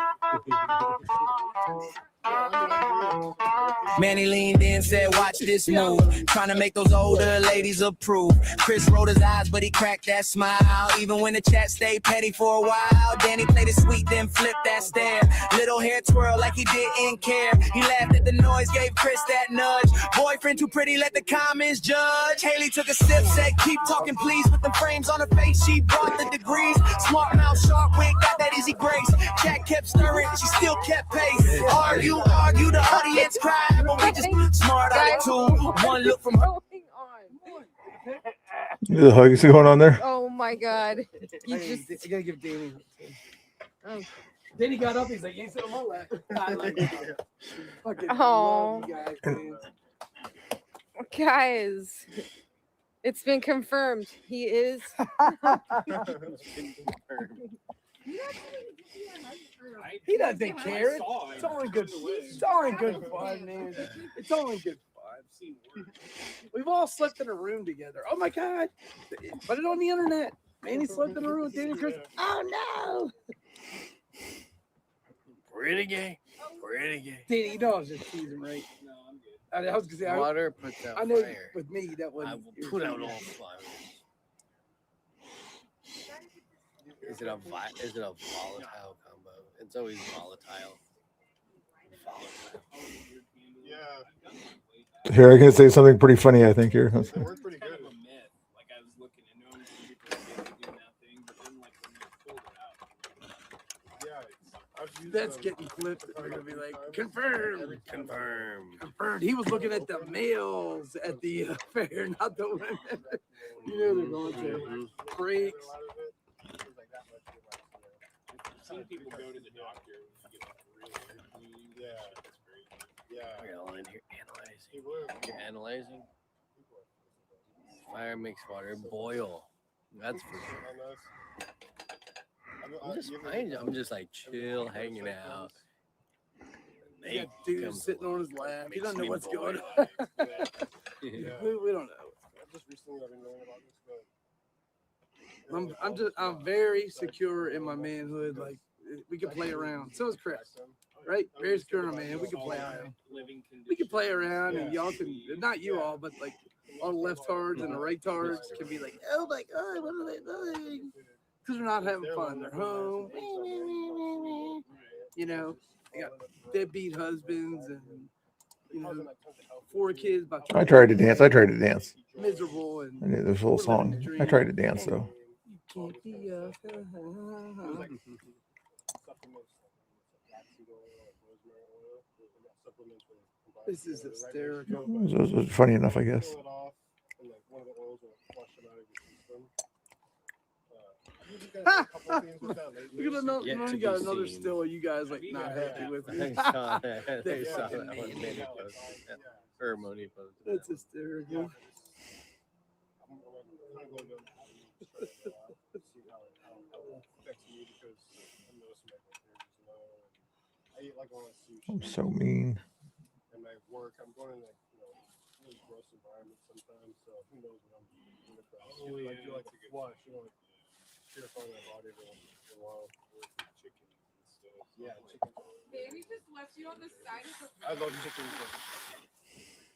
Manny leaned in, said, watch this move. Trying to make those older ladies approve. Chris rolled his eyes, but he cracked that smile. Even when the chat stayed petty for a while. Danny played it sweet, then flipped that stare. Little hair twirl like he didn't care. He laughed at the noise, gave Chris that nudge. Boyfriend too pretty, let the comments judge. Haley took a sip, said, keep talking please. With the frames on her face, she brought the degrees. Smart mouth, sharp wig, got that easy grace. Chat kept stirring, she still kept pace. Argue, the audience cried, but we just smart out of two. One look from her. The hugs going on there. Oh my God. You I just. gotta give Danny. Oh. Danny got up. He's like, "You ain't sitting on my lap." I like it. Fucking Oh. love you guys, man. Guys, it's been confirmed. He is. He doesn't care. It's all in good. It's all in good fun, man. It's all in good fun. We've all slept in a room together. Oh my God! Put it on the internet. Manny slept in a room with Danny and Chris. Oh no! Pretty gay. Danny, you know I was just teasing, right? No, I'm good. I was gonna say Water puts out I know fire. with me that was. I will put out all fire. Is it a volatile combo? It's always volatile. Here, I can say something pretty funny, I think, here. They work pretty good. Like I was looking and knowing some people were doing that thing, but then like when they pulled it out. Yeah, I've used That's them getting flipped. They're gonna be like, Confirmed. confirmed. He was looking at the males at the fair, not the women. You know they're going to breaks. I've seen people go to the doctor and get really That's great. Yeah. We're all in here analyzing. He would. You're analyzing. Fire makes water boil. That's for sure. I'm just like chill, hanging out. They got dudes sitting on his lap. He doesn't know what's going on. Yeah. We don't know. Just recently I've been knowing about this, but I'm very secure in my manhood. Like we can play around. So is Chris, right? Very secure in our man. We can play around. We can play around, and y'all can. Not you all, but like all the left tards and the right tards can be like, oh my God, what are they doing? Because they're not having fun. They're home. You know, they got deadbeat husbands and 4 kids. I tried to dance. Miserable and I knew this whole song. I tried to dance though. can't be a This is hysterical. It was funny enough, I guess. We're gonna know, you got another still. You guys like not happy with me. I saw that. I saw that one. Manny posted. Or Moni posted. That's hysterical. I'm so mean. And my work, I'm going in like really gross environments sometimes. So who knows what I'm doing across. I do like to flush, like purify my body every once in a while with chicken and stuff. Yeah, chicken. Baby just left you on the side of the. I love chicken.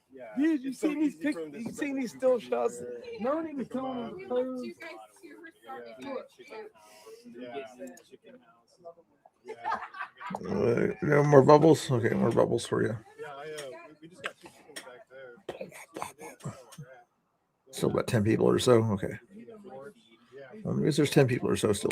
Yeah. Dude, you seen these you seen these still shots? No one even telling them to pose. You guys to More bubbles? Okay, more bubbles for you. Yeah, we just Still about 10 people or so. Okay. Well, I guess there's 10 people or so still.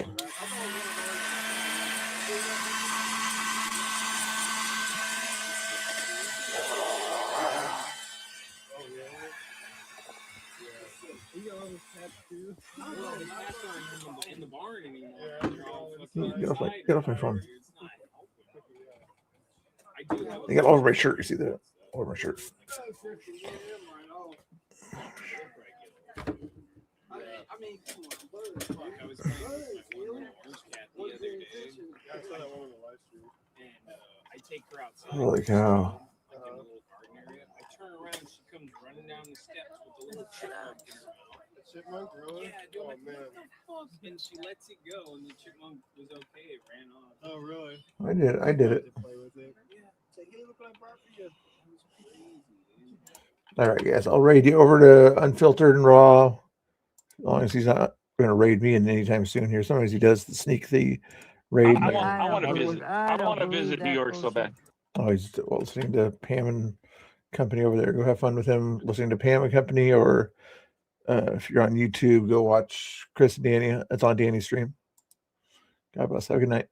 Get off my phone. They got all over my shirt. You see that? All over my shirt. Holy cow. I turn around, she comes running down the steps with the little chipmunk in her mouth. Chipmunk, really? Yeah, dude, Oh, like, man. what the fuck? And she lets it go, and the chipmunk was okay. It ran off. Oh, really? I did it. Play with it. Say, hey, look what I brought for you. All right, guys. I'll raid you over to Unfiltered and Raw. As long as he's not going to raid me anytime soon here. Sometimes he does sneak the raid. I want to visit. I want to visit New York so bad. Oh, he's listening to Pam and company over there. Go have fun with him listening to Pam and company, or if you're on YouTube, go watch Chris and Danny. It's on Danny's stream. God bless. Have a good night.